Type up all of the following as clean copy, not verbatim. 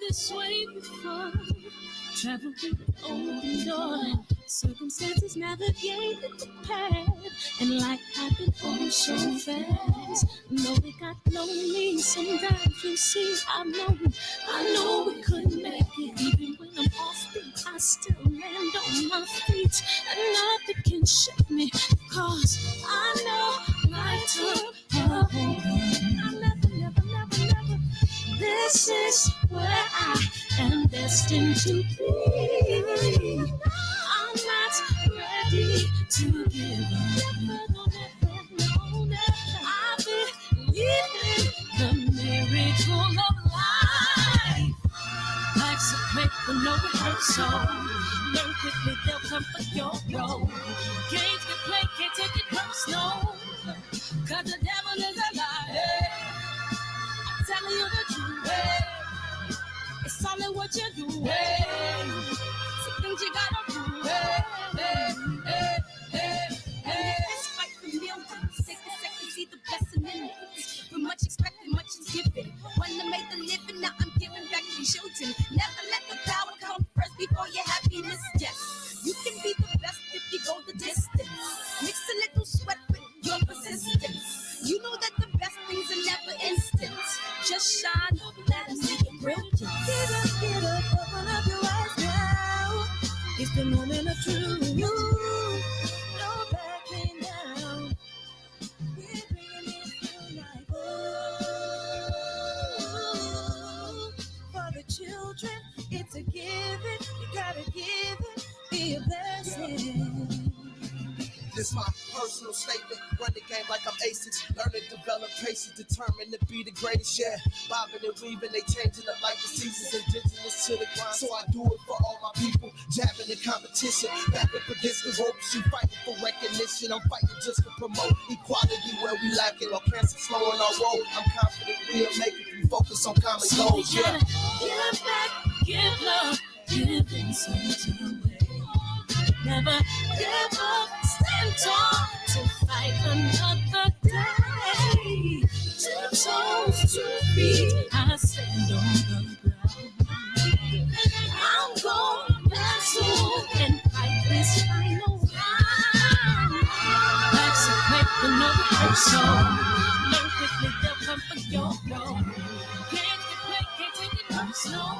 this way before. Travel through the open door. Circumstances navigated the path, and life happened all so fast. No, it got lonely. Sometimes you see, I know we couldn't make it. Even when I'm off beat, I still land on my feet, and nothing can shake me, cause I know life took a hold of me. I never. This is where I am destined to be. I'm not ready to give up. I believe in the miracle of life. Life's a play for no rehearsal. Learn quickly, they'll come for your role. Games get played, can't take it personal. Cause the devil is a liar. I'm telling you the truth. It's all in what you do. Some things you gotta do. Fight for millions. Take a second, see the blessing in it. From much expected, much is given. One to make the living, now I'm giving back to children. Never let the power come first before your happiness. Yes, you can be the best if you go the distance. Mix a little sweat with your persistence. You know that the best things are never instant. Just shine, let them see your brilliance. Get up, open up your eyes now. It's the moment of truth. No backing down. We're bringing it through like oh, for the children, it's a given. You gotta give it, be a blessing. This my personal statement. Run the game like I'm aces. Learn to develop patience, determined to be the greatest. Yeah, bobbing and weaving, they changing up like the seasons. Indigenous to the grind, so I do it for all my people. Jabbing the competition, back up against the ropes. You fighting for recognition. I'm fighting just to promote equality where we lack it. Or cancer slowing our road. I'm confident we'll make it. We focus on common goals. Yeah. Give back, give love, give insult away. Never give up, stand tall to fight another day. 2 toes, 2 feet, I stand on the ground. I'm going back soon and fight this final round. Life's a quick and no rehearsal. Learn quickly, they'll come for your role. Can't get played, can't take it personal.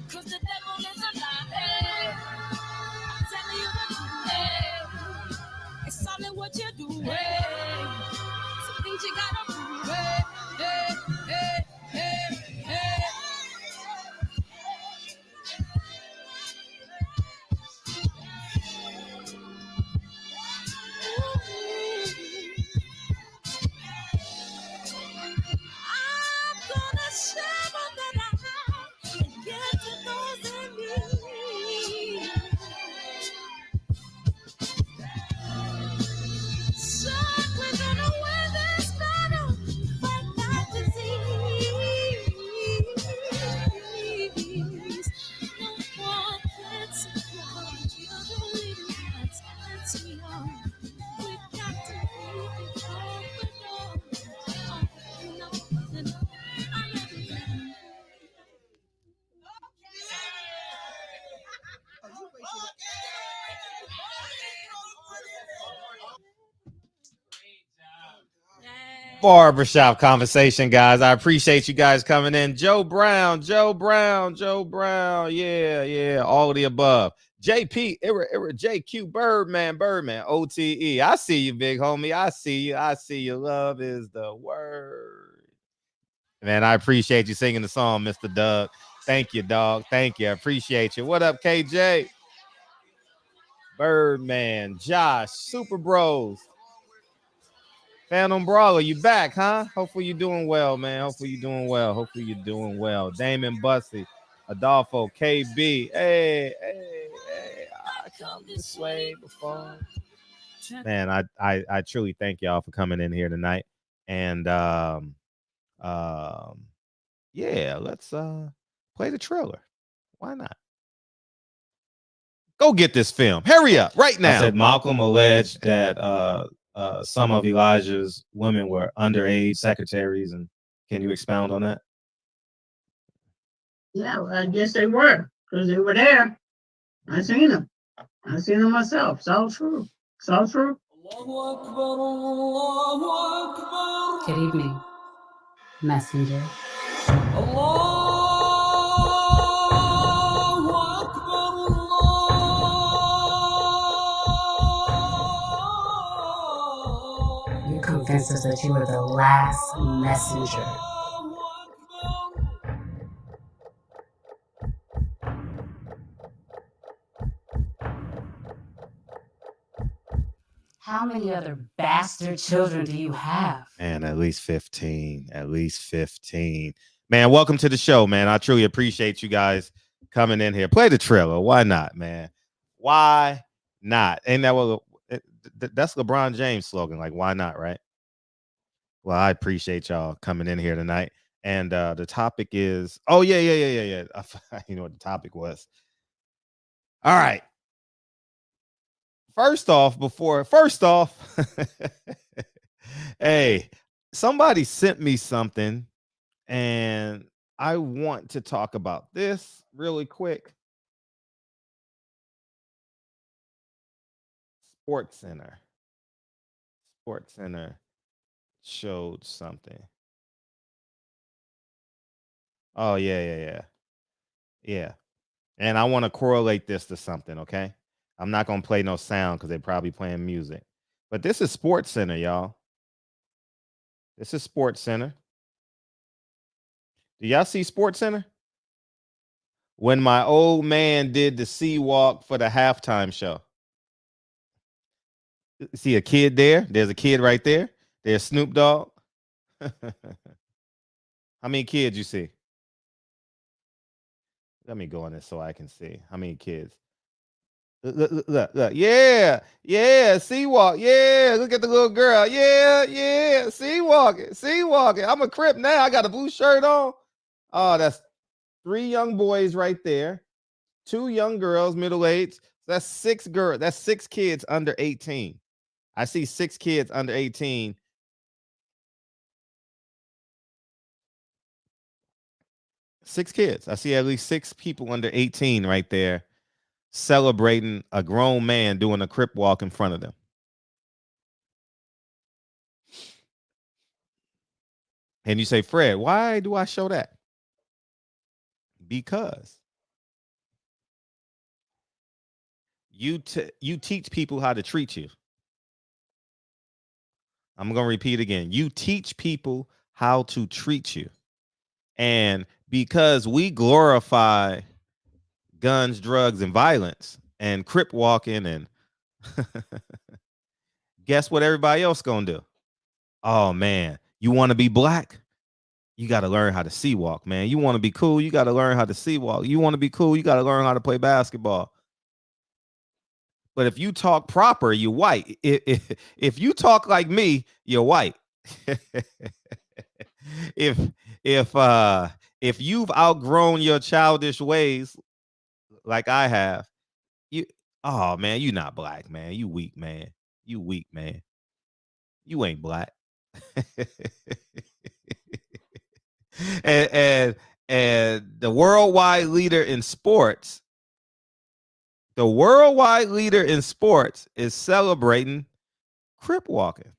Cause the devil is a liar. Telling you the truth, it's all in what you do. Some things you gotta do. I'm gonna share all that I have and give to those in need. So we're gonna win this battle, fight that disease. No more kids, you're the leader that's me on. We got to be Barbershop conversation, guys. I appreciate you guys coming in. Joe Brown. Yeah. All of the above. JP, JQ, Birdman, OTE. I see you, big homie. I see you. Love is the word. Man, I appreciate you singing the song, Mr. Doug. Thank you, dog. Thank you. I appreciate you. What up, KJ? Birdman, Josh, Super Bros. Phantom Brawler, you back, huh? Hopefully you're doing well, man. Hopefully you're doing well. Damon Bussy, Adolfo, KB. Hey, I come this way before. Man, I truly thank y'all for coming in here tonight. And yeah, let's play the trailer. Why not? Go get this film. Hurry up right now. I said Malcolm alleged that some of Elijah's women were underage secretaries, and can you expound on that? Yeah, well, I guess they were, because they were there. I seen them. I seen them myself. It's all true. It's all true. Good evening, messenger. You convinced us that you were the last messenger. How many other bastard children do you have? Man, at least 15. At least 15. Man, welcome to the show, man. I truly appreciate you guys coming in here. Play the trailer. Why not, man? Why not? Ain't that what that's LeBron James' slogan? Like, why not, right? Well, I appreciate y'all coming in here tonight. And the topic is, oh, yeah. You know what the topic was. All right. First off, hey, somebody sent me something and I want to talk about this really quick. Sports Center showed something. Oh, yeah. And I want to correlate this to something, okay? I'm not going to play no sound because they're probably playing music. But this is Sports Center, y'all. This is Sports Center. Do y'all see Sports Center? When my old man did the sea walk for the halftime show. See a kid there? There's a kid right there. There's Snoop Dogg. How many kids you see? Let me go on this so I can see. How many kids? Look. Yeah. Sea walk. Yeah. Look at the little girl. Yeah. Sea walking. I'm a Crip now. I got a blue shirt on. Oh, that's 3 young boys right there. 2 young girls, middle age. That's 6 girls. That's 6 kids under 18. I see 6 kids under 18. Six kids. I see at least 6 people under 18 right there celebrating a grown man doing a Crip walk in front of them. And you say, Fred, why do I show that? Because you teach people how to treat you. I'm going to repeat again. You teach people how to treat you. And because we glorify guns, drugs, and violence and Crip walking, and guess what everybody else going to do? Oh, man, you want to be black? You got to learn how to sea walk, man. You want to be cool? You got to learn how to sea walk. You want to be cool? You got to learn how to play basketball. But if you talk proper, you're white. If you talk like me, you're white. If you've outgrown your childish ways, like I have, oh man, you not black, man. You weak, man. You ain't black. and the worldwide leader in sports. The worldwide leader in sports is celebrating Crip walking.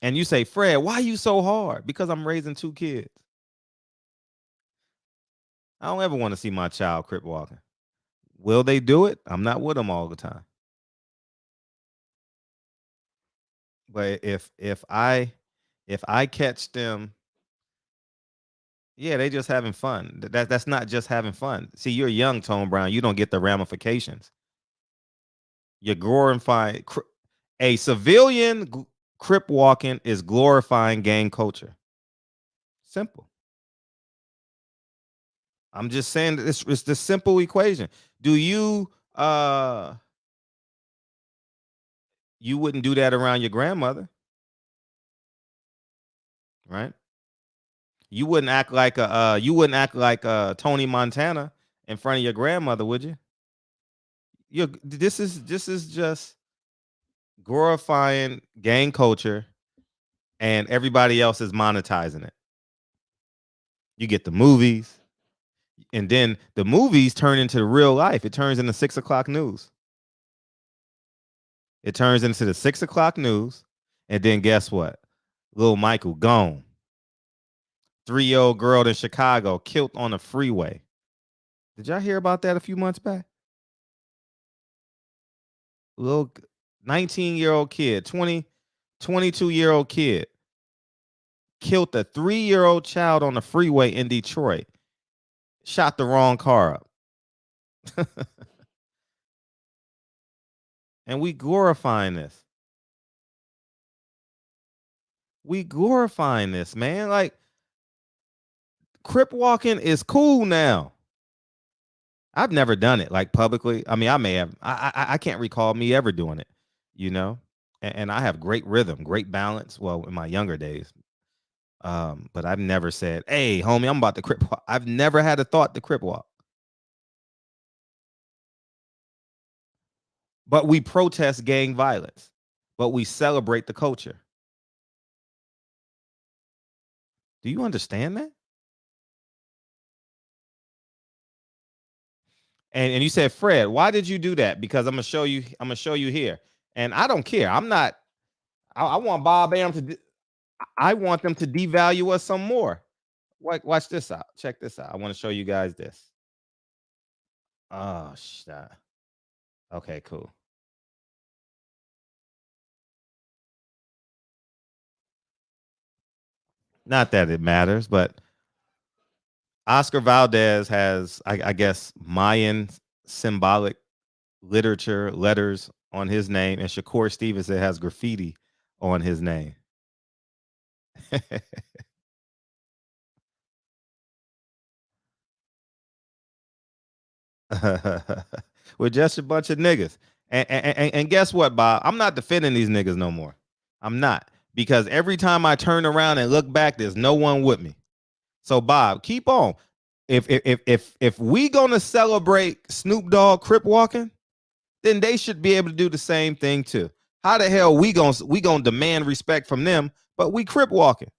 And you say, Fred, why are you so hard? Because I'm raising 2 kids. I don't ever want to see my child Crip walking. Will they do it? I'm not with them all the time. But if I catch them, yeah, they just having fun. That's not just having fun. See, you're young, Tone Brown. You don't get the ramifications. You're glorifying a civilian Crip walking is glorifying gang culture. Simple. I'm just saying that it's the simple equation. Do you you wouldn't do that around your grandmother, right? You wouldn't act like Tony Montana in front of your grandmother, would you? This is just glorifying gang culture, and everybody else is monetizing it. You get the movies, and then the movies turn into real life. It turns into 6 o'clock news. It turns into the 6 o'clock news, and then guess what? Little Michael gone. 3-year-old girl in Chicago killed on a freeway. Did y'all hear about that a few months back? Little 19-year-old kid, 22-year-old kid killed a 3-year-old child on the freeway in Detroit. Shot the wrong car up. And we glorifying this. We glorifying this, man. Like, crip walking is cool now. I've never done it like publicly. I mean, I may have. I can't recall me ever doing it, you know. And I have great rhythm, great balance. Well, in my younger days, but I've never said, "Hey, homie, I'm about to crip walk." I've never had a thought to crip walk. But we protest gang violence, but we celebrate the culture. Do you understand that? And you said, Fred, why did you do that? Because I'm gonna show you. I'm gonna show you here. And I don't care. I'm not. I want Bob Arum to. I want them to devalue us some more. Watch this out. Check this out. I want to show you guys this. Oh, shit. Okay, cool. Not that it matters, but Oscar Valdez has, I guess, Mayan symbolic literature letters on his name, and Shakur Stevenson has graffiti on his name. We're just a bunch of niggas. And guess what, Bob? I'm not defending these niggas no more. I'm not. Because every time I turn around and look back, there's no one with me. So, Bob, keep on. If we gonna celebrate Snoop Dogg crip walking, then they should be able to do the same thing too. How the hell we gonna demand respect from them, but we crip walking?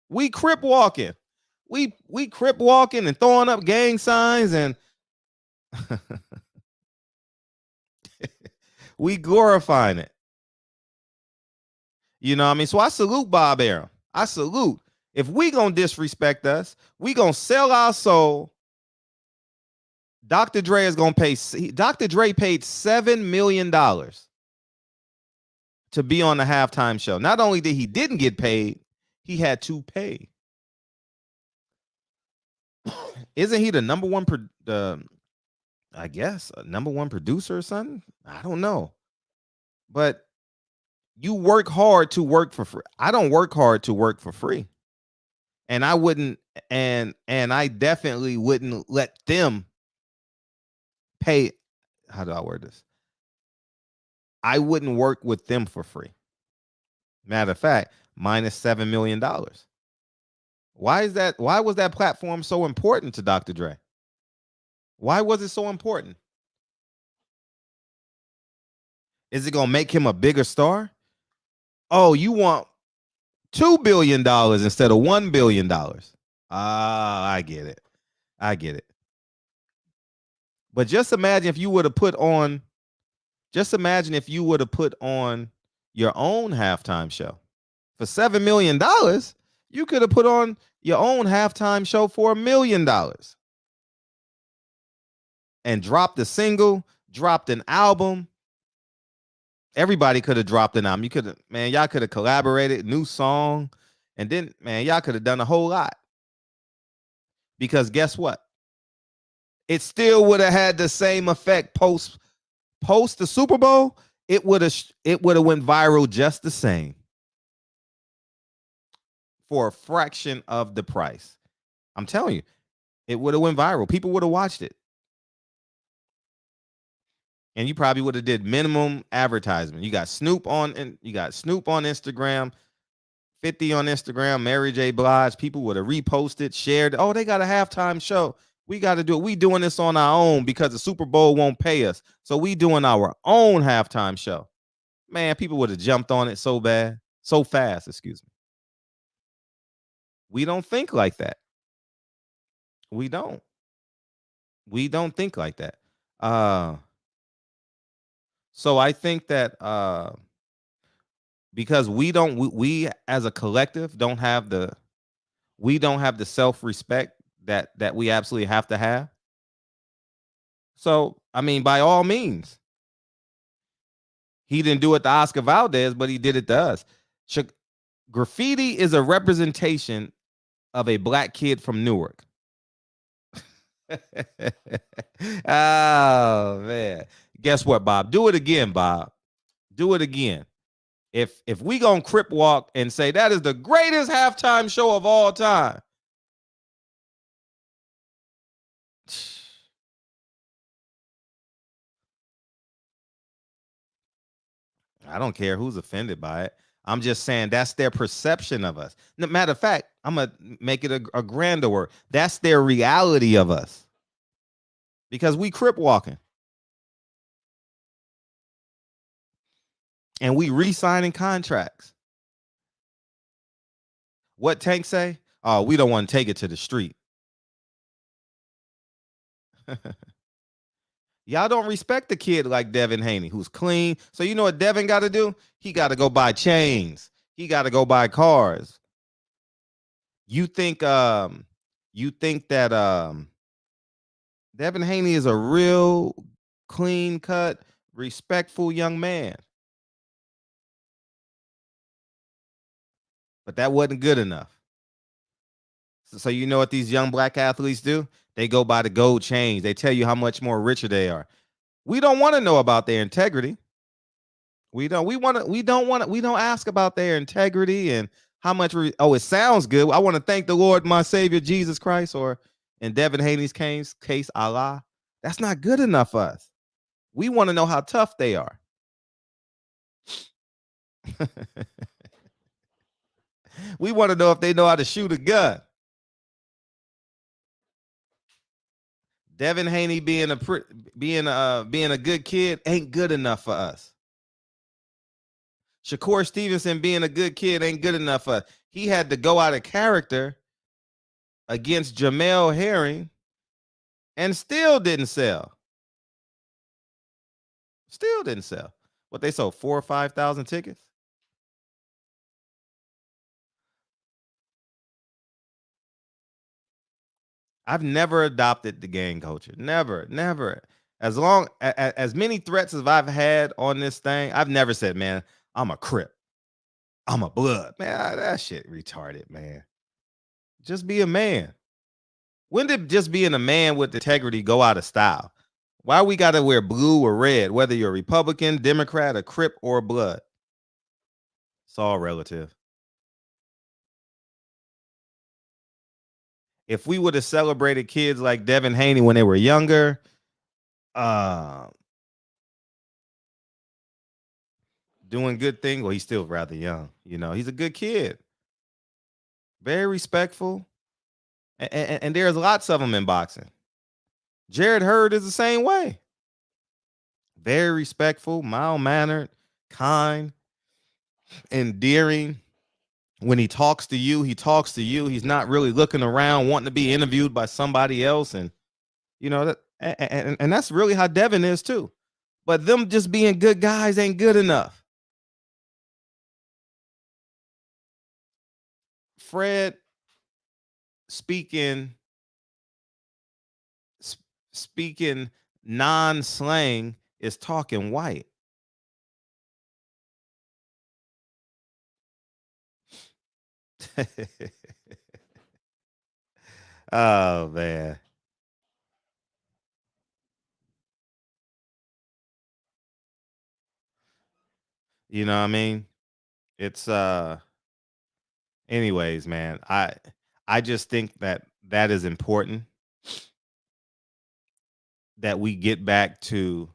We crip walking. We crip walking and throwing up gang signs, and we glorifying it. You know what I mean? So I salute Bob Arum. I salute. If we gonna disrespect us, we gonna sell our soul. Dr. Dre is gonna pay. Dr. Dre paid $7 million to be on the halftime show. Not only did he didn't get paid, he had to pay. Isn't he the number one? I guess number one producer or something. I don't know, but you work hard to work for free. I don't work hard to work for free. And I wouldn't, and I definitely wouldn't let them pay. How do I word this? I wouldn't work with them for free. Matter of fact, minus $7 million. Why is that? Why was that platform so important to Dr. Dre? Why was it so important? Is it gonna make him a bigger star? Oh, you want $2 billion instead of $1 billion. Ah, I get it. I get it. But just imagine if you would have put on, your own halftime show. For $7 million, you could have put on your own halftime show for $1 million. And dropped a single, dropped an album. Everybody could have dropped an album. You could have, man, y'all could have collaborated, new song, and then, man, y'all could have done a whole lot. Because guess what? It still would have had the same effect post the Super Bowl. It would have went viral just the same for a fraction of the price. I'm telling you, it would have went viral. People would have watched it. And you probably would have did minimum advertisement. You got Snoop on Instagram, 50 on Instagram, Mary J. Blige. People would have reposted, shared. Oh, they got a halftime show. We got to do it. We doing this on our own because the Super Bowl won't pay us. So we doing our own halftime show. Man, people would have jumped on it so fast, excuse me. We don't think like that. We don't. We don't think like that. So I think that because we as a collective don't have the self-respect that we absolutely have to have. So I mean, by all means, he didn't do it to Oscar Valdez, but he did it to us. Graffiti is a representation of a black kid from Newark. Oh man. Guess what, Bob? Do it again, Bob. Do it again. If we gonna crip walk and say that is the greatest halftime show of all time, I don't care who's offended by it. I'm just saying that's their perception of us. No, matter of fact, I'm gonna make it a grander word. That's their reality of us. Because we crip walking. And we re-signing contracts. What Tank say? Oh, we don't want to take it to the street. Y'all don't respect the kid like Devin Haney, who's clean. So you know what Devin got to do? He got to go buy chains. He got to go buy cars. You think that Devin Haney is a real clean cut, respectful young man. But that wasn't good enough. So you know what these young black athletes do? They go buy the gold chains. They tell you how much more richer they are. We don't want to know about their integrity. We don't ask about their integrity and how much. It sounds good. I want to thank the Lord, my Savior, Jesus Christ, or in Devin Haney's case, Allah. That's not good enough for us. We want to know how tough they are. We want to know if they know how to shoot a gun. Devin Haney being a good kid ain't good enough for us. Shakur Stevenson being a good kid ain't good enough for us. He had to go out of character against Jamel Herring and still didn't sell. Still didn't sell. What, they sold 4,000 or 5,000 tickets? I've never adopted the gang culture. Never. As many threats as I've had on this thing, I've never said, man, I'm a Crip. I'm a Blood. Man, that shit retarded, man. Just be a man. When did just being a man with integrity go out of style? Why we got to wear blue or red, whether you're a Republican, Democrat, a Crip, or a Blood? It's all relative. If we would have celebrated kids like Devin Haney when they were younger, doing good things. Well, he's still rather young. You know, he's a good kid. Very respectful. And there's lots of them in boxing. Jared Hurd is the same way. Very respectful, mild-mannered, kind, endearing. When he talks to you, He's not really looking around wanting to be interviewed by somebody else. And, you know, and that's really how Devin is too. But them just being good guys ain't good enough. Fred speaking non-slang is talking white. Oh man. You know what I mean? It's anyways, man. I just think that is important, that we get back to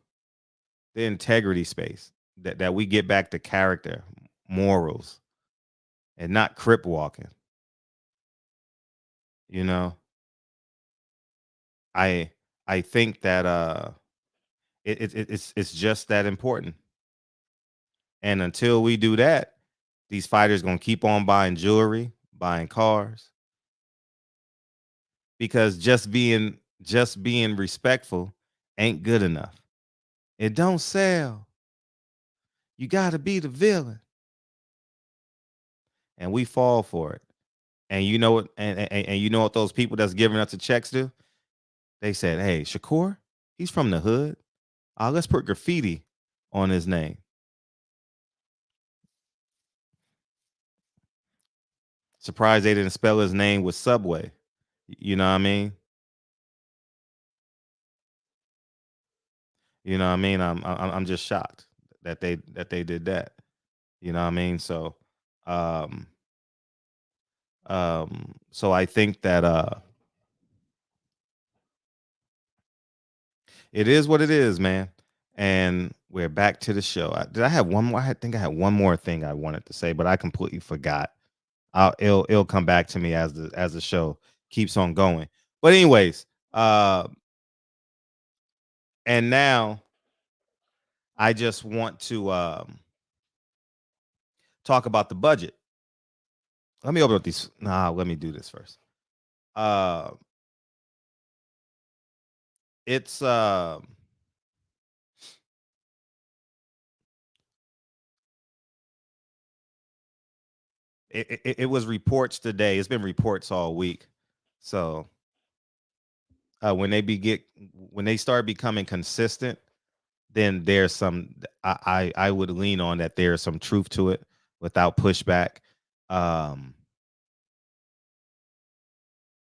the integrity space, that we get back to character, morals, and not crip walking. You know, I think that it's just that important. And until we do that, these fighters gonna keep on buying jewelry, buying cars, because just being respectful ain't good enough. It don't sell. You got to be the villain. And we fall for it. And you know what? And you know what those people that's giving us the checks do? They said, "Hey, Shakur, he's from the hood. Let's put graffiti on his name." Surprised they didn't spell his name with Subway. You know what I mean? You know what I mean? I'm just shocked that they did that. You know what I mean? So, so I think that it is what it is, man. And we're back to the show. Did I have one more? I think I had one more thing I wanted to say, but I completely forgot. It'll come back to me as the show keeps on going. But anyways, and now I just want to talk about the budget. Let me open up these. Let me do this first. It's it was reports today. It's been reports all week. So when they start becoming consistent, then there's some I would lean on that there's some truth to it without pushback.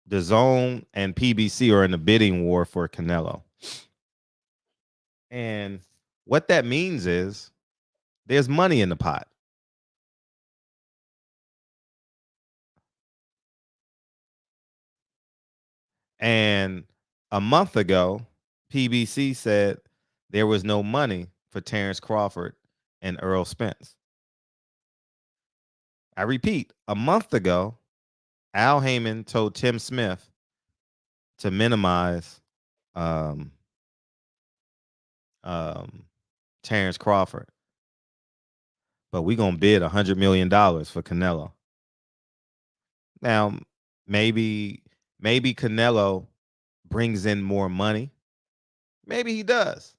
The Zone and PBC are in a bidding war for Canelo. And what that means is there's money in the pot. And a month ago, PBC said there was no money for Terrence Crawford and Earl Spence. I repeat, a month ago, Al Haymon told Tim Smith to minimize Terrence Crawford. But we're going to bid $100 million for Canelo. Now, maybe Canelo brings in more money. Maybe he does.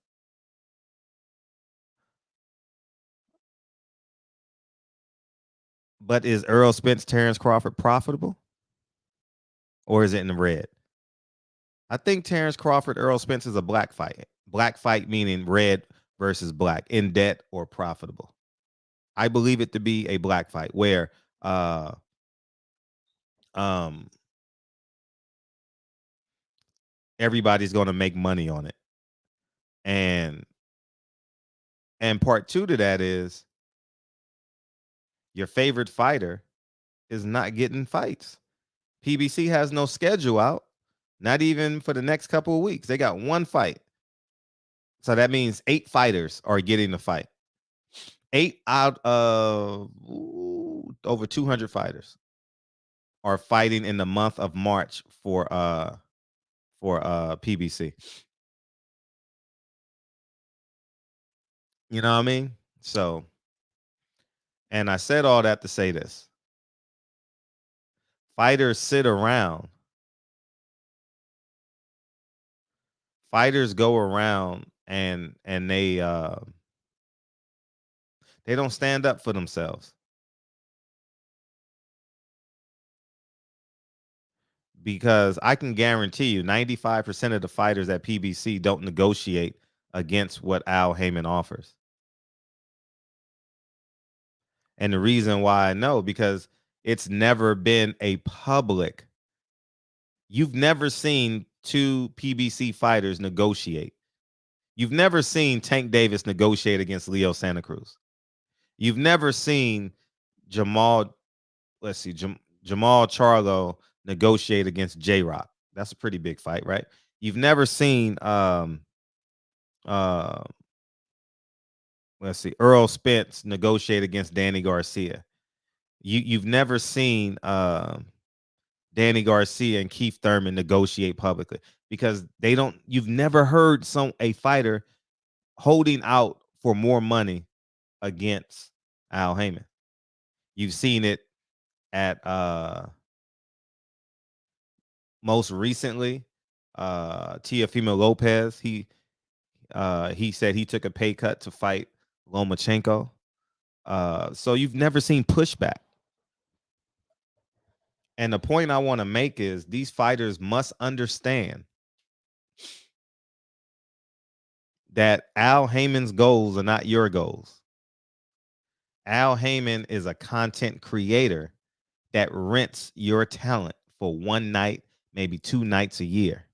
But is Earl Spence, Terrence Crawford profitable? Or is it in the red? I think Terrence Crawford, Earl Spence is a black fight. Black fight meaning red versus black, in debt or profitable. I believe it to be a black fight where everybody's going to make money on it. And part two to that is your favorite fighter is not getting fights. PBC has no schedule out, not even for the next couple of weeks. They got one fight. So that means 8 fighters are getting the fight. 8 out of over 200 fighters are fighting in the month of March for PBC. You know what I mean? So, and I said all that to say this. Fighters sit around. Fighters go around and they don't stand up for themselves. Because I can guarantee you 95% of the fighters at PBC don't negotiate against what Al Haymon offers. And the reason why I know, because it's never been a public. You've never seen 2 PBC fighters negotiate. You've never seen Tank Davis negotiate against Leo Santa Cruz. You've never seen Jamal Charlo negotiate against J-Rock. That's a pretty big fight, right? You've never seen Earl Spence negotiate against Danny Garcia. You've never seen Danny Garcia and Keith Thurman negotiate publicly, because you've never heard a fighter holding out for more money against Al Haymon. You've seen it at most recently, Teofimo Lopez, he said he took a pay cut to fight Lomachenko. So you've never seen pushback. And the point I want to make is these fighters must understand that Al Haymon's goals are not your goals. Al Haymon is a content creator that rents your talent for one night, maybe 2 nights a year.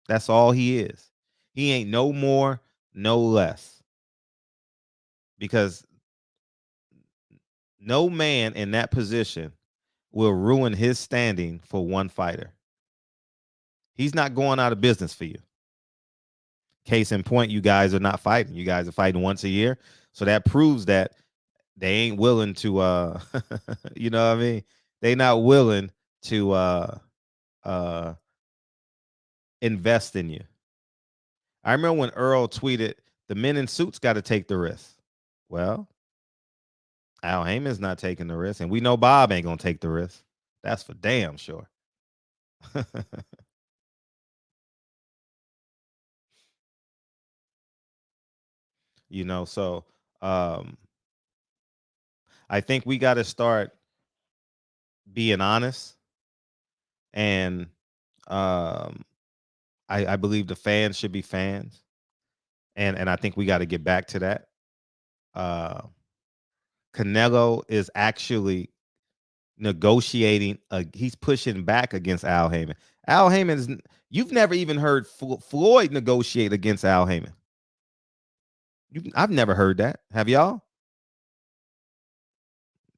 That's all he is. He ain't no more, no less. Because no man in that position will ruin his standing for one fighter. He's not going out of business for you. Case in point, you guys are not fighting. You guys are fighting once a year. So that proves that they ain't willing to you know what I mean? They not willing to invest in you. I remember when Earl tweeted, the men in suits got to take the risk. Well, Al Haymon's not taking the risk, and we know Bob ain't gonna take the risk. That's for damn sure. You know, so I think we got to start being honest, and I believe the fans should be fans, and I think we got to get back to that. Canelo is actually negotiating. He's pushing back against Al Haymon. Al Haymon is. You've never even heard Floyd negotiate against Al Haymon. I've never heard that. Have y'all?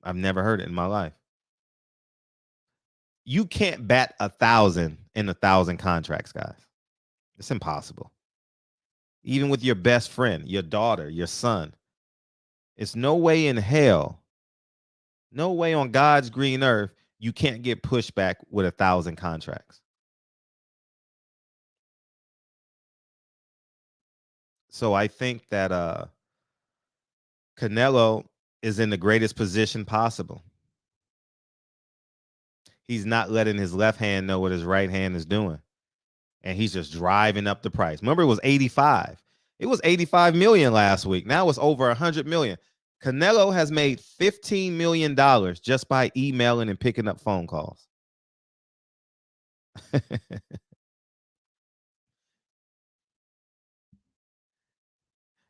I've never heard it in my life. You can't bat 1,000 in 1,000 contracts, guys. It's impossible. Even with your best friend, your daughter, your son. It's no way in hell, no way on God's green earth, you can't get pushed back with 1,000 contracts. So I think that Canelo is in the greatest position possible. He's not letting his left hand know what his right hand is doing. And he's just driving up the price. Remember, it was 85. It was 85 million last week. Now it's over 100 million. Canelo has made $15 million just by emailing and picking up phone calls.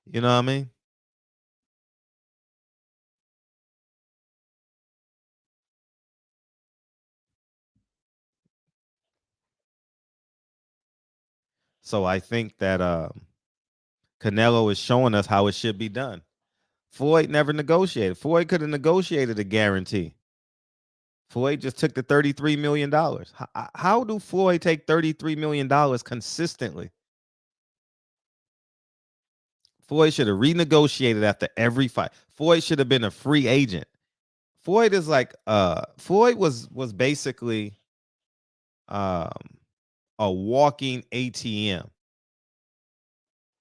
You know what I mean? So I think that Canelo is showing us how it should be done. Floyd never negotiated. Floyd could have negotiated a guarantee. Floyd just took the $33 million. How do Floyd take $33 million consistently? Floyd should have renegotiated after every fight. Floyd should have been a free agent. Floyd is like Floyd was basically a walking ATM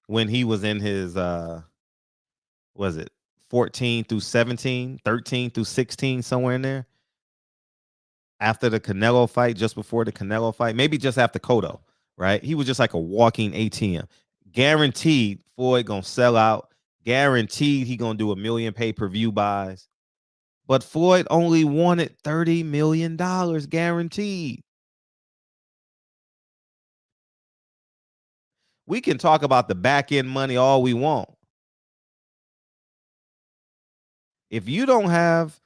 when he was in his was it 14 through 17, 13 through 16, somewhere in there. After the Canelo fight, just before the Canelo fight, maybe just after Cotto, right? He was just like a walking ATM. Guaranteed Floyd gonna sell out. Guaranteed he gonna do 1 million pay-per-view buys. But Floyd only wanted $30 million guaranteed. We can talk about the back end money all we want. If you don't have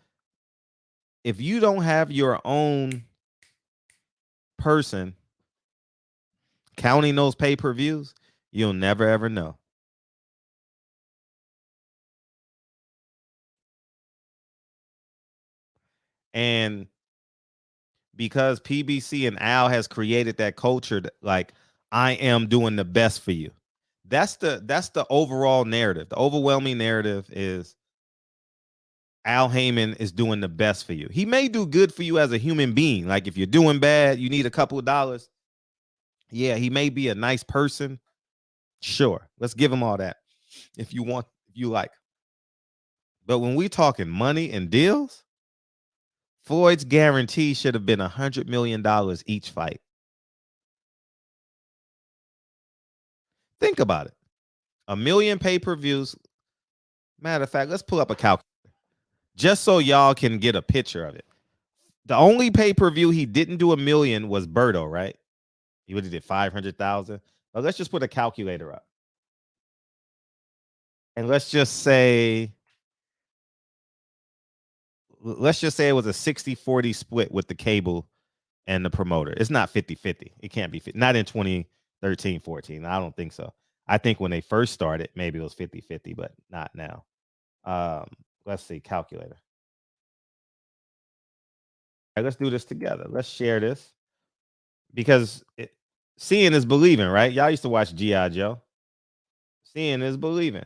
your own person counting those pay-per-views, you'll never ever know. And because PBC and Al has created that culture that, like, I am doing the best for you. That's the overall narrative. The overwhelming narrative is Al Haymon is doing the best for you. He may do good for you as a human being. Like if you're doing bad, you need a couple of dollars. Yeah, he may be a nice person. Sure. Let's give him all that. If you want, if you like. But when we talking money and deals, Floyd's guarantee should have been $100 million each fight. Think about it. 1 million pay-per-views. Matter of fact, let's pull up a calculator just so y'all can get a picture of it. The only pay-per-view he didn't do 1 million was Berto, right? He would have did 500,000. But let's just put a calculator up. And let's just say it was a 60-40 split with the cable and the promoter. It's not 50-50. It can't be 50. Not in 2013, 14. I don't think so. I think when they first started, maybe it was 50-50, but not now. Let's see, calculator. All right, let's do this together. Let's share this because seeing is believing, right? Y'all used to watch G.I. Joe. Seeing is believing.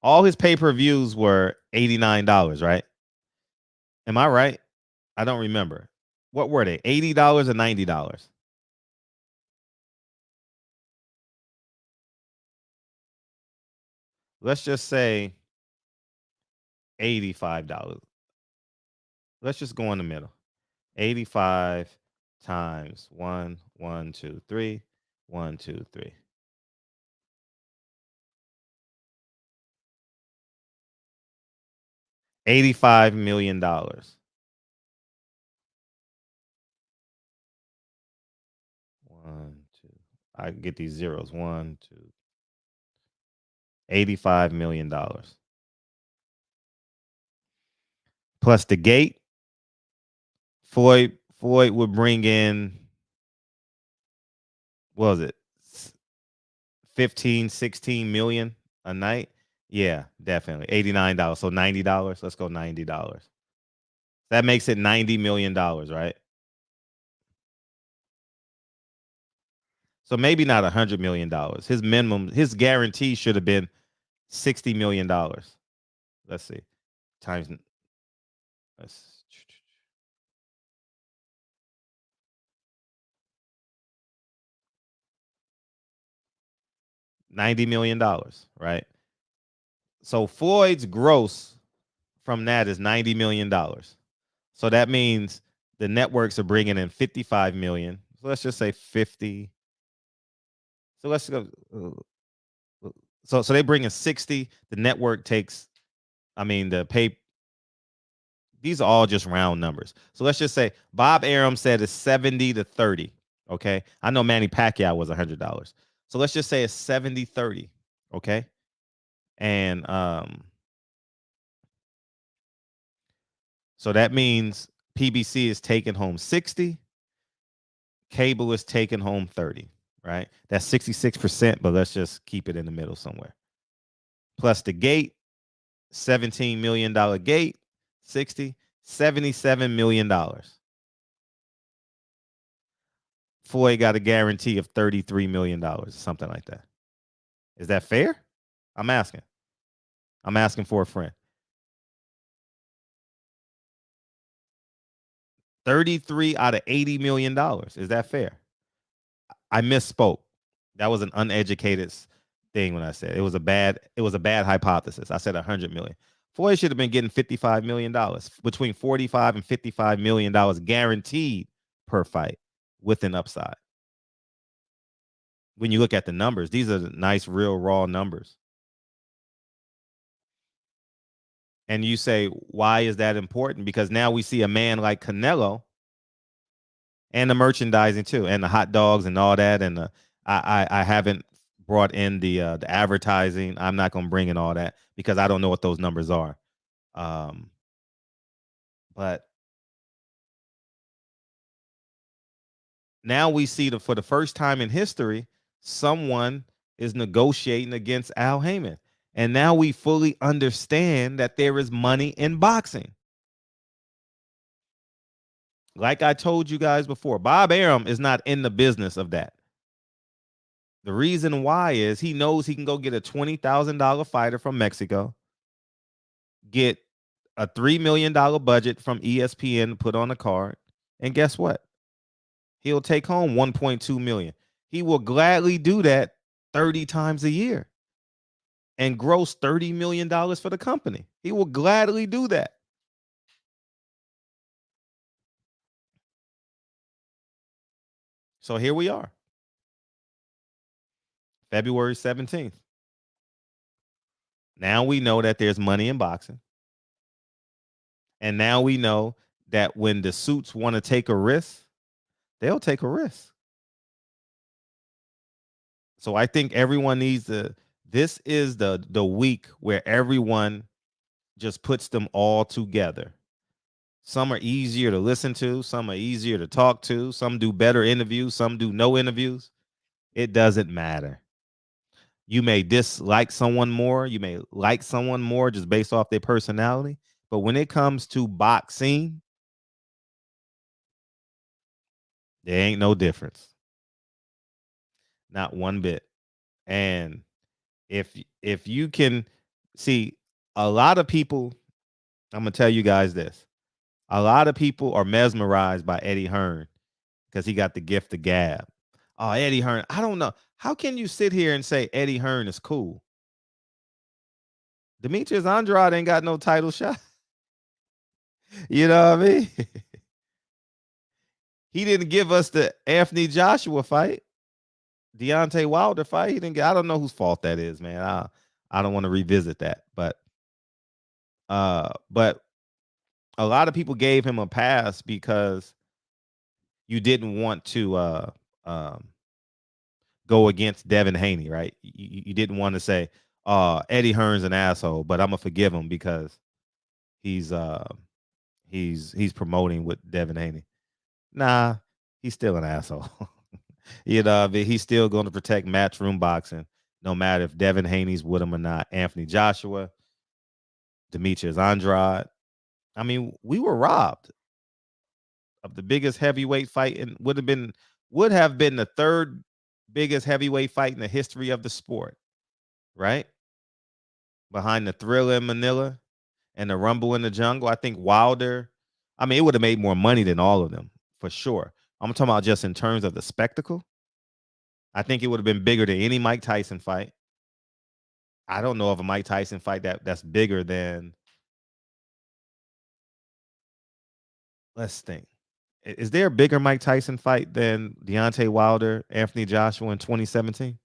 All his pay-per-views were $89, right? Am I right? I don't remember. What were they? $80 or $90? Let's just say $85. Let's just go in the middle. 85 times 1, 1, 2, 3, 1, 2, 3. $85 million. 1, 2. I can get these zeros. 1, 2. $85 million. Plus the gate. Floyd would bring in, what was it? 15, 16 million a night. Yeah, definitely. $89. So $90. Let's go $90. That makes it $90 million, right? So maybe not $100 million. His minimum, his guarantee should have been $60 million. Let's see. Times, let's, $90 million, right? So Floyd's gross from that is $90 million. So that means the networks are bringing in 55 million. So let's just say 50. So let's go. So they bring in 60. The network takes, the pay. These are all just round numbers. So let's just say Bob Arum said it's 70-30. Okay. I know Manny Pacquiao was $100. So let's just say it's 70-30. Okay. And so that means PBC is taking home 60. Cable is taking home 30, right? That's 66%, but let's just keep it in the middle somewhere. Plus the gate, $17 million gate, 60, $77 million. Floyd got a guarantee of $33 million, something like that. Is that fair? I'm asking. I'm asking for a friend. 33 out of $80 million. Is that fair? I misspoke. That was an uneducated thing when I said it was a bad hypothesis. I said 100 million. Floyd should have been getting $55 million, between $45 and $55 million guaranteed per fight with an upside. When you look at the numbers, these are the nice, real, raw numbers. And you say, why is that important? Because now we see a man like Canelo and the merchandising too, and the hot dogs and all that. And I haven't brought in the advertising. I'm not going to bring in all that because I don't know what those numbers are. But now we see that for the first time in history, someone is negotiating against Al Haymon. And now we fully understand that there is money in boxing. Like I told you guys before, Bob Arum is not in the business of that. The reason why is he knows he can go get a $20,000 fighter from Mexico, get a $3 million budget from ESPN to put on a card, and guess what? He'll take home $1.2 million. He will gladly do that 30 times a year and gross $30 million for the company. He will gladly do that. So here we are. February 17th. Now we know that there's money in boxing. And now we know that when the suits want to take a risk, they'll take a risk. So I think everyone needs to, this is the week where everyone just puts them all together. Some are easier to listen to, some are easier to talk to, some do better interviews, some do no interviews. It doesn't matter. You may dislike someone more, you may like someone more just based off their personality, but when it comes to boxing, there ain't no difference. Not one bit. And if you can see, a lot of people, I'm gonna tell you guys this. A lot of people are mesmerized by Eddie Hearn because he got the gift of gab. Oh, Eddie Hearn. I don't know. How can you sit here and say Eddie Hearn is cool? Demetrius Andrade ain't got no title shot. You know what I mean? He didn't give us the Anthony Joshua fight, Deontay Wilder fight. He didn't get. I don't know whose fault that is, man. I don't want to revisit that, but a lot of people gave him a pass because you didn't want to go against Devin Haney, right? You didn't want to say, Eddie Hearn's an asshole, but I'm gonna forgive him because he's promoting with Devin Haney. Nah, he's still an asshole. You know, he's still going to protect matchroom boxing, no matter if Devin Haney's with him or not. Anthony Joshua, Demetrius Andrade. I mean, we were robbed of the biggest heavyweight fight, and would have been the third biggest heavyweight fight in the history of the sport, right? Behind the Thriller in Manila and the Rumble in the Jungle. I think Wilder, I mean, it would have made more money than all of them, for sure. I'm talking about just in terms of the spectacle. I think it would have been bigger than any Mike Tyson fight. I don't know of a Mike Tyson fight that's bigger than, let's think. Is there a bigger Mike Tyson fight than Deontay Wilder, Anthony Joshua in 2017?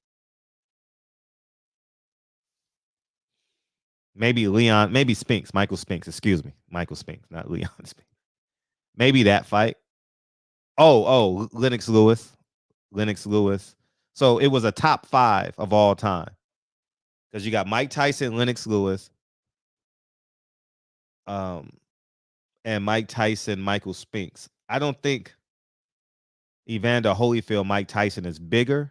Maybe Michael Spinks, excuse me. Michael Spinks, not Leon Spinks. Maybe that fight. Oh, Lennox Lewis. So it was a top 5 of all time. Because you got Mike Tyson, Lennox Lewis, and Mike Tyson, Michael Spinks. I don't think Evander Holyfield, Mike Tyson is bigger,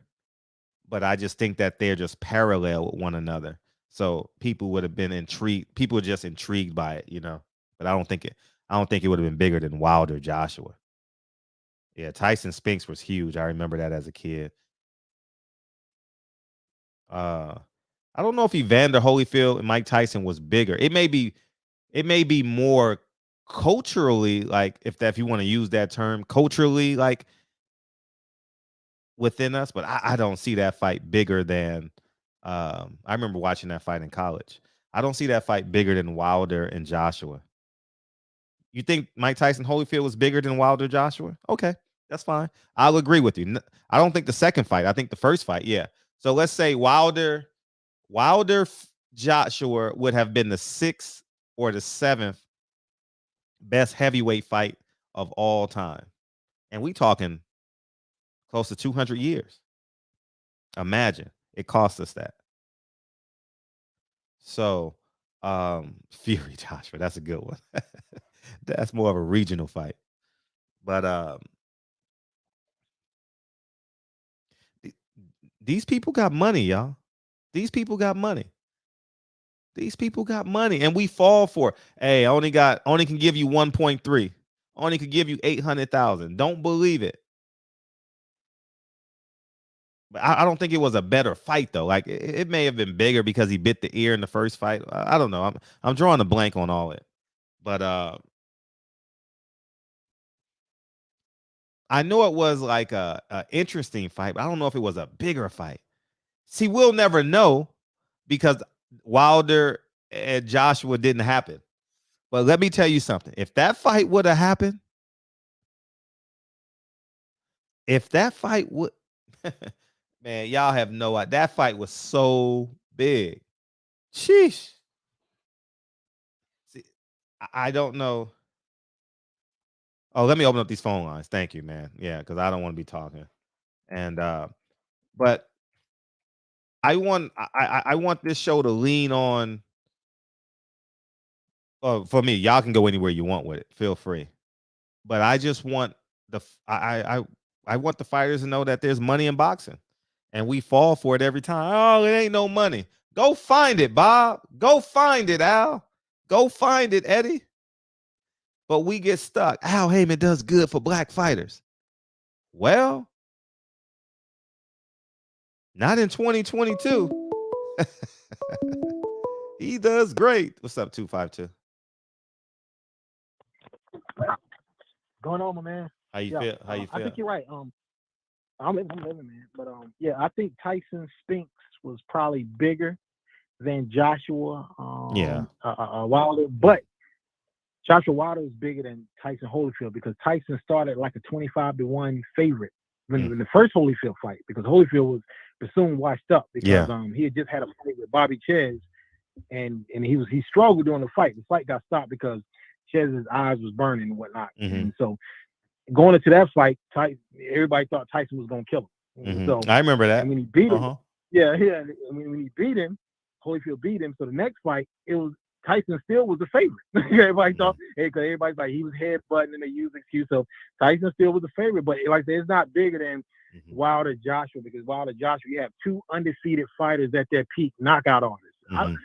but I just think that they're just parallel with one another. So people would have been intrigued. People were just intrigued by it, you know. But I don't think it would have been bigger than Wilder Joshua. Yeah, Tyson Spinks was huge. I remember that as a kid. I don't know if Evander Holyfield and Mike Tyson was bigger. It may be more culturally, like if you want to use that term, culturally, like within us, but I don't see that fight bigger than I remember watching that fight in college. I don't see that fight bigger than Wilder and Joshua. You think Mike Tyson Holyfield was bigger than Wilder Joshua? Okay, that's fine. I'll agree with you. I don't think the second fight. I think the first fight, yeah. So let's say Wilder Joshua would have been the 6th or the 7th best heavyweight fight of all time. And we talking close to 200 years. Imagine it cost us that. So, Fury Joshua, that's a good one. That's more of a regional fight. But these people got money, y'all. These people got money. And we fall for it. Hey, only can give you 1.3. Only could give you 800,000. Don't believe it. But I don't think it was a better fight though. Like it may have been bigger because he bit the ear in the first fight. I don't know. I'm drawing a blank on all it. But I know it was like a interesting fight, but I don't know if it was a bigger fight. See, we'll never know because Wilder and Joshua didn't happen. But let me tell you something. If that fight would have happened, Man, y'all have no idea. That fight was so big. Sheesh. See, I don't know. Oh, let me open up these phone lines. Thank you, man. Yeah, because I don't want to be talking. And but I want this show to lean on. For me, y'all can go anywhere you want with it. Feel free. But I just want I want the fighters to know that there's money in boxing, and we fall for it every time. Oh, it ain't no money. Go find it, Bob. Go find it, Al. Go find it, Eddie. But we get stuck. Al Haymon does good for black fighters. Well, not in 2022. He does great. What's up, 252? Going on, my man. How you feel? How you feel? I think you're right. I'm living, man. But yeah, I think Tyson Spinks was probably bigger than Joshua Wilder, but Joshua Wilder was bigger than Tyson Holyfield because Tyson started like a 25-1 favorite when the first Holyfield fight, because Holyfield was soon washed up because he had just had a fight with Bobby Ches, and he struggled during the fight. The fight got stopped because Chez's eyes was burning and whatnot. And so going into that fight, everybody thought Tyson was gonna kill him. So I remember that. And when he beat him, when he beat him, Holyfield beat him. So the next fight, it was Tyson still was the favorite. Everybody thought, because everybody's like he was headbutting and they used the excuse. So Tyson still was the favorite, but like I said, it's not bigger than Wilder Joshua, because Wilder Joshua, you have two undefeated fighters at their peak knockout artists. I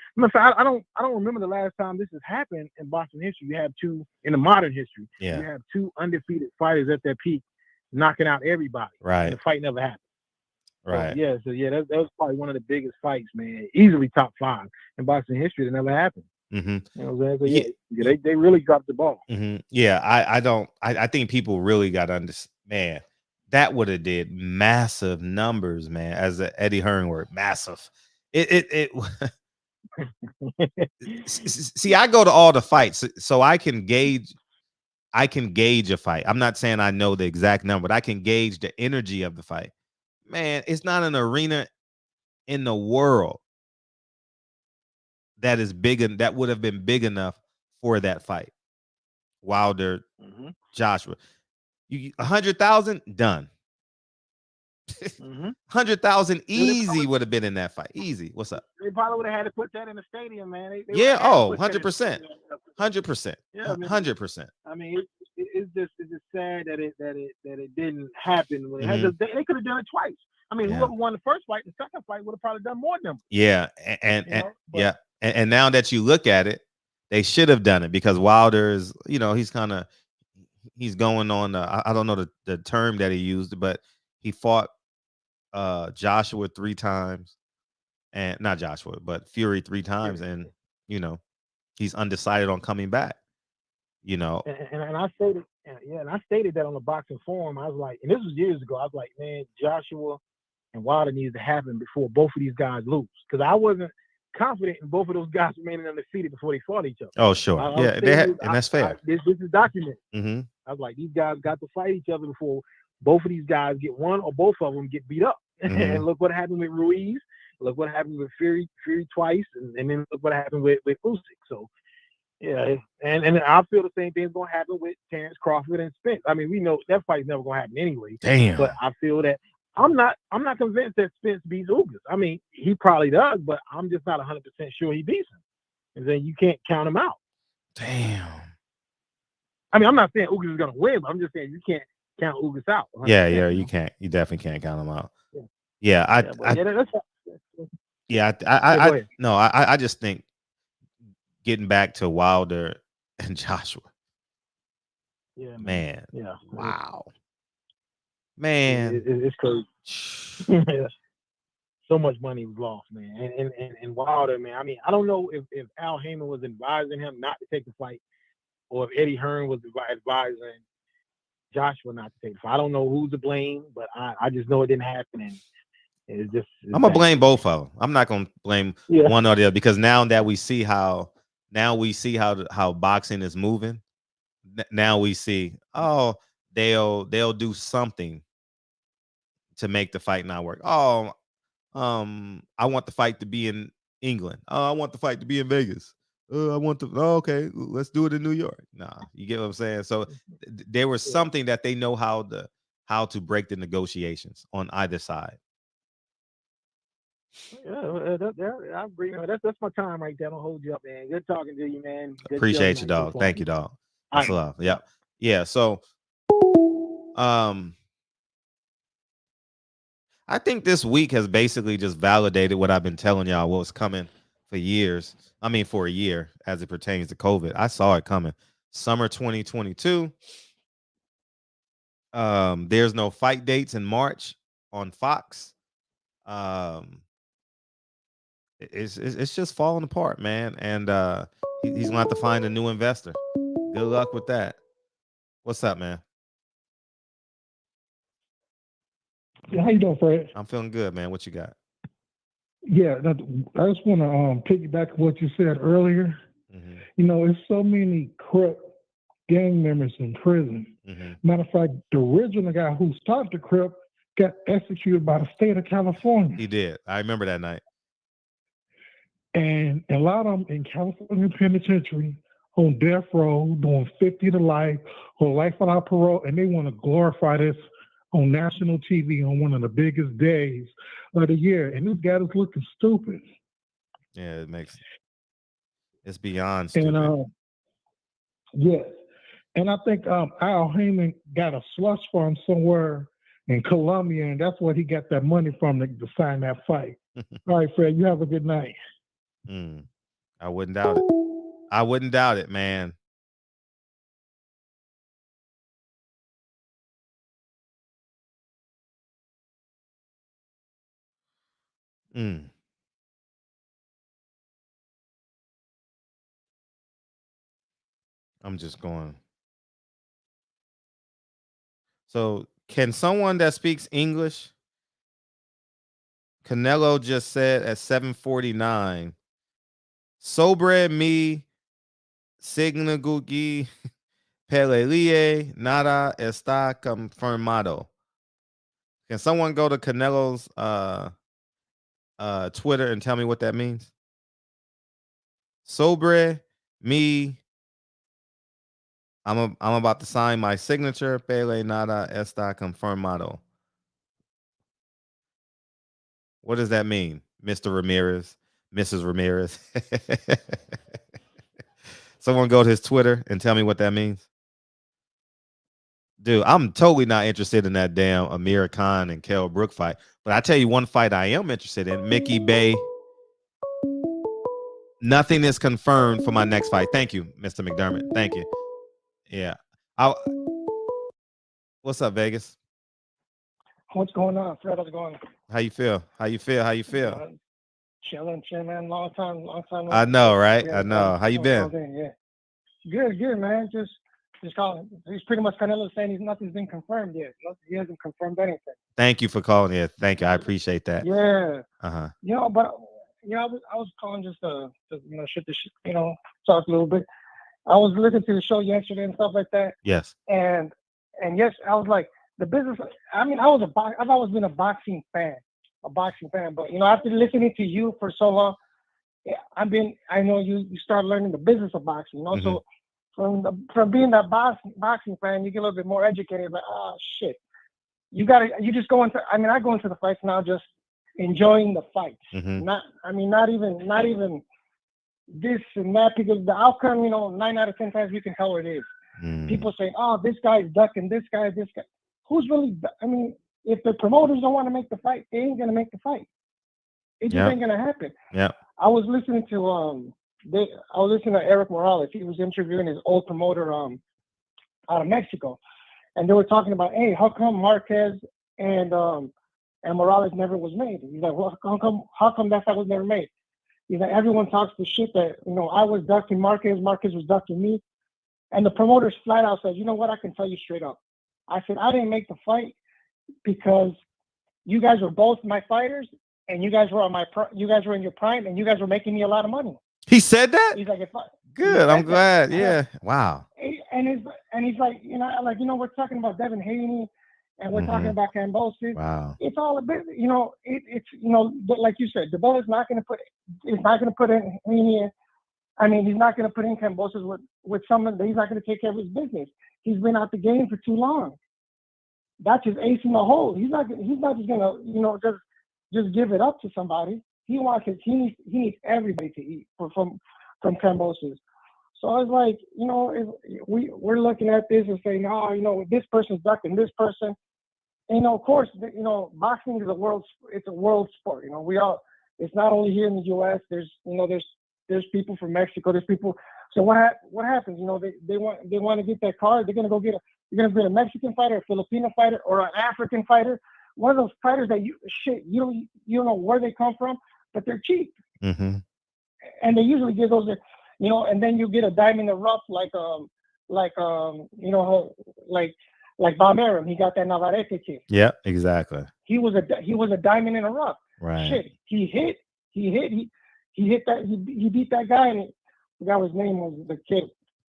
don't remember the last time this has happened in boxing history. You have two in the modern history. You have two undefeated fighters at their peak knocking out everybody. Right. And the fight never happened. Right. So that was probably one of the biggest fights, man. Easily top 5 in boxing history that never happened. You know what I'm saying? So they really dropped the ball. Yeah, I think people really got to understand, man. That would have did massive numbers, man. As a Eddie Hearn word, massive. It See, I go to all the fights so I can gauge a fight. I'm not saying I know the exact number, but I can gauge the energy of the fight. Man, it's not an arena in the world that is big and that would have been big enough for that fight. Wilder, Joshua. 100,000 done. 100,000 easy would have been in that fight. Easy. What's up? They probably would have had to put that in the stadium, man. They 100%. 100%. Yeah, 100%. I mean, it's just sad that it didn't happen. When they could have done it twice. I mean, whoever won the first fight, the second fight would have probably done more numbers. Yeah, and now that you look at it, they should have done it because Wilder is, he's going on. I don't know the term that he used, but he fought Joshua 3 times, and not Joshua, but Fury 3 times, and he's undecided on coming back. And I stated that on the boxing forum. I was like, and this was years ago. I was like, man, Joshua and Wilder needs to happen before both of these guys lose, because I wasn't confident in both of those guys remaining undefeated before they fought each other. Oh, sure. And that's fair. This is documented. I was like, these guys got to fight each other before both of these guys get one or both of them get beat up. And look what happened with Ruiz. Look what happened with Fury twice, and then look what happened with Usyk. So, and I feel the same thing's going to happen with Terrence Crawford and Spence. I mean, we know that fight's never going to happen anyway. Damn. But I feel that I'm not convinced that Spence beats Ugas. I mean, he probably does, but I'm just not 100% sure he beats him. And then you can't count him out. Damn. I mean, I'm not saying Ugas is going to win, but I'm just saying you can't count Ugas out. You can't. You definitely can't count him out. I just think getting back to Wilder and Joshua. Yeah, man. Yeah. Wow. Man, it's crazy. So much money was lost, man. And Wilder, man. I mean, I don't know if Al Haymon was advising him not to take the fight, or if Eddie Hearn was advising Joshua not to take the fight. I don't know who's to blame, but I just know it didn't happen. And it's I'm gonna blame both of them. I'm not gonna blame one or the other, because now that we see how boxing is moving, now we see they'll do something to make the fight not work. Oh, I want the fight to be in England. Oh, I want the fight to be in Vegas. Okay, let's do it in New York. Nah, you get what I'm saying? So there was something that they know how to break the negotiations on either side. I agree. That's my time right there. Don't hold you up, man. Good talking to you, man. Good Appreciate you, dog. Thank you, dog. That's love. Yep. Yeah. So, I think this week has basically just validated what I've been telling y'all, what was coming for years. I mean, for a year as it pertains to COVID. I saw it coming. Summer 2022. There's no fight dates in March on Fox. It's just falling apart, man. And he's gonna have to find a new investor. Good luck with that. What's up, man? Yeah, how you doing, Fred? I'm feeling good, man. What you got? Yeah, I just want to piggyback on what you said earlier. Mm-hmm. You know, there's so many Crip gang members in prison. Mm-hmm. Matter of fact, the original guy who started the Crip got executed by the state of California. He did. I remember that night. And a lot of them in California penitentiary on death row doing 50 to life or life without parole, and they want to glorify this on national TV on one of the biggest days of the year. And this guy is looking stupid. Yeah, it's beyond stupid. And yes. And I think Al Haymon got a slush fund somewhere in Colombia, and that's where he got that money from to sign that fight. All right, Fred, you have a good night. I wouldn't doubt it. I wouldn't doubt it, man. I'm just going. So, can someone that speaks English? Canelo just said at 7:49. Sobre mi signagugi pelelie nada está confirmado. Can someone go to Canelo's Twitter and tell me what that means? Sobre mi. I'm about to sign my signature. Pele nada está confirmado. What does that mean, Mr. Ramirez, Mrs. Ramirez? Someone go to his Twitter and tell me what that means. Dude, I'm totally not interested in that damn Amir Khan and Kell Brook fight. But I tell you one fight I am interested in, Mickey Bay. Nothing is confirmed for my next fight. Thank you, Mr. McDermott. Thank you. Yeah. What's up, Vegas? What's going on, Fred? How's it going? How you feel? Chilling, man. Long time. I know, right? I know. How you been? Yeah. Good, man. Just calling. He's pretty much Canelo saying nothing's been confirmed yet. He hasn't confirmed anything. Thank you for calling. Yeah, thank you. I appreciate that. Yeah. Uh-huh. I was calling just to talk a little bit. I was listening to the show yesterday and stuff like that. Yes. And yes, I was like, the business. I mean, I've always been a boxing fan. But after listening to you for so long, I know you start learning the business of boxing. Mm-hmm. So from being that boxing fan, you get a little bit more educated. Like, oh shit, you just go into. I mean, I go into the fights now just enjoying the fights. Mm-hmm. Not even this and that, because the outcome, 9 out of 10 times you can tell what it is. People say, oh, this guy's ducking, this guy. Who's really? I mean, if the promoters don't want to make the fight, they ain't gonna make the fight. It just ain't gonna happen. Yeah. I was listening to Eric Morales. He was interviewing his old promoter out of Mexico, and they were talking about, hey, how come Marquez and Morales never was made? He's like, well, how come that fight was never made? He's like, everyone talks the shit that I was ducking Marquez was ducking me, and the promoters flat out said, you know what? I can tell you straight up. I said, I didn't make the fight because you guys were both my fighters, and you guys were in your prime, and you guys were making me a lot of money. He said that? He's like, good. I'm glad. Yeah. Wow. And he's like, we're talking about Devin Haney and we're talking about Cambosis. Wow. It's all a bit, it's but like you said, the is not going to put, it's not going to put in here. I mean, he's not going to put in Cambosis with someone that he's not going to take care of his business. He's been out the game for too long. That's his ace in the hole. He's not just going to, just give it up to somebody. He needs everybody to eat from Cambosis. So I was like, we're looking at this and saying, oh, this person's ducking this person. And, of course, boxing is a world sport. It's not only here in the U.S. There's people from Mexico. There's people. So what happens? They want to get that card. They're going to you're going to get a Mexican fighter, a Filipino fighter, or an African fighter. One of those fighters that you don't know where they come from, but they're cheap. Mm-hmm. And they usually give those, and then you get a diamond in the rough like Bob Arum. He got that Navarrete kid. Yeah, exactly. He was a diamond in the rough. Right. Shit, he beat that guy, and I forgot what his name was, the kid.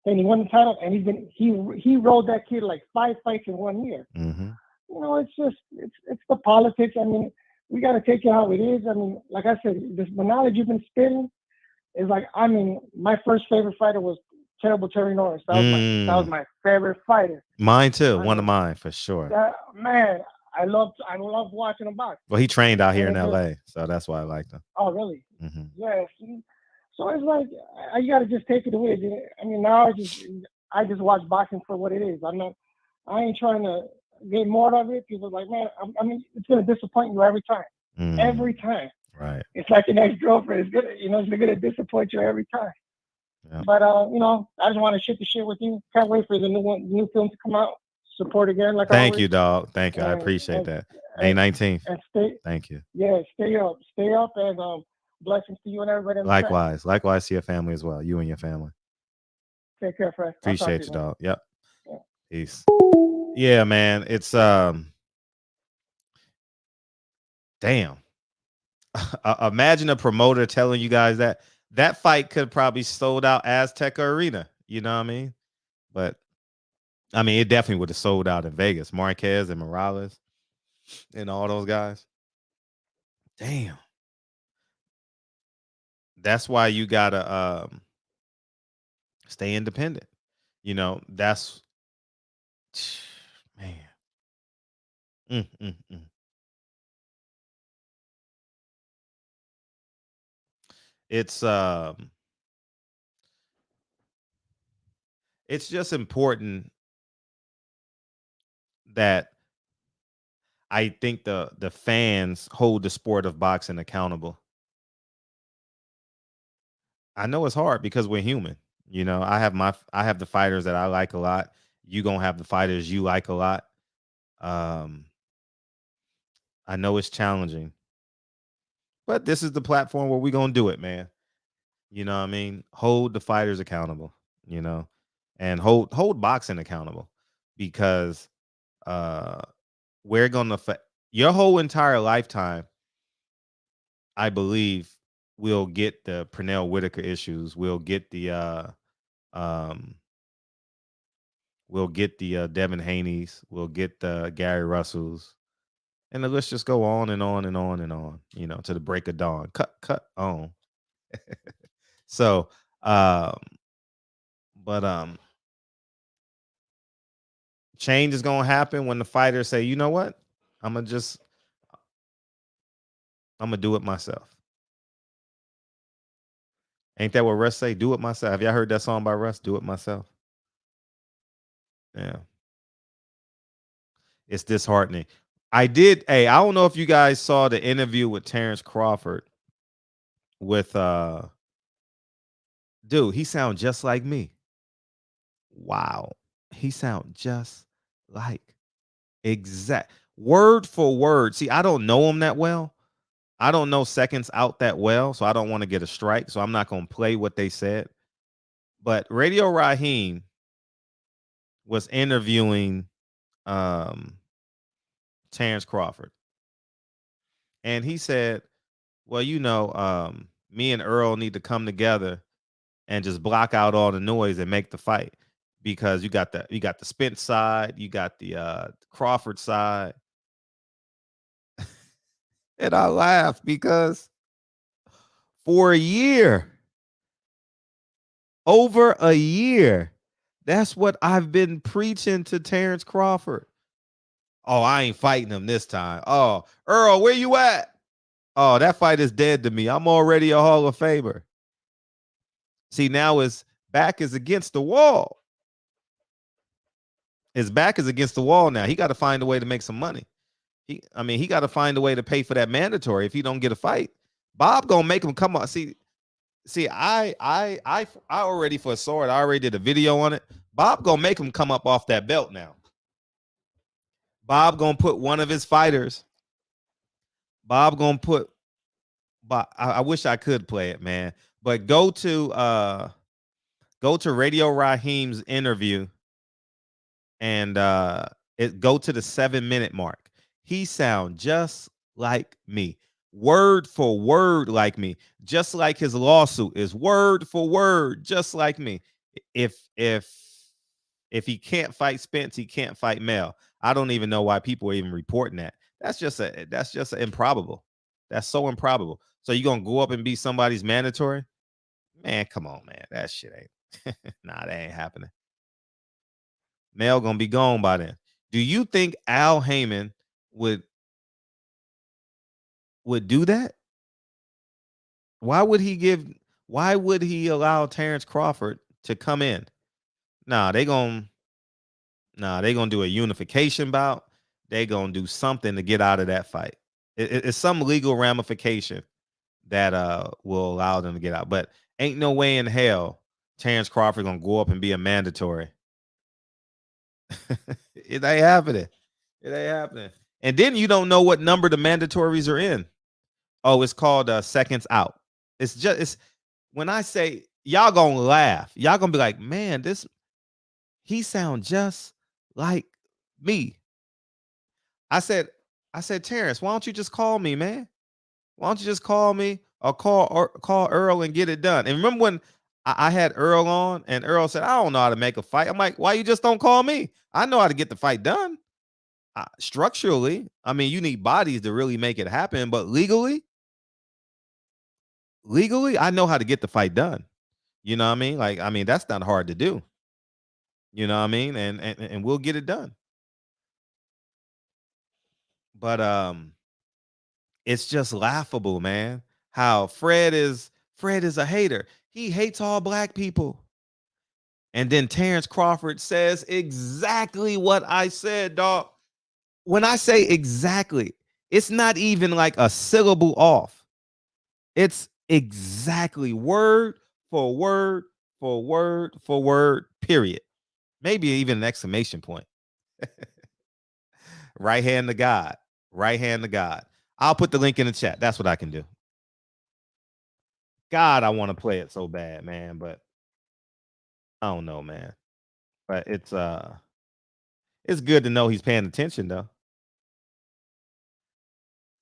And he won the title, and he rode that kid like 5 fights in 1 year. Mm-hmm. It's the politics. I mean, we got to take it how it is. I mean, like I said, the knowledge you've been spitting is like, I mean, my first favorite fighter was Terrible Terry Norris. That was my favorite fighter. Mine too. One of mine for sure. Man, I love watching him box. Well, he trained out here in LA, so that's why I liked him. Oh, really? Mm-hmm. Yeah. So it's like you got to just take it away. I mean, now I just watch boxing for what it is. I ain't trying to get more of it. People are like, man, I mean, it's gonna disappoint you every time. Mm. Every time. Right. It's like an ex-girlfriend. It's gonna, it's gonna disappoint you every time. Yeah. But I just want to shoot the shit with you. Can't wait for the new film to come out. Support again, like Thank you, dog. Thank you. I appreciate that. May 19th. And thank you. Yeah, stay up, and blessings to you and everybody. Likewise to your family as well. You and your family. Take care, Fred. Appreciate you, dog. Yep. Yeah. Peace. Yeah, man. It's damn. Imagine a promoter telling you guys that fight could probably sold out Azteca Arena. You know what I mean? But I mean, it definitely would have sold out in Vegas. Marquez and Morales and all those guys. Damn. That's why you gotta stay independent. That's man. It's just important that I think the fans hold the sport of boxing accountable. I know it's hard because we're human. I have the fighters that I like a lot. You gonna have the fighters you like a lot. I know it's challenging, but this is the platform where we're gonna do it, man. You know what I mean? Hold the fighters accountable, and hold boxing accountable, because we're gonna your whole entire lifetime, I believe, we'll get the Pernell Whitaker issues. We'll get the Devin Haney's. We'll get the Gary Russells, and the list just go on and on and on and on. To the break of dawn. Cut on. So, change is gonna happen when the fighters say, you know what, I'm gonna do it myself. Ain't that what Russ say? Do it myself. Have y'all heard that song by Russ? Do it myself. Yeah. It's disheartening. I don't know if you guys saw the interview with Terrence Crawford with dude, he sounds just like me. Wow. He sounds just like exact word for word. See, I don't know him that well. I don't know Seconds Out that well, so I don't want to get a strike. So I'm not going to play what they said. But Radio Raheem was interviewing Terrence Crawford. And he said, well, me and Earl need to come together and just block out all the noise and make the fight. because you got the Spence side, you got the Crawford side. And I laugh because for a year, over a year, that's what I've been preaching to Terrence Crawford. Oh, I ain't fighting him this time. Oh, Earl, where you at? Oh, that fight is dead to me. I'm already a Hall of Famer. See, now his back is against the wall. His back is against the wall now. He got to find a way to make some money. He got to find a way to pay for that mandatory if he don't get a fight. Bob gonna make him come on. See, I already foresaw it. I already did a video on it. Bob gonna make him come up off that belt now. Bob gonna put one of his fighters. Bob gonna put. I wish I could play it, man. But go to Radio Raheem's interview and go to the 7-minute mark. He sound just like me, word for word like me, just like his lawsuit is word for word, just like me. If he can't fight Spence, he can't fight Mel. I don't even know why people are even reporting that. That's just improbable. That's so improbable. So you gonna go up and be somebody's mandatory? Man, come on, man. That shit ain't. Nah, that ain't happening. Mel gonna be gone by then. Do you think Al Haymon would do that? Why would he allow Terrence Crawford to come in? They gonna do a unification bout. They gonna do something to get out of that fight. It's some legal ramification that will allow them to get out. But ain't no way in hell Terrence Crawford gonna go up and be a mandatory. It ain't happening. It ain't happening. And then you don't know what number the mandatories are in. Oh, it's called seconds out. It's when I say, y'all gonna laugh. Y'all gonna be like, man, he sound just like me. I said, Terrence, why don't you just call me, man? Why don't you just call me or call Earl and get it done? And remember when I had Earl on and Earl said, I don't know how to make a fight. I'm like, why you just don't call me? I know how to get the fight done. Structurally, you need bodies to really make it happen, but legally, I know how to get the fight done. You know what I mean? That's not hard to do. You know what I mean? And we'll get it done. But it's just laughable, man. How Fred is a hater. He hates all black people. And then Terrence Crawford says exactly what I said, dog. When I say exactly, it's not even like a syllable off. It's exactly word for word for word for word, period. Maybe even an exclamation point. Right hand to God. Right hand to God. I'll put the link in the chat. That's what I can do. God, I want to play it so bad, man, but I don't know, man. But it's good to know he's paying attention, though.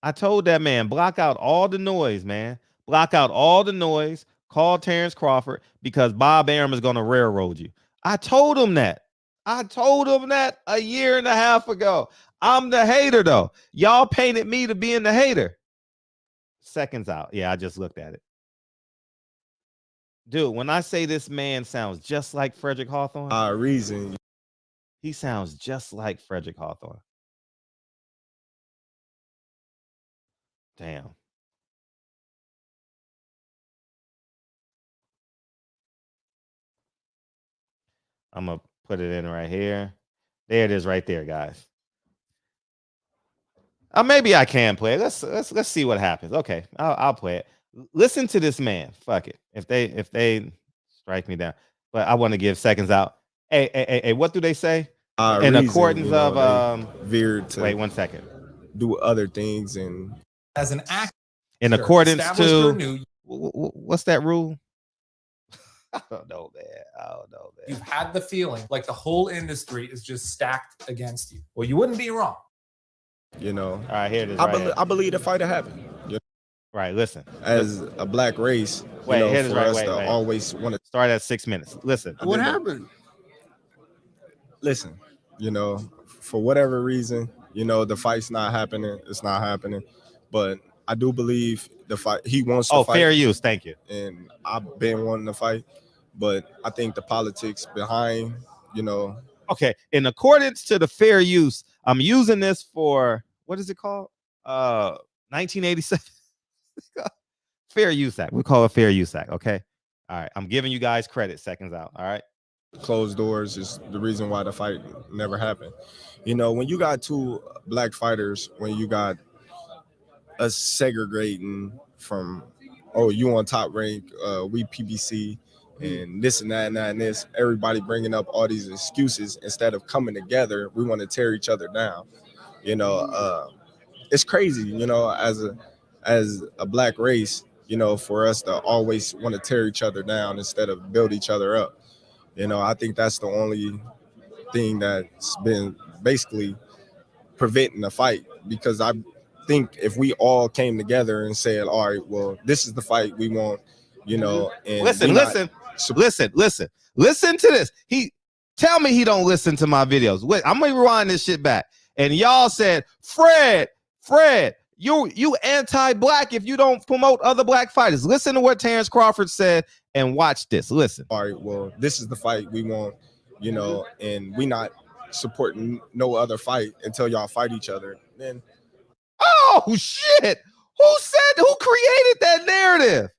I told that man, block out all the noise, man. Block out all the noise. Call Terrence Crawford because Bob Arum is going to railroad you. I told him that. A year and a half ago. I'm the hater, though. Y'all painted me to being the hater. Seconds out. Yeah, I just looked at it. Dude, when I say this man sounds just like Frederick Hawthorne. Reason. He sounds just like Frederick Hawthorne. Damn. I'm going to put it in right here. There it is right there, guys. Maybe I can play it. Let's see what happens. Okay, I'll play it. Listen to this man. Fuck it. If they strike me down. But I want to give seconds out. Hey, what do they say? In accordance of veered to wait 1 second. Do other things and as an actor. In accordance to what's that rule? I don't know, man. You've had the feeling like the whole industry is just stacked against you. Well, you wouldn't be wrong. All right, here it is. I believe the fight will happen. Right, listen. As a black race, wait, for us to always want to start at 6 minutes. Listen. What happened? listen, you know, for whatever reason, you know, the fight's not happening. It's not happening. But I do believe the fight, he wants to fight. fair use. Thank you. And I've been wanting to fight. But I think the politics behind, you know. Okay. In accordance to the fair use, I'm using this for, what is it called? 1987. Fair use act. We call it fair use act. Okay. All right. I'm giving you guys credit. Seconds out. All right. Closed doors is the reason why the fight never happened. You know, when you got two black fighters, when you got us segregating from, oh, you on top rank, we PBC, and this and that and that and this, everybody bringing up all these excuses instead of coming together, we want to tear each other down. You know, it's crazy, you know, as a black race, you know, for us to always want to tear each other down instead of build each other up. You know, I think that's the only thing that's been basically preventing the fight, because I think if we all came together and said, all right, well, this is the fight we want, you know, and listen to this. He tell me he don't listen to my videos. Wait, I'm gonna rewind this shit back. And y'all said, Fred, you anti-black if you don't promote other black fighters. Listen to what Terrence Crawford said and watch this. Listen. All right, well, this is the fight we want, you know, and we not supporting no other fight until y'all fight each other. Then, oh shit! Who created that narrative?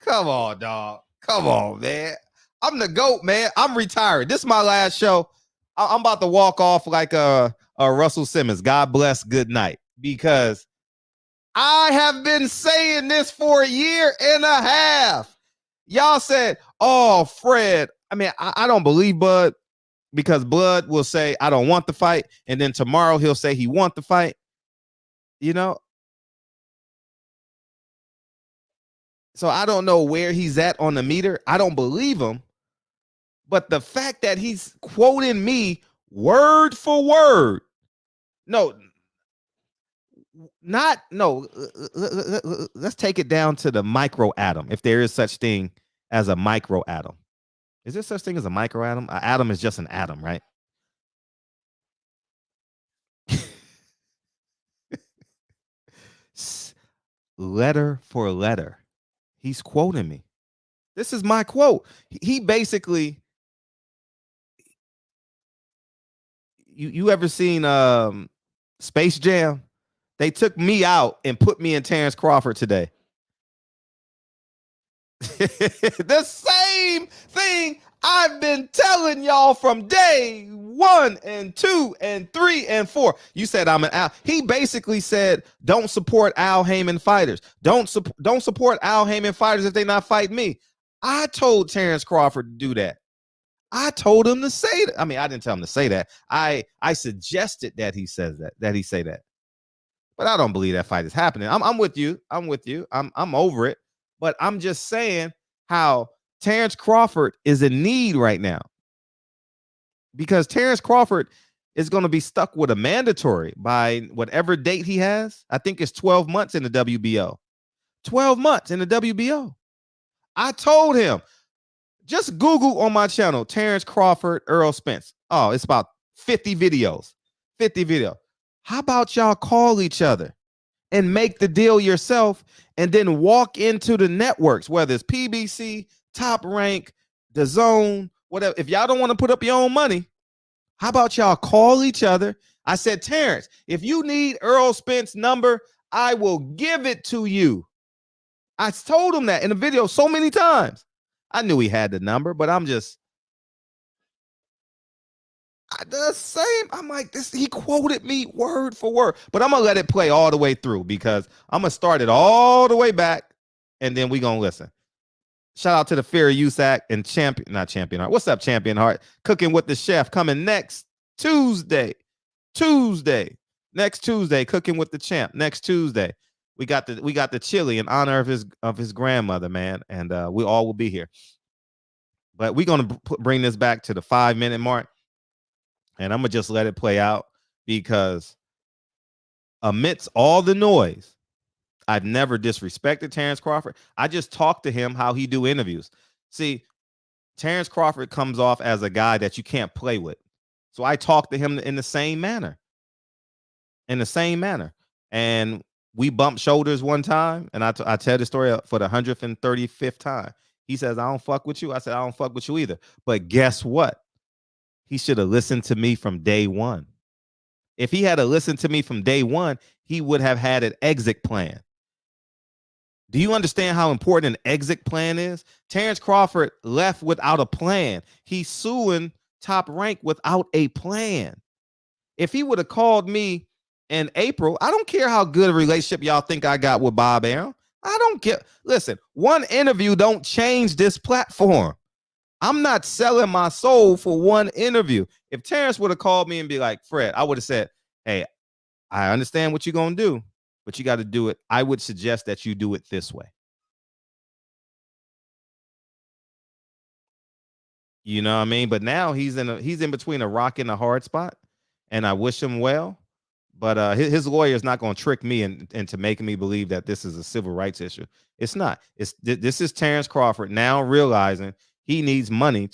Come on, dog. Come on, man. I'm the GOAT, man. I'm retired. This is my last show. I'm about to walk off like a Russell Simmons. God bless. Good night. Because I have been saying this for a year and a half. Y'all said, oh, Fred. I mean, I don't believe Bud, because Bud will say, I don't want the fight. And then tomorrow he'll say he want the fight. You know? So I don't know where he's at on the meter. I don't believe him. But the fact that he's quoting me word for word. Let's take it down to the micro atom. If there is such thing as a micro atom. Is there such thing as a micro atom? An atom is just an atom, right? Letter for letter. He's quoting me. This is my quote. He basically, you ever seen Space Jam? They took me out and put me in Terrence Crawford today. The same thing I've been telling y'all from day 1 and 2 and 3 and 4. You said I'm an Al. He basically said, don't support Al Haymon fighters. Don't support Al Haymon fighters if they not fight me. I told Terrence Crawford to do that. I told him to say that. I mean, I didn't tell him to say that. I suggested that he says that he say that. But I don't believe that fight is happening. I'm with you. I'm with you. I'm over it. But I'm just saying how Terrence Crawford is in need right now. Because Terrence Crawford is going to be stuck with a mandatory by whatever date he has. I think it's 12 months in the WBO. 12 months in the WBO. I told him, just Google on my channel, Terrence Crawford, Errol Spence. Oh, it's about 50 videos. 50 videos. How about y'all call each other and make the deal yourself and then walk into the networks, whether it's PBC, Top Rank, DAZN, whatever. If y'all don't want to put up your own money, how about y'all call each other? I said, Terrence, if you need Errol Spence's number, I will give it to you. I told him that in the video so many times. I knew he had the number, but I'm just the same. I'm like, this. He quoted me word for word, but I'm gonna let it play all the way through because I'm gonna start it all the way back, and then we gonna listen. Shout out to the Fair Use Act and not Champion Heart. What's up, Champion Heart? Cooking with the Chef coming next Tuesday. Next Tuesday, Cooking with the Champ. Next Tuesday, we got the chili in honor of his grandmother, man, and we all will be here. But we're gonna bring this back to the 5-minute mark. And I'm going to just let it play out because amidst all the noise, I've never disrespected Terrence Crawford. I just talked to him how he do interviews. See, Terrence Crawford comes off as a guy that you can't play with. So I talked to him in the same manner. And we bumped shoulders one time, and I tell the story for the 135th time. He says, I don't fuck with you. I said, I don't fuck with you either. But guess what? He should have listened to me from day one. If he had listened to me from day one, he would have had an exit plan. Do you understand how important an exit plan is? Terrence Crawford left without a plan. He's suing Top Rank without a plan. If he would have called me in April, I don't care how good a relationship y'all think I got with Bob Arum. I don't care. Listen, one interview don't change this platform. I'm not selling my soul for one interview. If Terrence would have called me and be like, Fred, I would have said, hey, I understand what you're going to do, but you got to do it. I would suggest that you do it this way. You know what I mean? But now he's in between a rock and a hard spot, and I wish him well. But his lawyer is not going to trick me into making me believe that this is a civil rights issue. It's not. This is Terrence Crawford now realizing he needs money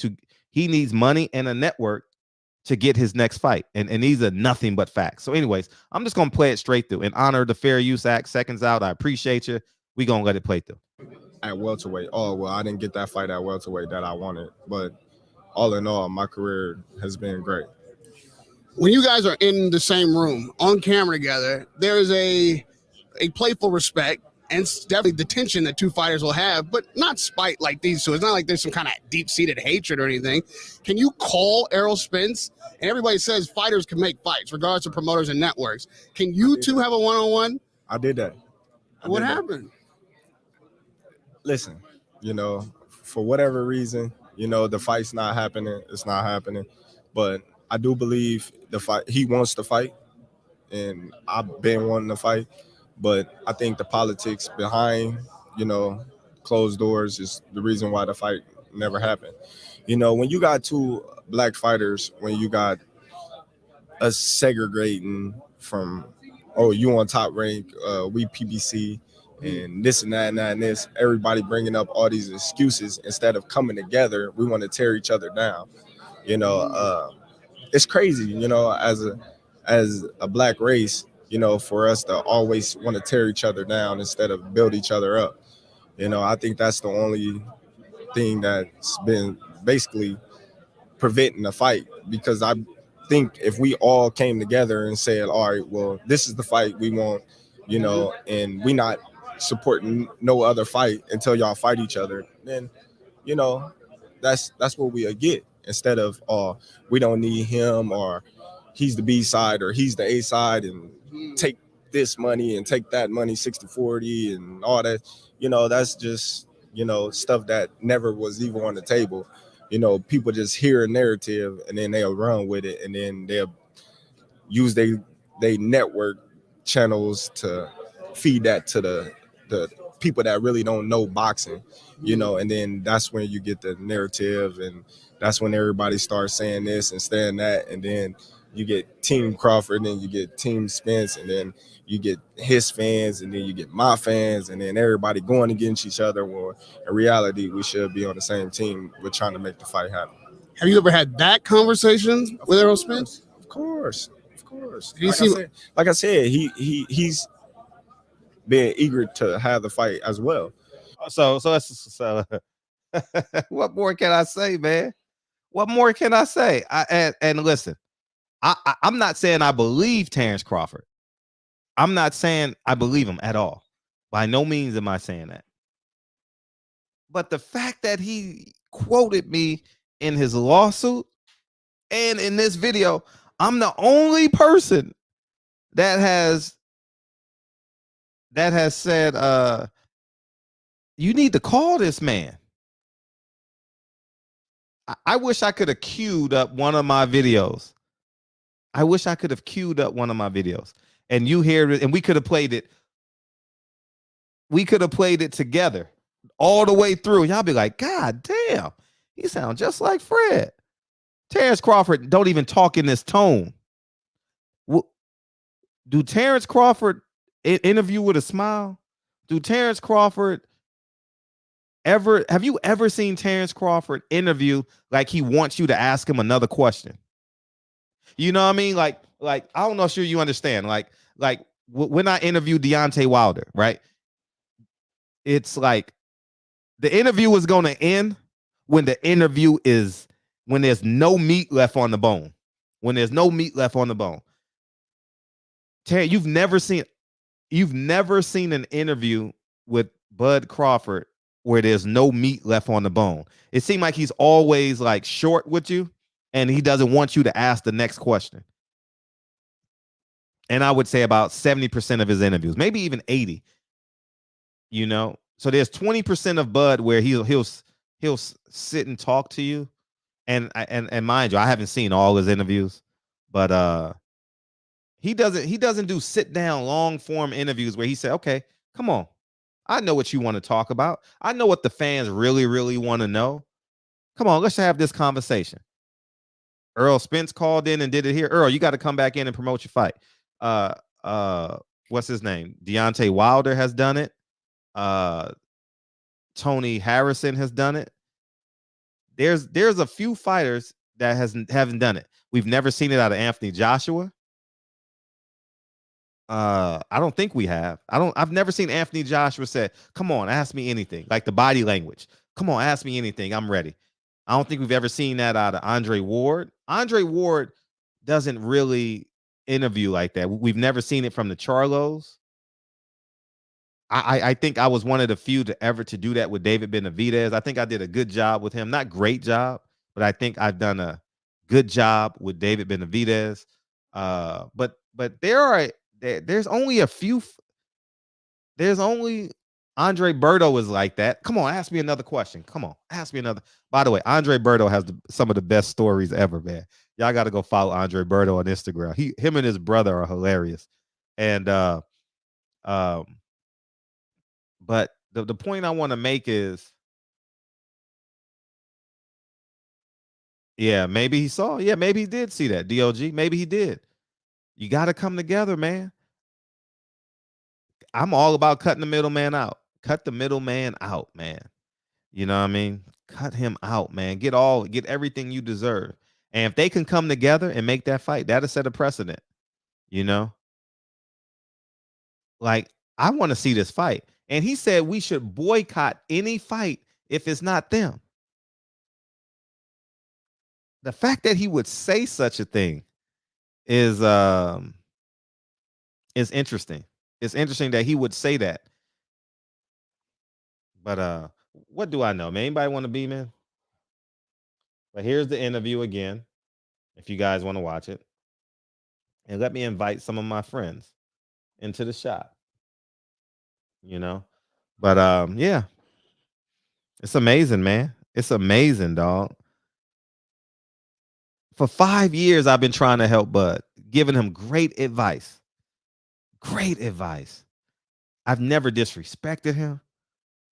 and a network to get his next fight. And these are nothing but facts. So anyways, I'm just going to play it straight through. In honor of the Fair Use Act, seconds out. I appreciate you. We're going to let it play through. At welterweight. Oh, well, I didn't get that fight at welterweight that I wanted. But all in all, my career has been great. When you guys are in the same room on camera together, there is a playful respect and definitely the tension that two fighters will have, but not spite like these two. It's not like there's some kind of deep-seated hatred or anything. Can you call Errol Spence? And everybody says fighters can make fights, regardless of promoters and networks. Can you two have a one-on-one? I did that. What happened? Listen, for whatever reason, the fight's not happening. It's not happening. But I do believe the fight. He wants to fight, and I've been wanting to fight. But I think the politics behind, closed doors is the reason why the fight never happened. When you got two black fighters, when you got us segregating from, oh, you on Top Rank, we PBC, and this and that and that and this, everybody bringing up all these excuses instead of coming together, we want to tear each other down. It's crazy, as a black race, for us to always want to tear each other down instead of build each other up. I think that's the only thing that's been basically preventing the fight, because I think if we all came together and said, all right, well, this is the fight we want, and we not supporting no other fight until y'all fight each other, then, that's what we'll get, instead of, oh, we don't need him, or he's the B side or he's the A side, and take this money and take that money 60-40 and all that. That's just, stuff that never was even on the table. People just hear a narrative and then they'll run with it, and then they'll use they network channels to feed that to the people that really don't know boxing, and then that's when you get the narrative, and that's when everybody starts saying this and saying that, and then you get Team Crawford, and then you get Team Spence, and then you get his fans, and then you get my fans, and then everybody going against each other. Well, in reality, we should be on the same team. We're trying to make the fight happen. Have you ever had that conversation with Errol Spence? Of course. Like I said, he's been eager to have the fight as well. So what more can I say, man? What more can I say? And listen, I'm not saying I believe Terrence Crawford. I'm not saying I believe him at all. By no means am I saying that. But the fact that he quoted me in his lawsuit and in this video, I'm the only person that has said, you need to call this man. I wish I could have queued up one of my videos. And you hear it, and we could have played it. We could have played it together all the way through. Y'all be like, God damn, he sounds just like Fred. Terrence Crawford don't even talk in this tone. Do Terrence Crawford interview with a smile? Do Terrence Crawford have you ever seen Terrence Crawford interview like he wants you to ask him another question? You know what I mean? Like I don't know, sure you understand. Like when I interviewed Deontay Wilder, right? It's like the interview is going to end when when there's no meat left on the bone. When there's no meat left on the bone. Terry, you've never seen an interview with Bud Crawford where there's no meat left on the bone. It seemed like he's always like short with you and he doesn't want you to ask the next question. And I would say about 70% of his interviews, maybe even 80. You know, so there's 20% of Bud where he'll sit and talk to you, and mind you, I haven't seen all his interviews, but he doesn't do sit down long form interviews where he said, okay, come on, I know what you want to talk about, I know what the fans really want to know. Come on, let's have this conversation. Earl Spence called in and did it here. Earl, you got to come back in and promote your fight. What's his name? Deontay Wilder has done it. Tony Harrison has done it. There's a few fighters that haven't done it. We've never seen it out of Anthony Joshua. I don't think we have. I've never seen Anthony Joshua say, come on, ask me anything. Like the body language. Come on, ask me anything. I'm ready. I don't think we've ever seen that out of Andre Ward. Andre Ward doesn't really interview like that. We've never seen it from the Charlos. I think I was one of the few to ever to do that with David Benavidez. I think I did a good job with him. Not great job, but I think I've done a good job with David Benavidez. But there's only a few. There's only Andre Berto is like that. Come on, ask me another question. Come on, ask me another. By the way, Andre Berto has some of the best stories ever, man. Y'all got to go follow Andre Berto on Instagram. Him and his brother are hilarious. And but the point I want to make is, yeah, maybe he saw. Yeah, maybe he did see that. DOG, maybe he did. You got to come together, man. I'm all about cutting the middleman out. Cut the middleman out, man. You know what I mean? Cut him out, man. Get everything you deserve. And if they can come together and make that fight, that'll set a precedent. You know? Like, I want to see this fight. And he said we should boycott any fight if it's not them. The fact that he would say such a thing is interesting. It's interesting that he would say that. But what do I know, man? Anybody want to be, man? But here's the interview again, if you guys want to watch it. And let me invite some of my friends into the shop. You know? But yeah. It's amazing, man. It's amazing, dog. For 5 years, I've been trying to help Bud, giving him great advice. Great advice. I've never disrespected him.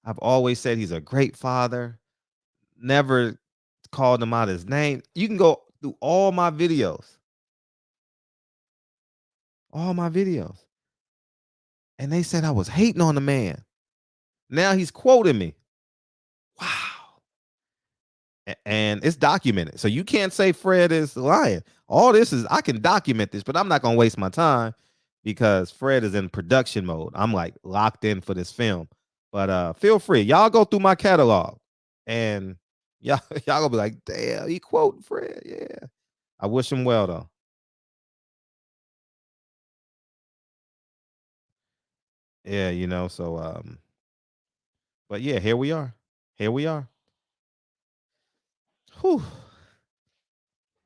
I've always said he's a great father. Never called him out his name. You can go through all my videos. All my videos. And they said I was hating on the man. Now he's quoting me. Wow. And it's documented. So you can't say Fred is lying. All this is, I can document this, but I'm not going to waste my time because Fred is in production mode. I'm like locked in for this film. But feel free. Y'all go through my catalog and y'all gonna be like, damn, he quoting Fred. Yeah. I wish him well though. Yeah, you know, so but yeah, here we are. Here we are. Whew.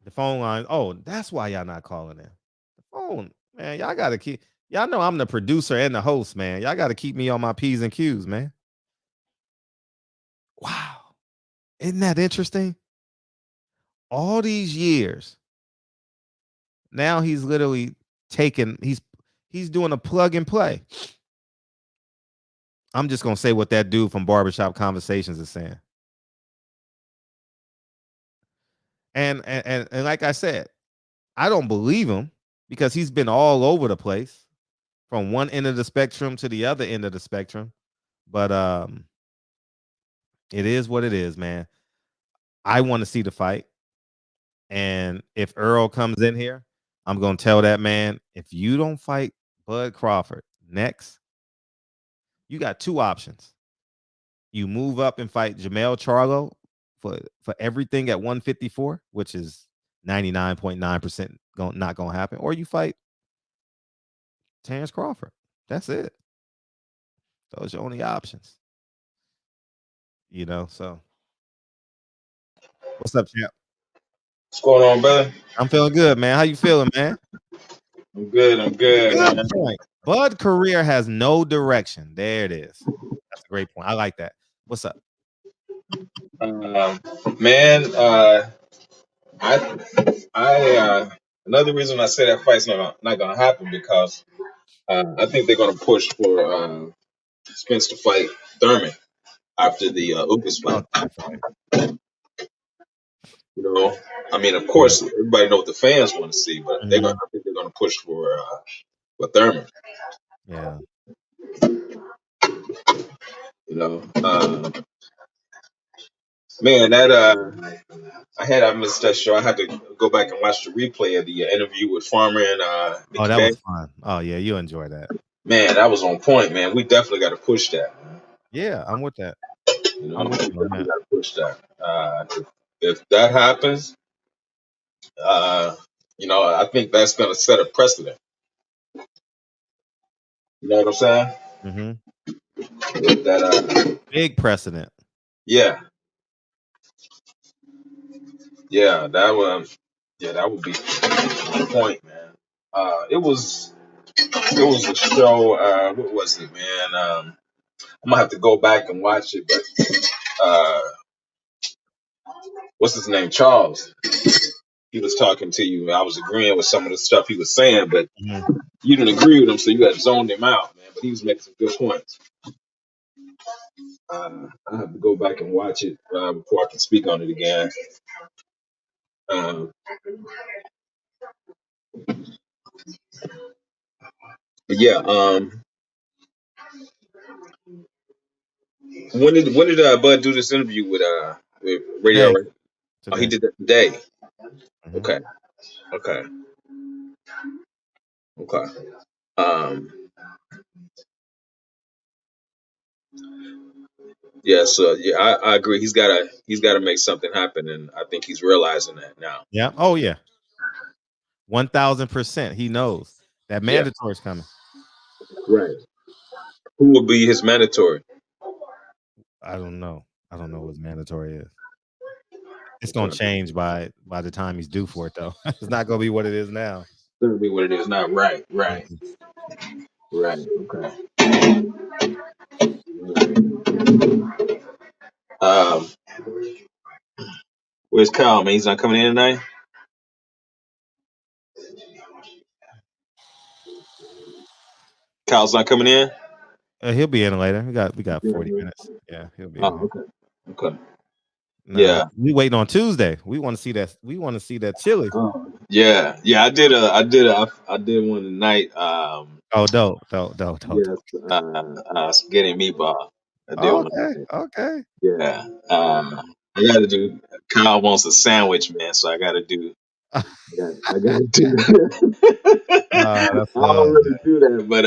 The phone line. Oh, that's why y'all not calling in. The phone, man. Y'all gotta keep. Y'all know I'm the producer and the host, man. Y'all gotta keep me on my P's and Q's, man. Wow, isn't that interesting? All these years, now he's literally taking. He's doing a plug and play. I'm just gonna say what that dude from Barbershop Conversations is saying. And like I said, I don't believe him because he's been all over the place from one end of the spectrum to the other end of the spectrum. But it is what it is, man. I want to see the fight. And if Earl comes in here, I'm gonna tell that man, if you don't fight Bud Crawford next, you got two options. You move up and fight Jamel Charlo for everything at 154, which is 99.9% not gonna happen, or you fight Terrence Crawford. That's it. Those are your only options. You know, so what's up, champ? What's going on, brother? I'm feeling good, man. How you feeling, man? I'm good. Good Man. point. Bud career has no direction. There it is. That's a great point. I like that. What's up? Man, another reason I say that fight's not gonna happen because I think they're gonna push for Spence to fight Thurman after the Ugas fight. You know, I mean, of course, everybody knows what the fans want to see, but I think they're gonna push for Thurman. Yeah. You know, man, that I missed that show. I had to go back and watch the replay of the interview with Farmer and Mickey that Bay. was fun. Oh yeah, you enjoy that. Man, that was on point, man. We definitely got to push that. Yeah, I'm with that. You know, I'm with you on we that. got to push that. If that happens, you know, I think that's going to set a precedent. You know what I'm saying? Mm-hmm. That big precedent. Yeah. Yeah, that would be on point, man. It was a show. What was it, man? I'm gonna have to go back and watch it, but what's his name? Charles. He was talking to you. I was agreeing with some of the stuff he was saying, but you didn't agree with him, so you had zoned him out, man. But he was making some good points. I have to go back and watch it before I can speak on it again. But yeah, when did Bud do this interview with Radio? Today. Oh, he did that today. Okay. Yeah, so yeah, I agree. He's gotta make something happen, and I think he's realizing that now. Yeah. Oh yeah. 1000%. He knows that mandatory is coming. Right. Who will be his mandatory? I don't know. I don't know what his mandatory is. It's gonna change by the time he's due for it, though. It's not gonna be what it is now. It's gonna be what it is now. Right. Okay. Where's Kyle, man? He's not coming in tonight? Kyle's not coming in? He'll be in later. We got 40 minutes. Yeah, he'll be in. Okay. Nah, yeah. We waiting on Tuesday. We want to see that. We want to see that chili. Yeah. I did one tonight. Dope. Yes, spaghetti and meatball. I did one. Okay. Yeah. I gotta do. Kyle wants a sandwich, man, so I gotta do. I gotta do. That's I don't really do that, but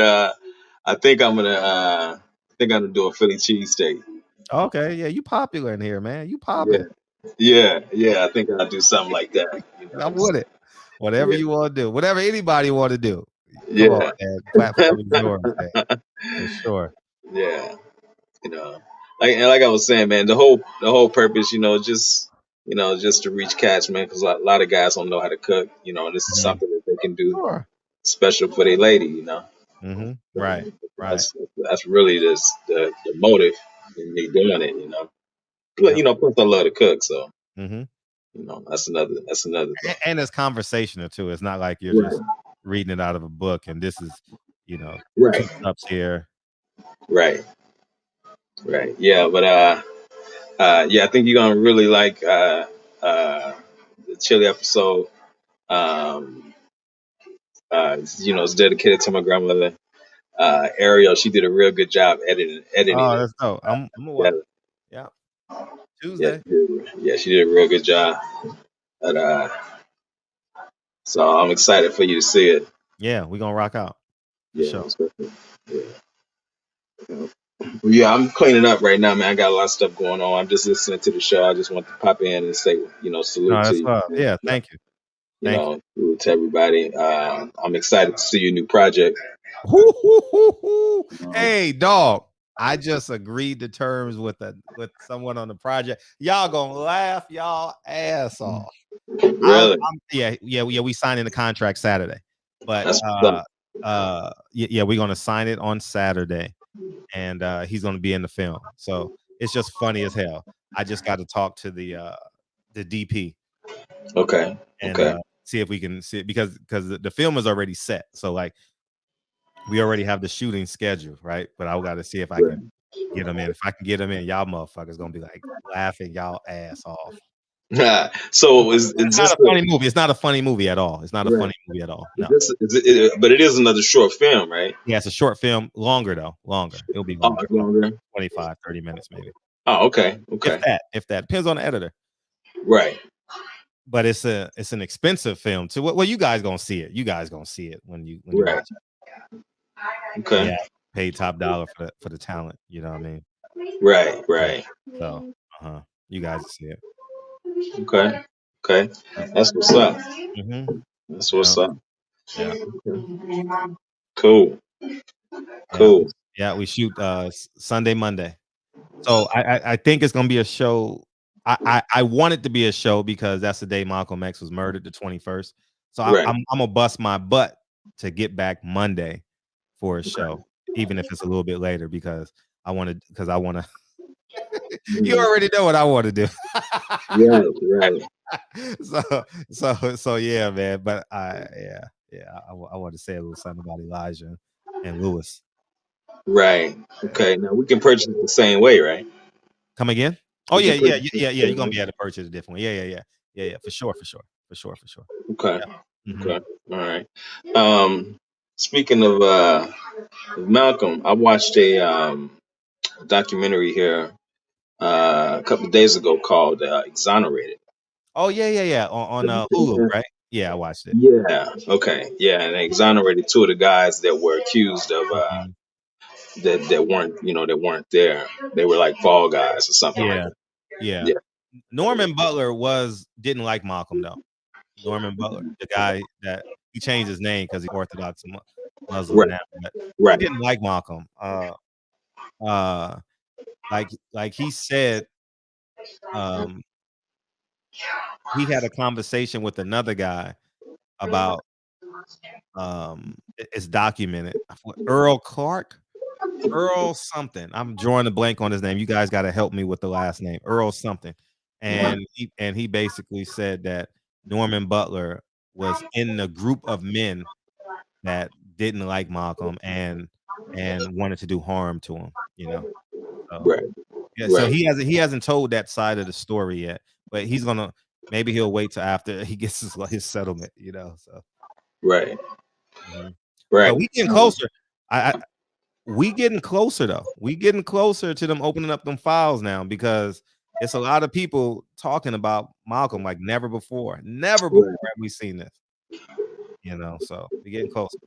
I think I'm gonna do a Philly cheesesteak. Okay, yeah, you popular in here, man. You popping. Yeah. I think I'll do something like that. You know, I'm with it. Whatever you want to do, whatever anybody want to do. Come on, man. Platform is yours, man. For sure. Yeah, you know, like I was saying, man, the whole purpose, just to reach cats, man, because a lot of guys don't know how to cook. This is something that they can do special for their lady. Right. That's really the motive in me doing it. But plus I love to cook, so that's another thing. And it's conversational too. It's not like you're just reading it out of a book, and this is 2 cups here. Right. Yeah, but I think you're gonna really like the chili episode. It's dedicated to my grandmother. Ariel, she did a real good job editing Oh, it. that's dope. I'm gonna watch. Yeah. Tuesday. Yeah, she did a real good job. But So I'm excited for you to see it. Yeah, we're gonna rock out. Yeah, Sure. Yeah, I'm cleaning up right now, man. I got a lot of stuff going on. I'm just listening to the show. I just want to pop in and say, salute No, to that's you. love. Yeah, thank you. Salute to everybody. I'm excited to see your new project. Hey, dog. I just agreed to terms with someone on the project. Y'all gonna laugh y'all ass off. Really? We signing the contract Saturday. But That's we're gonna sign it on Saturday, and he's gonna be in the film. So it's just funny as hell. I just got to talk to the DP. Okay. And see if we can see it because the film is already set. So like we already have the shooting schedule, right? But I got to see if I can get them in. If I can get them in, y'all motherfuckers gonna be like laughing y'all ass off. So it's not a funny movie. It's not a funny movie at all. It's not a funny movie at all. No. But it is another short film, right? Yeah, it's a short film. Longer though. Longer. It'll be longer. 25, 30 minutes maybe. Oh, okay. If that depends on the editor. Right. But it's an expensive film too. Well, you guys gonna see it. You guys gonna see it when you watch it. Okay. Yeah, pay top dollar for the talent. You know what I mean? Right. So, you guys see it. Okay. That's what's up. That's what's up. Yeah. Cool. Yeah, we shoot Sunday, Monday. So I think it's gonna be a show. I want it to be a show because that's the day Malcolm X was murdered, the 21st. So I'm gonna bust my butt to get back Monday for a show, even if it's a little bit later because I want to. You already know what I want to do. Right. So yeah, man. But I want to say a little something about Elijah and Lewis. Right. Okay. Now we can purchase it the same way, right? Come again? Oh yeah. You're gonna be able to purchase a different way. Yeah. For sure. Okay. Okay. All right. Speaking of Malcolm, I watched a documentary here a couple of days ago called "Exonerated." Oh yeah. On Hulu, right? Yeah, I watched it. Yeah. Okay. Yeah, and they exonerated two of the guys that were accused of that weren't there. They were like fall guys or something like that. Yeah. Norman Butler didn't like Malcolm though. Norman Butler, the guy that he changed his name because he's Orthodox Muslim now, but he didn't like Malcolm. Like he said, he had a conversation with another guy about it's documented. Earl something. I'm drawing a blank on his name. You guys got to help me with the last name. Earl something. And he basically said that Norman Butler was in the group of men that didn't like Malcolm and wanted to do harm to him, So, so he hasn't told that side of the story yet, but maybe he'll wait till after he gets his settlement, so. Right. But we getting closer. We getting closer though. We getting closer to them opening up them files now because it's a lot of people talking about Malcolm like never before. Never before have we seen this. So we're getting closer.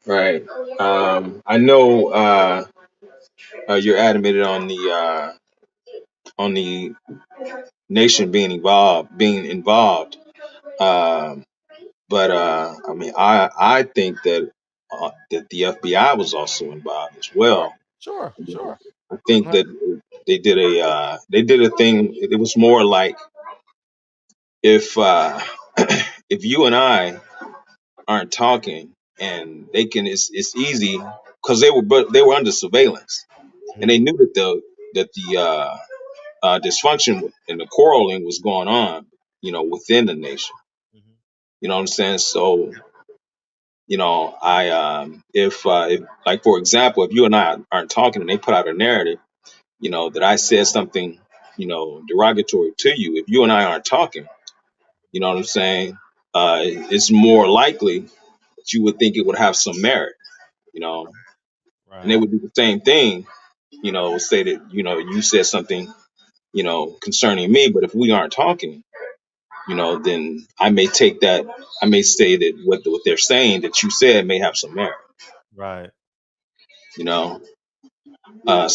Right. I know you're adamant on the nation being involved. But I mean, I think that the FBI was also involved as well. Sure. I think that they did a thing. It was more like if if you and I aren't talking, and it's easy because they were under surveillance, and they knew that the dysfunction and the quarreling was going on, within the nation. You know what I'm saying? So, if like for example, if you and I aren't talking and they put out a narrative, that I said something, derogatory to you, if you and I aren't talking, you know what I'm saying? It's more likely that you would think it would have some merit, and they would do the same thing, say that, you said something, concerning me, but if we aren't talking, then I may take that. I may say that what they're saying that you said may have some merit. Right. So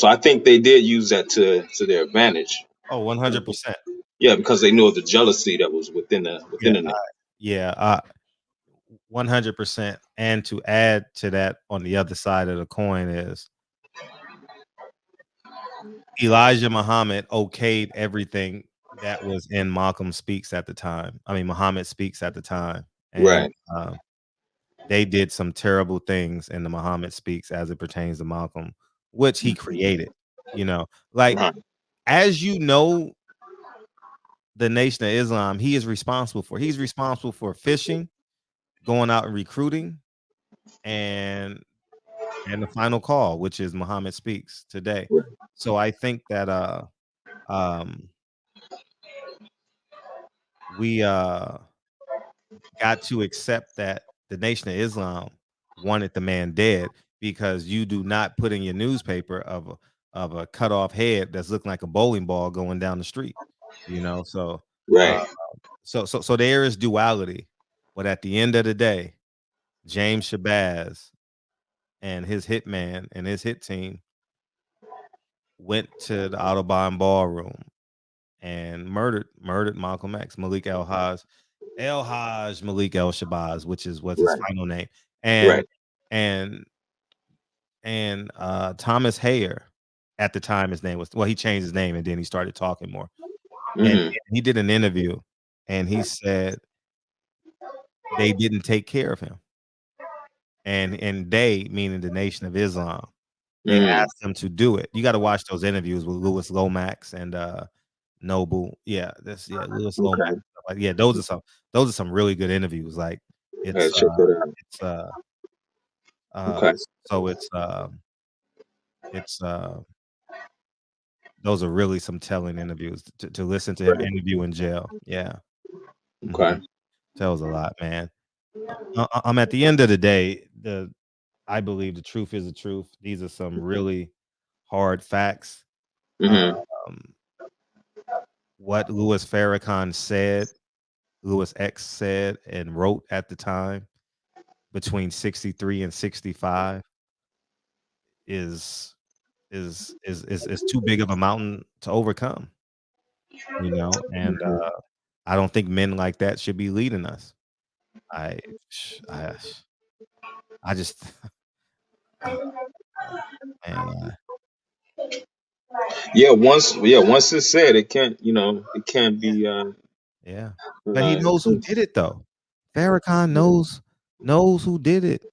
I think they did use that to their advantage. Oh, 100%. Yeah, because they knew of the jealousy that was within the nation. Yeah, 100%. And to add to that, on the other side of the coin is Elijah Muhammad okayed everything that was in Malcolm Speaks at the time. I mean, Muhammad Speaks at the time. And Right. They did some terrible things in the Muhammad Speaks as it pertains to Malcolm, which he created, like, as the Nation of Islam, he's responsible for fishing, going out and recruiting, and the final call, which is Muhammad Speaks today. So I think that we got to accept that the Nation of Islam wanted the man dead, because you do not put in your newspaper of a cut off head that's looking like a bowling ball going down the street, so Right. So there is duality, but at the end of the day, James Shabazz and his hitman and his hit team went to the Audubon Ballroom and murdered Malcolm X, Malik El-Haj Malik El-Shabazz, which is what's his final name, and Thomas Hayer. At the time, his name was, he changed his name and then he started talking more. And he did an interview and he said they didn't take care of him. And they, meaning the Nation of Islam, they asked him to do it. You got to watch those interviews with Louis Lomax and Noble. Louis Lomax. Yeah, those are some really good interviews. Like it's those are really some telling interviews to listen to him interview in jail. Yeah. Okay. Tells a lot, man. At the end of the day, I believe the truth is the truth. These are some really hard facts. What Louis Farrakhan said, Louis X said and wrote at the time, between 63 and 65, is too big of a mountain to overcome. And I don't think men like that should be leading us. I just man. Once it's said, it can't be. Yeah, but he knows who did it though. Farrakhan knows who did it.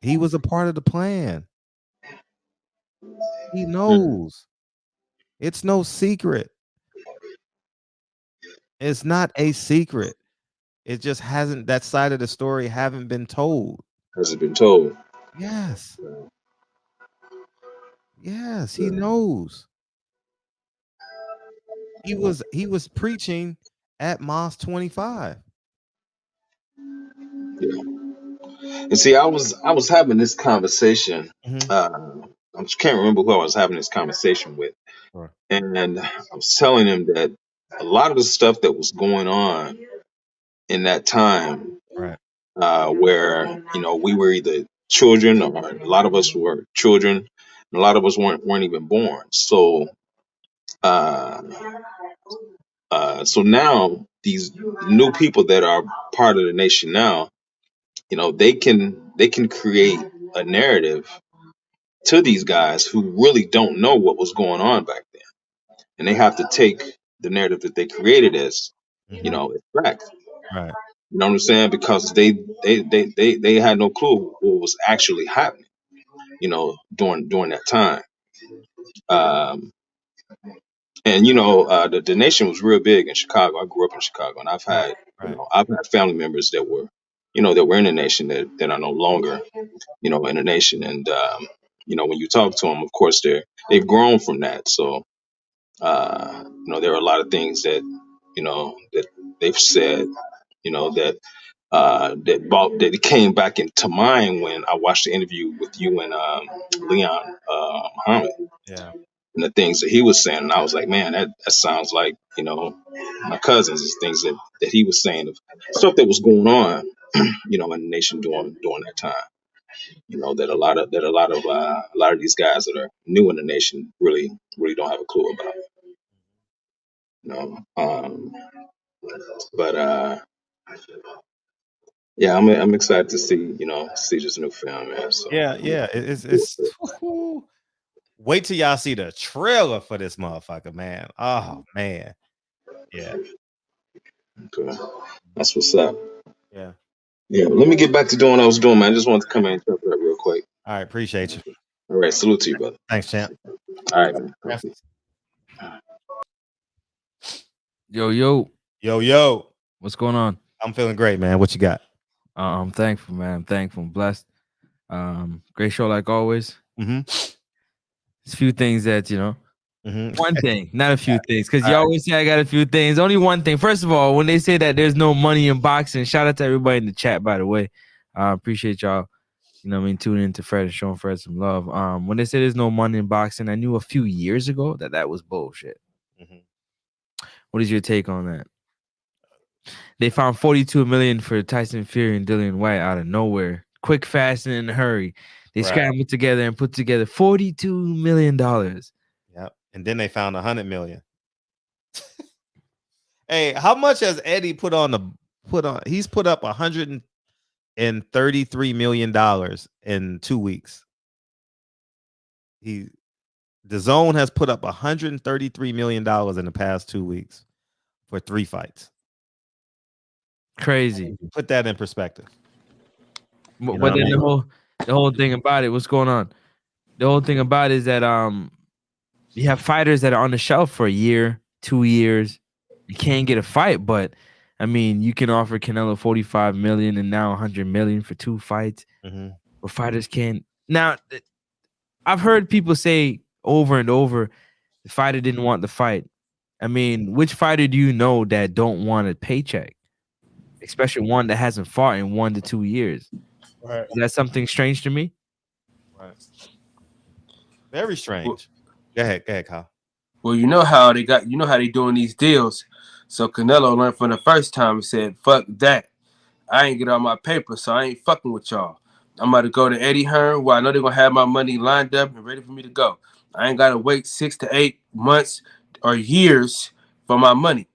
He was a part of the plan. He knows. It's no secret. It's not a secret. It just hasn't, that side of the story haven't been told. Hasn't been told. Yes. Yes, he knows. He was preaching at Mosque 25. Yeah. And see, I was having this conversation. I just can't remember who I was having this conversation with. Sure. And I was telling him that a lot of the stuff that was going on in that time, right, where we were either children, or a lot of us were children, and a lot of us weren't even born. So so now these new people that are part of the nation now, they can create a narrative to these guys who really don't know what was going on back then, and they have to take the narrative that they created as as fact. Right. You know what I'm saying? Because they had no clue what was actually happening, during that time. And the nation was real big in Chicago. I grew up in Chicago, and I've had I've had family members that were that were in the nation that are no longer in the nation. And when you talk to them, of course they've grown from that. So there are a lot of things that that they've said that that came back into mind when I watched the interview with you and Leon Muhammad. Yeah. and the things that he was saying. And I was like, man, that sounds like, you know, my cousins, things that he was saying of stuff that was going on, you know, in the nation during that time. You know, that a lot of these guys that are new in the nation really don't have a clue about. You know, but yeah, I'm excited to see this new film, man. So Yeah, it's wait till y'all see the trailer for this motherfucker, man. Oh man, yeah, okay. That's what's up. yeah. Yeah, let me get back to doing what I was doing, man. I just wanted to come in and check that real quick. All right, appreciate you. All right, salute to you, brother. Thanks, champ. All right, man. Yo, what's going on? I'm feeling great, man. What you got? I'm thankful, man. I'm thankful, I'm blessed. Great show like always. Mm-hmm. There's a few things that Mm-hmm. one thing, not a few things, because you always say I got a few things. Only one thing. First of all, when they say that there's no money in boxing, shout out to everybody in the chat, by the way. I appreciate y'all. Tuning into Fred and showing Fred some love. When they say there's no money in boxing, I knew a few years ago that was bullshit. Mm-hmm. What is your take on that? They found $42 million for Tyson Fury and Dillian White out of nowhere. Quick, fast, and in a hurry. They scrambled together and put together $42 million. Yep. And then they found $100 million. Hey, how much has Eddie put on? He's put up $133 million in 2 weeks. The Zone has put up $133 million in the past 2 weeks for 3 fights. Crazy. Put that in perspective. But then the whole thing about it, what's going on? The whole thing about it is that you have fighters that are on the shelf for a year, 2 years. You can't get a fight, but I mean, you can offer Canelo $45 million and now $100 million for 2 fights. Mm-hmm. But fighters can't. Now, I've heard people say over and over, the fighter didn't want the fight. I mean, which fighter do you know that don't want a paycheck? Especially one that hasn't fought in 1 to 2 years. Right. Is that something strange to me? Right. Very strange. Go ahead, Kyle. Well, you know how they doing these deals. So Canelo learned from the first time and said, fuck that. I ain't get all my paper, so I ain't fucking with y'all. I'm about to go to Eddie Hearn, where I know they're gonna have my money lined up and ready for me to go. I ain't gotta wait 6 to 8 months or years for my money.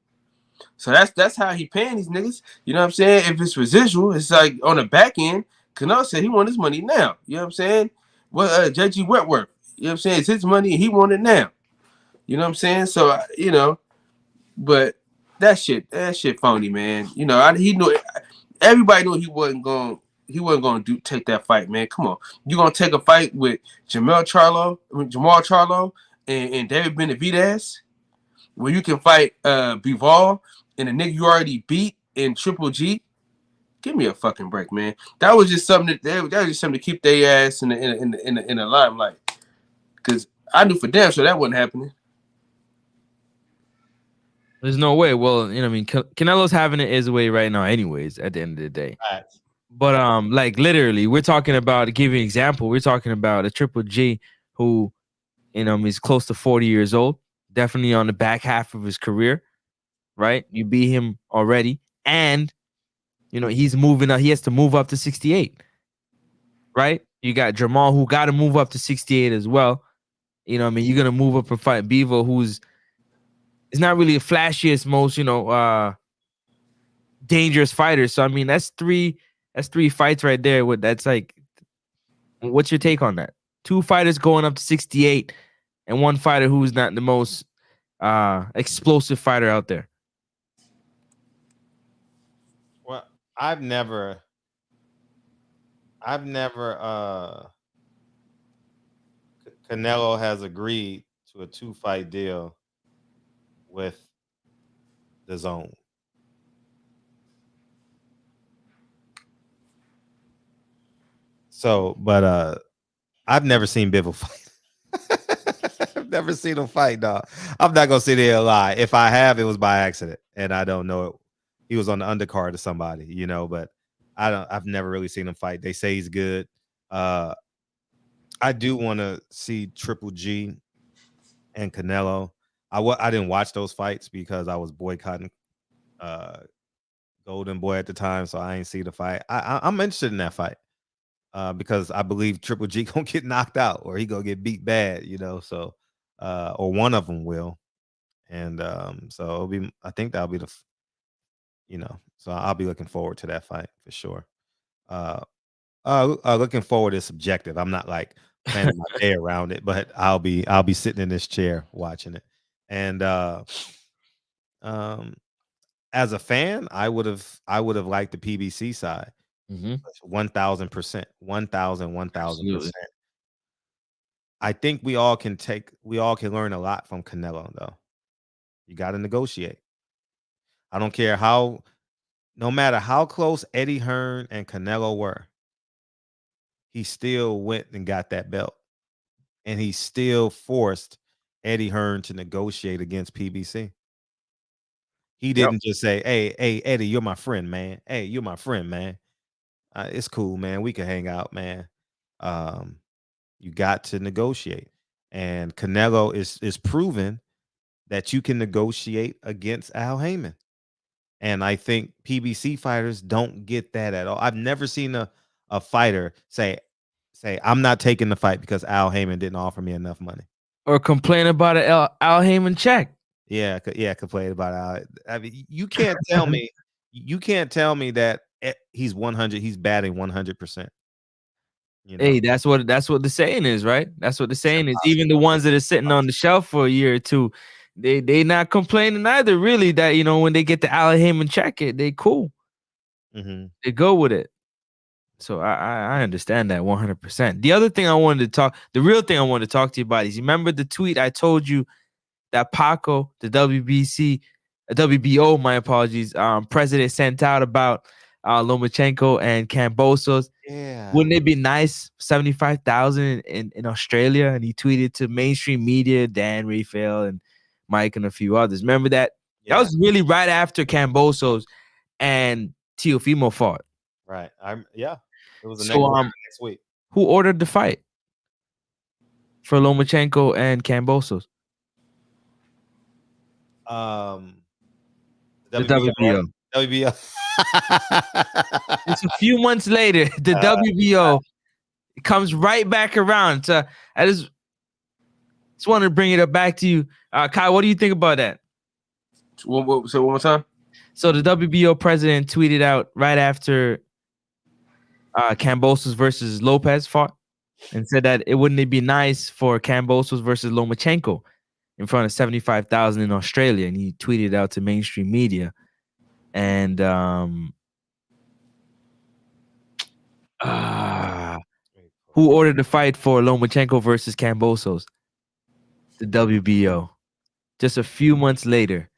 So that's how he paying these niggas. You know what I'm saying? If it's residual, it's like on the back end, Canelo said he want his money now. You know what I'm saying? Well, JG Wentworth, you know what I'm saying? It's his money and he want it now. You know what I'm saying? So, but that shit phony, man. He knew everybody knew he wasn't going to take that fight, man. Come on. You going to take a fight with Jamal Charlo and David Benavidez where you can fight Bivol and a nigga you already beat in Triple G? Give me a fucking break, man. That was just something to keep their ass in the limelight. Cuz I knew for damn sure that wasn't happening. There's no way. Well, Canelo's having it his way right now anyways, at the end of the day. Right. But like literally, we're talking about, to give you an example, we're talking about a Triple G who, is close to 40 years old, definitely on the back half of his career, right? You beat him already, and he's moving up. He has to move up to 68, right? You got Jamal, who got to move up to 68 as well. You're gonna move up and fight Bevo, who's not really the flashiest, most dangerous fighter. So I mean, that's three fights right there. That's like, what's your take on that? 2 fighters going up to 68, and 1 fighter who's not the most explosive fighter out there. Well, I've never Canelo has agreed to a 2-fight deal with the Zone. So, but I've never seen Bivol fight. I've never seen him fight, dog. I'm not gonna sit there and lie. If I have, it was by accident, and I don't know it. He was on the undercard of somebody, but I've never really seen him fight. They say he's good. I do want to see Triple G and Canelo. I didn't watch those fights because I was boycotting Golden Boy at the time, so I ain't see the fight. I'm interested in that fight because I believe Triple G gonna get knocked out or he gonna get beat bad, you know. So or one of them will, and so it'll be. I think that'll be so I'll be looking forward to that fight for sure. Looking forward is subjective. I'm not like planning my day around it, but I'll be sitting in this chair watching it. And as a fan, I would have liked the PBC side. 1,000%, 1,000%. I think we all can learn a lot from Canelo though. You got to negotiate. I don't care no matter how close Eddie Hearn and Canelo were, he still went and got that belt. And he still forced Eddie Hearn to negotiate against PBC. He didn't just say, hey, Eddie, you're my friend, man. Hey, you're my friend, man. It's cool, man. We can hang out, man. You got to negotiate. And Canelo is proven that you can negotiate against Al Haymon. And I think PBC fighters don't get that at all. I've never seen a fighter say, I'm not taking the fight because Al Haymon didn't offer me enough money. Or complain about an Al Haymon check. Yeah, complain about Al. I mean, you can't tell me that he's 100, he's batting 100%. You know? Hey, that's what the saying is, right? That's what the saying is. Even the ones that are sitting on the shelf for a year or two, they not complaining either, really, that, you know, when they get the Al Haymon check, they cool. They go with it. So I understand that 100%. The other thing the real thing I wanted to talk to you about is, you remember the tweet I told you that Paco, the WBO, my apologies, president sent out about Lomachenko and Kambosos. Yeah. Wouldn't it be nice, 75,000 in Australia? And he tweeted to mainstream media, Dan Raphael and Mike and a few others. Remember that? Yeah. That was really right after Kambosos and Teofimo fought. Right. It was the next week. Who ordered the fight for Lomachenko and Kambosos? The WBO. WBO. It's a few months later. The WBO comes right back around. So I just want to bring it up back to you, Kyle. What do you think about that? Say one more time. So the WBO president tweeted out right after Kambosos versus Lopez fought, and said that wouldn't it be nice for Kambosos versus Lomachenko in front of 75,000 in Australia, and he tweeted out to mainstream media. And who ordered the fight for Lomachenko versus Kambosos? The WBO. Just a few months later,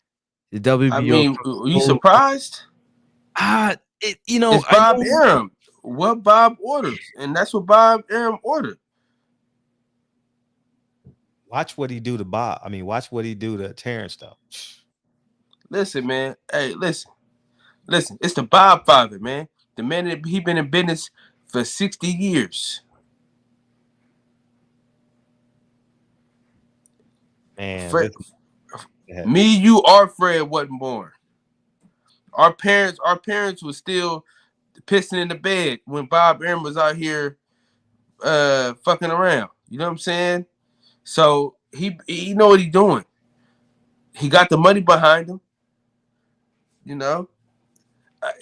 the WBO. I mean, are you surprised? It's Bob Arum. What Bob orders, and that's what Bob Arum ordered. Watch what he do to Bob. I mean, watch what he do to Terrence, though. Listen, man. Hey, listen. It's the Bob father, man. The man that he been in business for 60 years. Man, me, you, our Fred wasn't born. Our parents were still pissing in the bed when Bob Arum was out here fucking around. You know what I'm saying? So he know what he's doing. He got the money behind him. You know?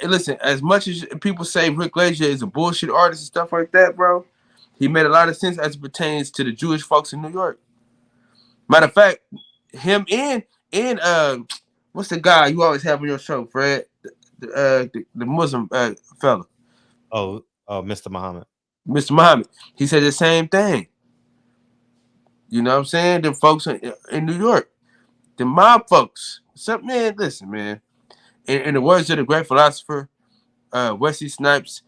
Listen, as much as people say Rick Glazier is a bullshit artist and stuff like that, bro, he made a lot of sense as it pertains to the Jewish folks in New York. Matter of fact, him and what's the guy you always have on your show, Fred? The Muslim fella. Oh, Mr. Muhammad. Mr. Muhammad. He said the same thing. You know what I'm saying? The folks in New York, the mob folks. Man, listen, man. In the words of the great philosopher Wesley Snipes,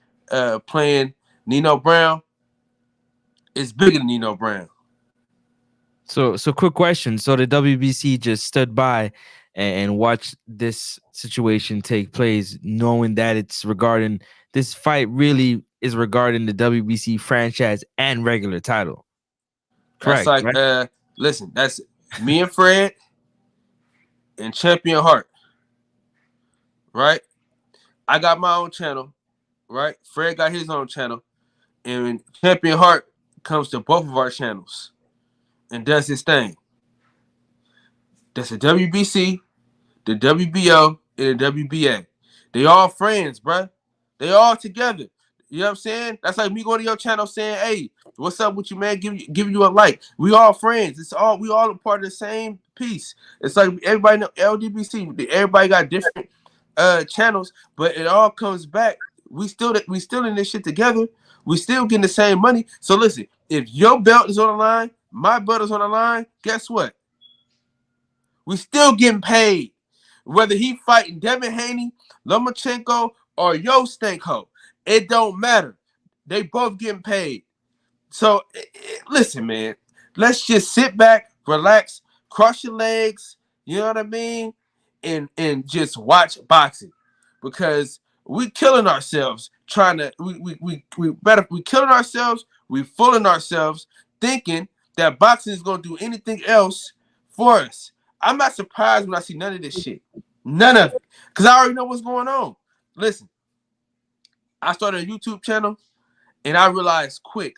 playing Nino Brown, is bigger than Nino Brown. So quick question. So the WBC just stood by and watched this situation take place, knowing that it's regarding this fight really is regarding the WBC franchise and regular title. Correct. That's like, right? listen, that's Me and Fred and Champion Heart, right? I got my own channel, right? Fred got his own channel, and Champion Heart comes to both of our channels and does his thing. That's the WBC, the WBO, and the WBA. They all friends, bruh. They all together. You know what I'm saying? That's like me going to your channel saying, "Hey, what's up with you, man? Give you a like." We all friends. We all a part of the same piece. It's like everybody know LDBC. Everybody got different channels, but it all comes back. We still in this shit together. We still getting the same money. So listen, if your belt is on the line, my belt is on the line. Guess what? We still getting paid. Whether he fighting Devin Haney, Lomachenko, or Yostenko, it don't matter. They both getting paid. So listen, man. Let's just sit back, relax, cross your legs. You know what I mean, and just watch boxing, because we killing ourselves trying to. We killing ourselves. We fooling ourselves thinking that boxing is gonna do anything else for us. I'm not surprised when I see none of this shit. None of it. Because I already know what's going on. Listen, I started a YouTube channel and I realized quick,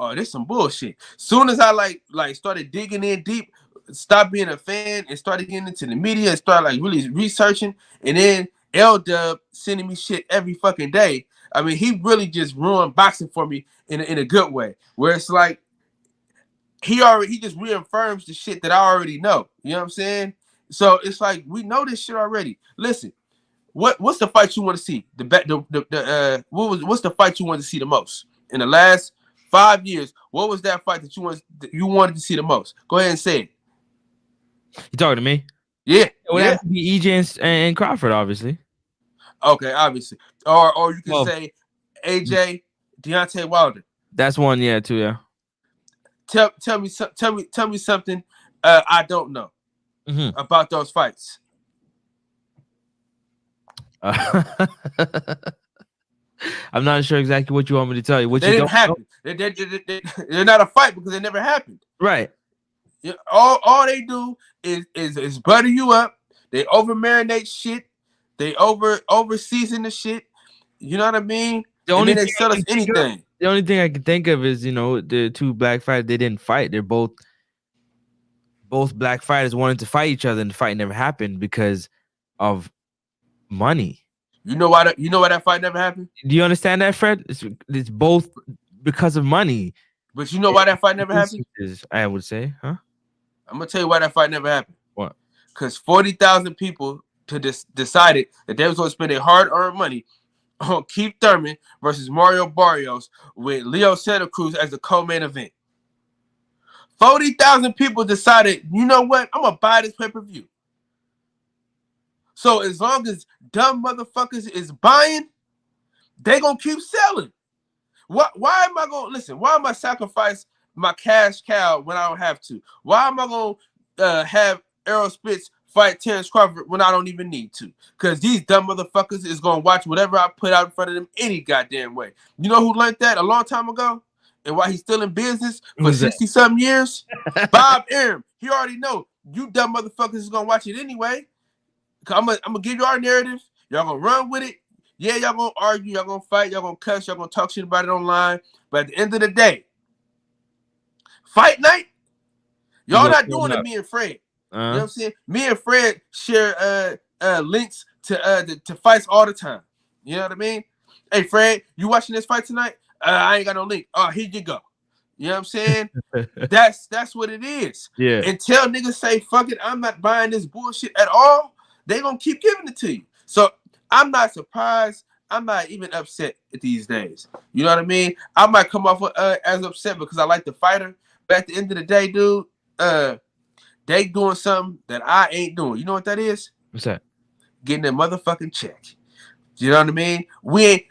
oh, this some bullshit. Soon as I like started digging in deep, stopped being a fan and started getting into the media and started like really researching, and then L-Dub sending me shit every fucking day. I mean, he really just ruined boxing for me in a good way. Where it's like, he just reaffirms the shit that I already know. You know what I'm saying? So it's like, we know this shit already. Listen, what's the fight you want to see? What's the fight you want to see the most in the last 5 years? What was that fight that you wanted to see the most? Go ahead and say it. You talking to me? Yeah, It would have to be EJ and Crawford, obviously. Okay, obviously, or you can say AJ, Deontay Wilder. That's one, yeah, too, yeah. Tell me something I don't know about those fights. I'm not sure exactly what you want me to tell you. What they you didn't happen. They're not a fight because they never happened. Right. Yeah, all they do is butter you up. They over marinate shit. They over season the shit. You know what I mean? And then they sell us anything. The only thing I can think of is, the two black fighters, they didn't fight. They're both black fighters wanted to fight each other, and the fight never happened because of money. You know why that fight never happened? Do you understand that, Fred? It's both because of money. But you know why that fight never happened? I would say, huh? I'm gonna tell you why that fight never happened. What? Because 40,000 people decided that they was gonna spend their hard-earned money on Keith Thurman versus Mario Barrios with Leo Santa Cruz as the co-main event. 40,000 people decided, you know what? I'm gonna buy this pay-per-view. So as long as dumb motherfuckers is buying, they gonna keep selling. Why am I gonna listen? Why am I sacrifice my cash cow when I don't have to? Why am I gonna have Errol Spitz fight Terrence Crawford when I don't even need to? Because these dumb motherfuckers is gonna watch whatever I put out in front of them any goddamn way. You know who learned that a long time ago? And why he's still in business for 60-something years? Bob Arum. He already know you dumb motherfuckers is gonna watch it anyway. I'm gonna give you our narrative. Y'all gonna run with it. Yeah, y'all gonna argue, y'all gonna fight, y'all gonna cuss, y'all gonna talk shit about it online. But at the end of the day, fight night, y'all not doing it. Me and Fred. You know what I'm saying? Me and Fred share links to fights all the time. You know what I mean? Hey Fred, you watching this fight tonight? I ain't got no link. Oh, here you go. You know what I'm saying? That's what it is. Yeah. Until niggas say fuck it, I'm not buying this bullshit at all, they gonna keep giving it to you. So I'm not surprised. I'm not even upset these days. You know what I mean? I might come off as upset because I like the fighter, but at the end of the day, dude, they doing something that I ain't doing. You know what that is? What's that? Getting a motherfucking check. You know what I mean? We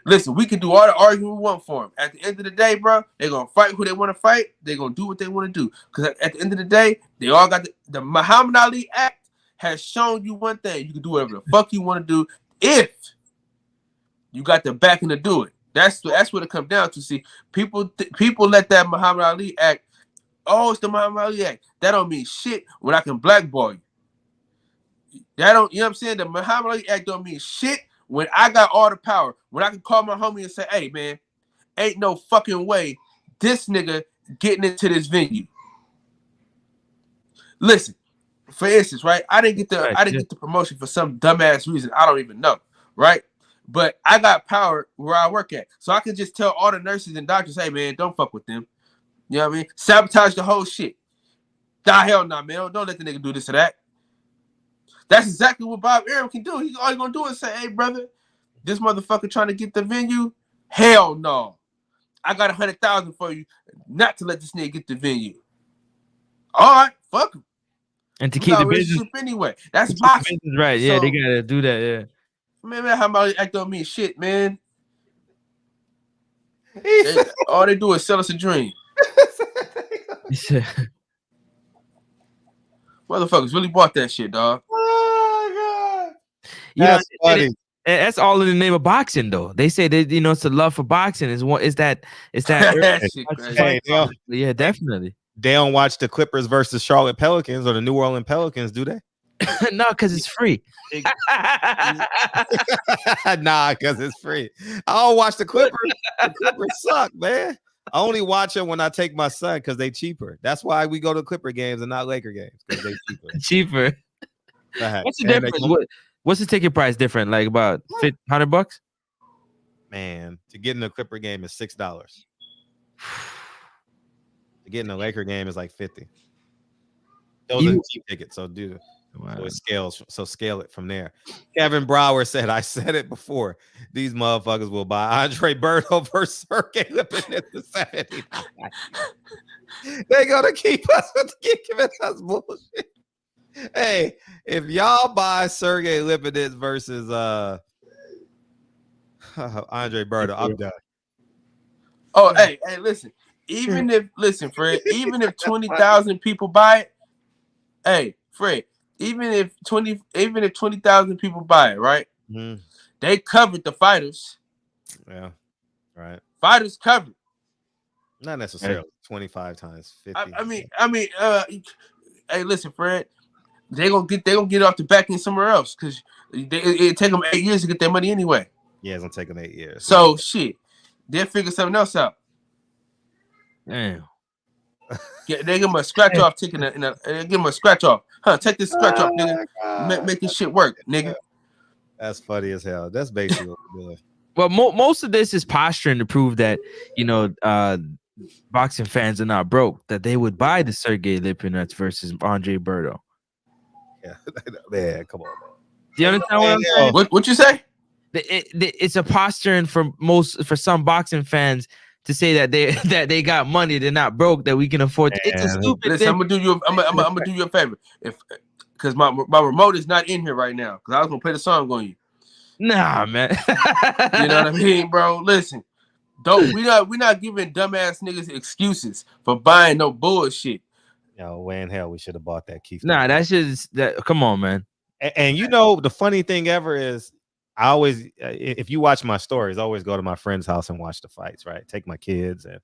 can do all the arguing we want for them. At the end of the day, bro, they're gonna fight who they want to fight. They're gonna do what they want to do. Because at the end of the day, they all got the Muhammad Ali Act has shown you one thing. You can do whatever the fuck you want to do if you got the backing to do it. That's what it comes down to. See, people let that Muhammad Ali Act Oh, it's the Muhammad Ali Act. That don't mean shit when I can blackball you. That don't, you know what I'm saying? The Muhammad Ali Act don't mean shit when I got all the power. When I can call my homie and say, hey, man, ain't no fucking way this nigga getting into this venue. Listen, for instance, right? I didn't get the promotion for some dumbass reason. I don't even know, right? But I got power where I work at. So I can just tell all the nurses and doctors, hey, man, don't fuck with them. You know what I mean? Sabotage the whole shit. Nah, hell nah, man. Don't let the nigga do this or that. That's exactly what Bob Arum can do. He's all gonna do is say, hey, brother, this motherfucker trying to get the venue? Hell no. I got 100,000 for you not to let this nigga get the venue. All right, fuck him. And to keep the business anyway. That's boxing. Right. Yeah, they gotta do that. Yeah. Man, how about act on me? Shit, man. All they do is sell us a dream. Motherfuckers really bought that shit, dog. Oh God. That's funny. That's all in the name of boxing, though. They say that it's a love for boxing. Is that Hey, yeah, definitely. They don't watch the Clippers versus Charlotte Pelicans or the New Orleans Pelicans, do they? No, because it's free. Nah, because it's free. I don't watch the Clippers. The Clippers suck, man. I only watch them when I take my son because they cheaper. That's why we go to Clipper games and not Laker games, because they cheaper. What's the difference? What's the ticket price different? Like about $100? Man, to get in a Clipper game is $6. To get in a Laker game is like $50. Those are cheap tickets, so dude. Wow. So it scales. So scale it from there. Kevin Brower said, "I said it before. These motherfuckers will buy Andre Berto versus Sergey Lipinets to 79. They're gonna keep giving us bullshit. Hey, if y'all buy Sergey Lipinets versus Andre Berto, I'm done." Oh, hey, listen. Fred, even if 20,000 people buy it, hey, Fred. Even if 20,000 people buy it, right? Mm-hmm. They covered the fighters. Yeah, right. Fighters covered. Not necessarily 25 times 50. I mean, hey, listen, Fred. They gonna get off the back end somewhere else because it take them 8 years to get their money anyway. Yeah, it's gonna take them 8 years. So shit, they'll figure something else out. Damn. They give them a scratch off ticket and give them a scratch off. Take this scratch off, nigga. Make this shit work, nigga. That's funny as hell. That's basically what we're doing. Well, most of this is posturing to prove that boxing fans are not broke. That they would buy the Sergey Lipinets versus Andre Berto. Yeah, man, come on, man. Do you understand what I'm saying? What you say? It's a posturing for some boxing fans to say that they got money, they're not broke, that we can afford. It's a stupid Listen, thing. I'm gonna do you a favor, because my remote is not in here right now, because I was gonna play the song on you. Nah, man. You know what I mean, bro? Listen, we're not giving dumbass niggas excuses for buying no bullshit. Yo, way in hell we should have bought that Keith. Nah, that's just that. Come on, man. And the funny thing ever is, I always, if you watch my stories, I always go to my friend's house and watch the fights, right? Take my kids, and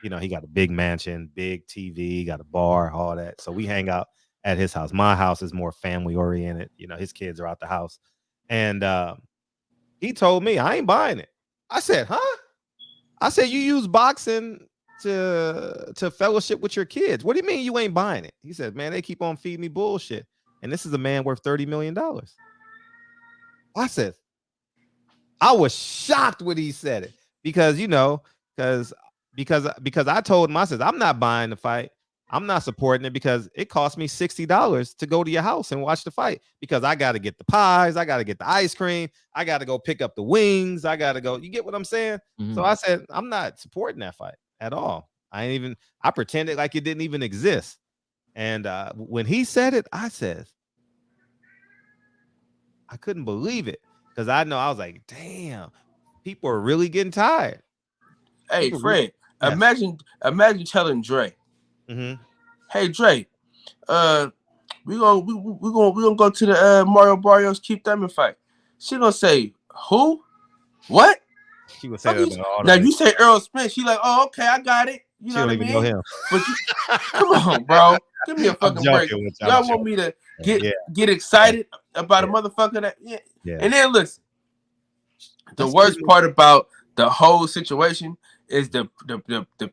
he got a big mansion, big TV, got a bar, all that. So we hang out at his house. My house is more family oriented. His kids are out the house. And he told me, I ain't buying it. I said, huh? I said, you use boxing to fellowship with your kids. What do you mean you ain't buying it? He said, man, they keep on feeding me bullshit. And this is a man worth $30 million. I said, I was shocked when he said it because I told him, I said, I'm not buying the fight. I'm not supporting it because it cost me $60 to go to your house and watch the fight, because I got to get the pies. I got to get the ice cream. I got to go pick up the wings. I got to go. You get what I'm saying? Mm-hmm. So I said, I'm not supporting that fight at all. I pretended like it didn't even exist. And when he said it, I said, I couldn't believe it. Because I was like, damn, people are really getting tired. Hey, people Fred, imagine telling Dre, mm-hmm. Hey Dre, we gonna go to the Mario Barrios Keith Thurman fight. She gonna say, who? What? She would say that now you say Earl Spence. She like, oh, okay, I got it. You She know don't what I even know mean? him. But you, come on, bro. Give me a I'm fucking break. joking with you. Y'all want me to get excited about a motherfucker that And then listen, the worst part about the whole situation is the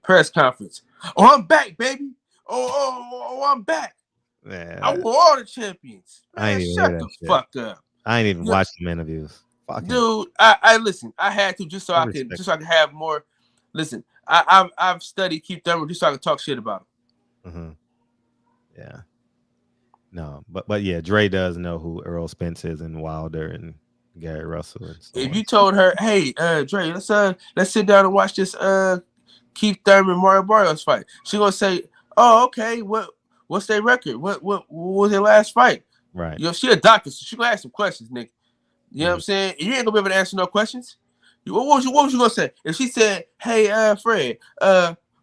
press conference. Oh, I'm back, baby. Oh, I'm back. Man, I want all the champions. I Man, ain't even hear shut that the shit. fuck up. I ain't even Yeah. watched them interviews. Fuck him. Dude, I listen. I had to just so I can have more. Listen, I've studied Keith Thurman just so I can talk shit about him. Mm-hmm. Yeah. No, but yeah, Dre does know who Earl Spence is and Wilder and Gary Russell and so If on. you told her, hey, Dre, let's sit down and watch this Keith Thurman Mario Barrios fight, she gonna say, oh, okay, what's their record? What was their last fight? Right. You know, she a doctor, so she gonna ask some questions, nigga. You know what I'm saying? You ain't gonna be able to answer no questions. What was you gonna say? If she said, hey, Fred,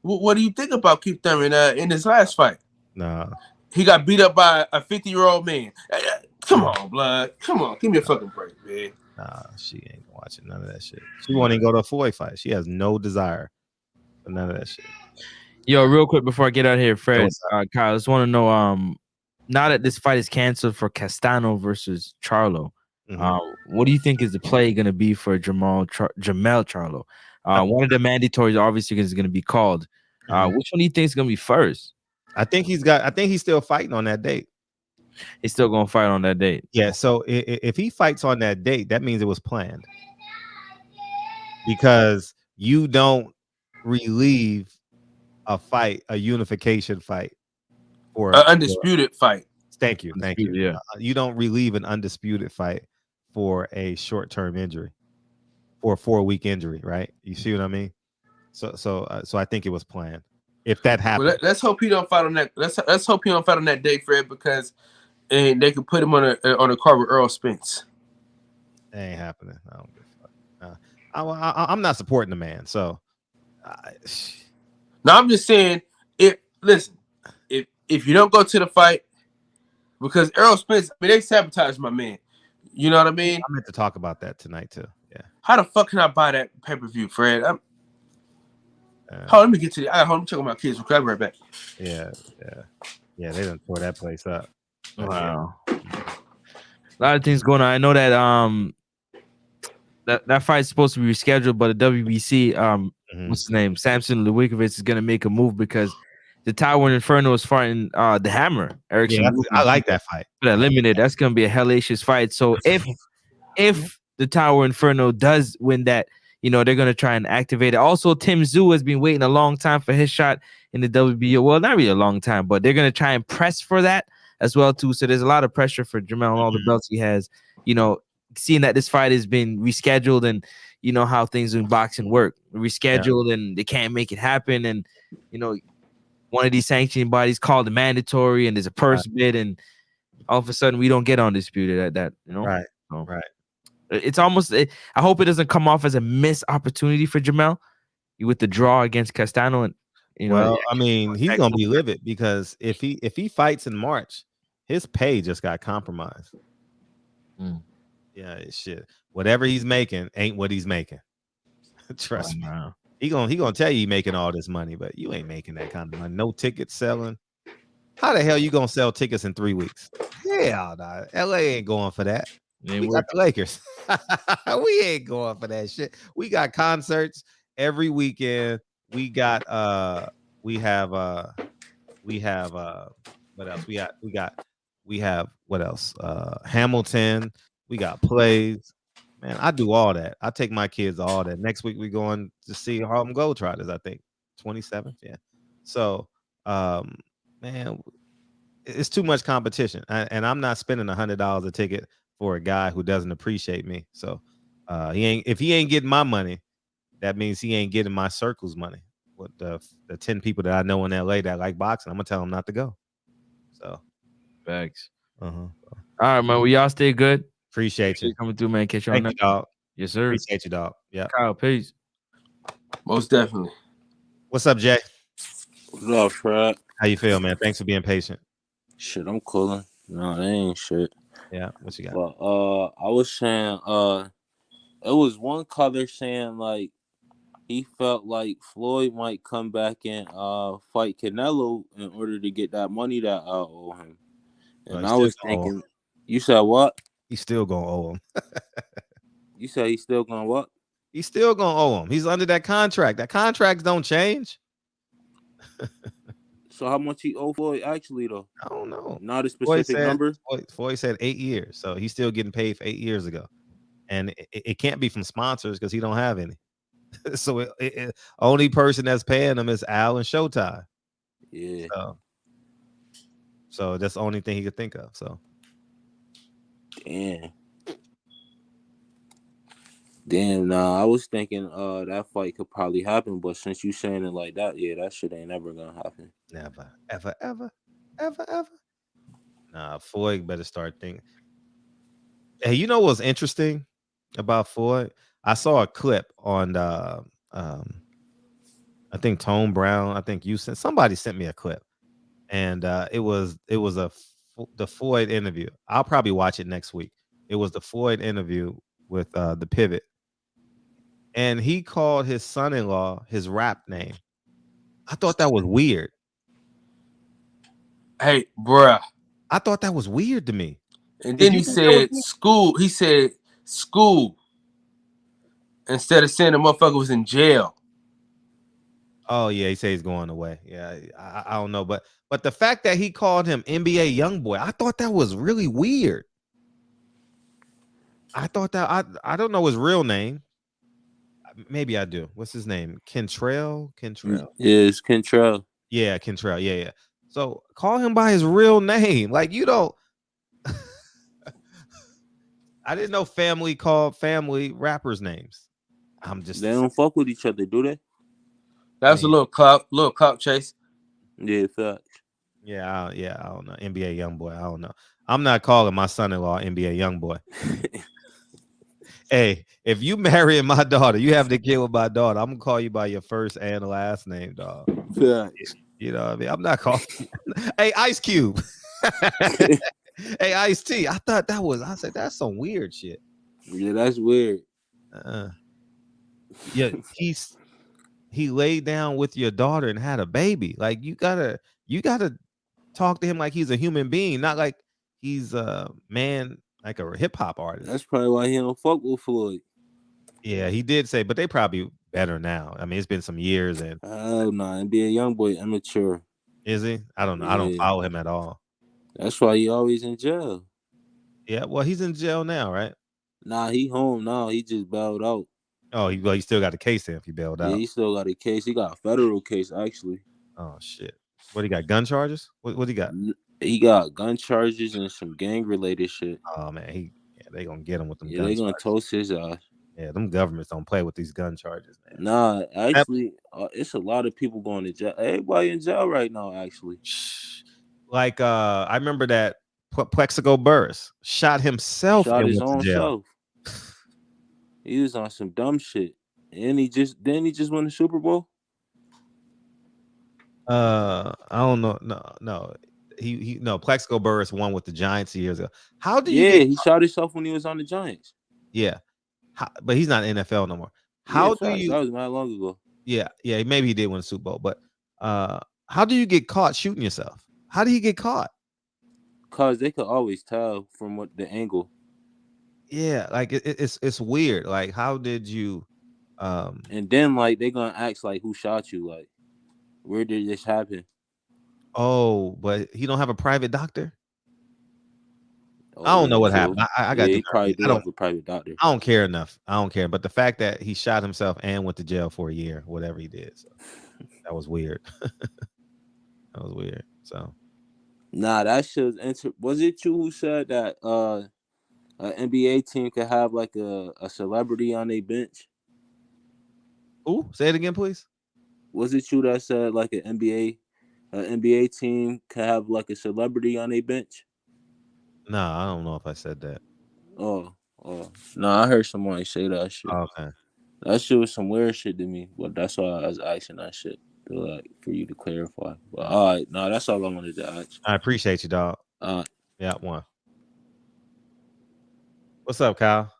what do you think about Keith Thurman in his last fight? Nah. He got beat up by a 50-year-old man. Come on, blood. Come on, give me a fucking break, man. Nah, she ain't watching none of that shit. She won't even go to a Floyd fight. She has no desire for none of that shit. Yo, real quick before I get out of here, Fred, Kyle, I just want to know, now that this fight is canceled for Castano versus Charlo, what do you think is the play going to be for Jamel Charlo? One of the mandatories obviously is going to be called. Which one do you think is going to be first? I think he's still fighting on that date. He's still going to fight on that date. Yeah, so if he fights on that date, that means it was planned. Because you don't relieve a fight, a unification fight, or an undisputed fight. Thank you. Yeah, you don't relieve an undisputed fight for a short-term injury, for a 4-week injury, right? You see what I mean? So I think it was planned. If that happens, well, let's hope he don't fight on that. Let's hope he don't fight on that day, Fred, because they can put him on a card with Earl Spence. It ain't happening. I don't give a fuck. I'm not supporting the man. So, now I'm just saying, if you don't go to the fight, because Earl Spence, I mean, they sabotaged my man. You know what I mean? I meant to talk about that tonight too. Yeah. How the fuck can I buy that pay-per-view, Fred? Let me get to the. Hold on, I'm checking my kids. We'll be right back. Yeah. They done tore that place up. Wow. A lot of things going on. I know that that fight's supposed to be rescheduled, but the WBC, what's his name, Samson Lewickovic is gonna make a move because the Taiwan Inferno is fighting the Hammer. Erickson. I like that fight. Eliminated. That's gonna be a hellacious fight. So if the Tower Inferno does win that, you know, they're gonna try and activate it. Also, Tim Tszyu has been waiting a long time for his shot in the WBO. Well, not really a long time, but they're gonna try and press for that as well too. So there's a lot of pressure for Jamel and all the belts he has. You know, seeing that this fight has been rescheduled, and you know how things in boxing work, rescheduled, and they can't make it happen, and you know, one of these sanctioning bodies called the mandatory, and there's a purse bid, and all of a sudden we don't get undisputed at that. You know, right? So, right. It's almost. I hope it doesn't come off as a missed opportunity for Jamel with the draw against Castano, and you know. Well, I mean, he's gonna be livid because if he fights in March, his pay just got compromised. Yeah, shit. Whatever he's making ain't what he's making. Trust me. He gonna tell you he making all this money, but you ain't making that kind of money. No tickets selling. How the hell you gonna sell tickets in 3 weeks? Hell, nah. LA ain't going for that. We got the Lakers. We ain't going for that shit. We got concerts every weekend. We got we have what else? We have what else? Hamilton. We got plays. Man, I do all that. I take my kids to all that. Next week we going to see Harlem Globetrotters, I think. 27th, yeah. So man, it's too much competition. And I'm not spending $100 a ticket for a guy who doesn't appreciate me. So if he ain't getting my money, that means he ain't getting my circle's money. With the 10 people that I know in LA that like boxing, I'm gonna tell them not to go. So facts. All right, man. Well, y'all stay good. Appreciate you coming through, man. Catch you on Thank you, dog. Yes, sir. Appreciate you, dog. Yeah. Kyle, peace. Most definitely. What's up, Jay? What's up, Fred? How you feel, man? Thanks for being patient. Shit, I'm cooling. No, they ain't shit. Yeah, what you got? But I was saying, it was one color saying like he felt like Floyd might come back and fight Canelo in order to get that money that I owe him. And I was thinking, you said what? He's still gonna owe him. You said he's still gonna what? He's still gonna owe him. He's under that contract. That contracts don't change. So how much he owe Floyd actually though? I don't know. Not a specific number. Floyd said 8 years, so he's still getting paid for 8 years ago, and it can't be from sponsors because he don't have any. So only person that's paying him is Al and Showtime. Yeah. So that's the only thing he could think of. So. Damn, nah, I was thinking that fight could probably happen, but since you saying it like that, yeah, that shit ain't never gonna happen. Never, ever. Nah, Floyd better start thinking. Hey, you know what's interesting about Floyd? I saw a clip on I think Tone Brown. I think somebody sent me a clip, and it was the Floyd interview. I'll probably watch it next week. It was the Floyd interview with the Pivot. And he called his son-in-law his rap name. I thought that was weird. Hey, bruh. I thought that was weird to me. And then he said school. He said school. Instead of saying the motherfucker was in jail. Oh, yeah. He said he's going away. Yeah, I don't know. But the fact that he called him NBA Youngboy, I thought that was really weird. I thought that I don't know his real name. Maybe I do. What's his name? Kentrell? Yeah, it's Kentrell. Yeah, Kentrell. Yeah. So call him by his real name. Like, you don't. I didn't know family called family rappers' names. They don't fuck with each other, do they? That's a little clout chase. Yeah, facts. Yeah, I don't know. NBA Youngboy. I don't know. I'm not calling my son-in-law NBA Youngboy. Hey, if you marrying my daughter, you have to kid with my daughter. I'm gonna call you by your first and last name, dog. Facts. You know what I mean? I'm not calling. Hey, Ice Cube. Hey, Ice T. I thought I said that's some weird shit. Yeah, that's weird. Yeah, he laid down with your daughter and had a baby. Like you gotta talk to him like he's a human being, not like he's a man, like a hip hop artist. That's probably why he don't fuck with Floyd. Yeah, he did say, but they probably better now. I mean, it's been some years, and oh no, NBA Youngboy immature. Is he? I don't know. Yeah. I don't follow him at all. That's why he always in jail. Yeah, well, he's in jail now, right? Nah, he home now. He just bailed out. Oh, he still got a case then if he bailed out. Yeah, he still got a case. He got a federal case, actually. Oh, shit. What, he got gun charges? What he got? He got gun charges and some gang-related shit. Oh, man. They going to get him with them gun charges. Yeah, they going to toast his ass. Yeah, them governments don't play with these gun charges, man. Nah, actually, it's a lot of people going to jail. Everybody in jail right now, actually. Like, I remember that Plexico Burris shot himself and his went own to jail. self. He was on some dumb shit. And he just won the Super Bowl? I don't know. No. No, Plexico Burris won with the Giants years ago. How do you he shot himself when he was on the Giants. Yeah. But he's not in NFL no more. That was not long ago. Yeah, maybe he did win a Super Bowl, but how do you get caught shooting yourself? How do you get caught? Because they could always tell from what the angle. Yeah, like it's weird. Like, how did you and then like they're gonna ask like who shot you? Like, where did this happen? Oh, but he don't have a private doctor? I don't know what happened. I got he probably do have a private doctor. I don't care enough. I don't care. But the fact that he shot himself and went to jail for a year, whatever he did, so that was weird. That was weird. So nah, that shit was it you who said that an NBA team could have like a celebrity on their bench? Ooh, say it again, please. Was it you that said like an NBA team could have like a celebrity on their bench? No, I don't know if I said that. Oh, no, I heard somebody say that shit. Okay, that shit was some weird shit to me, but that's why I was asking that shit like for you to clarify. But all right, no, that's all I wanted to ask. I appreciate you, dog. Yeah, one. What's up, Kyle?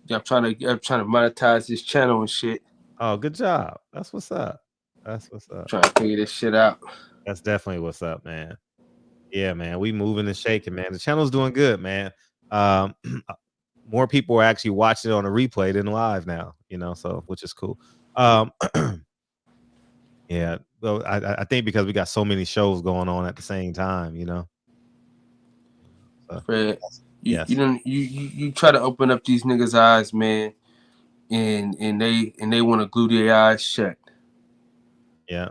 Yeah, I'm trying to monetize this channel and shit. Oh, good job. That's what's up. That's what's up. Trying to figure this shit out. That's definitely what's up, man. Yeah, man. We moving and shaking, man. The channel's doing good, man. More people are actually watching it on a replay than live now, so which is cool. Yeah, well, I think because we got so many shows going on at the same time, So, Fred, yes. you try to open up these niggas' eyes, man, and they want to glue their eyes shut. Yeah.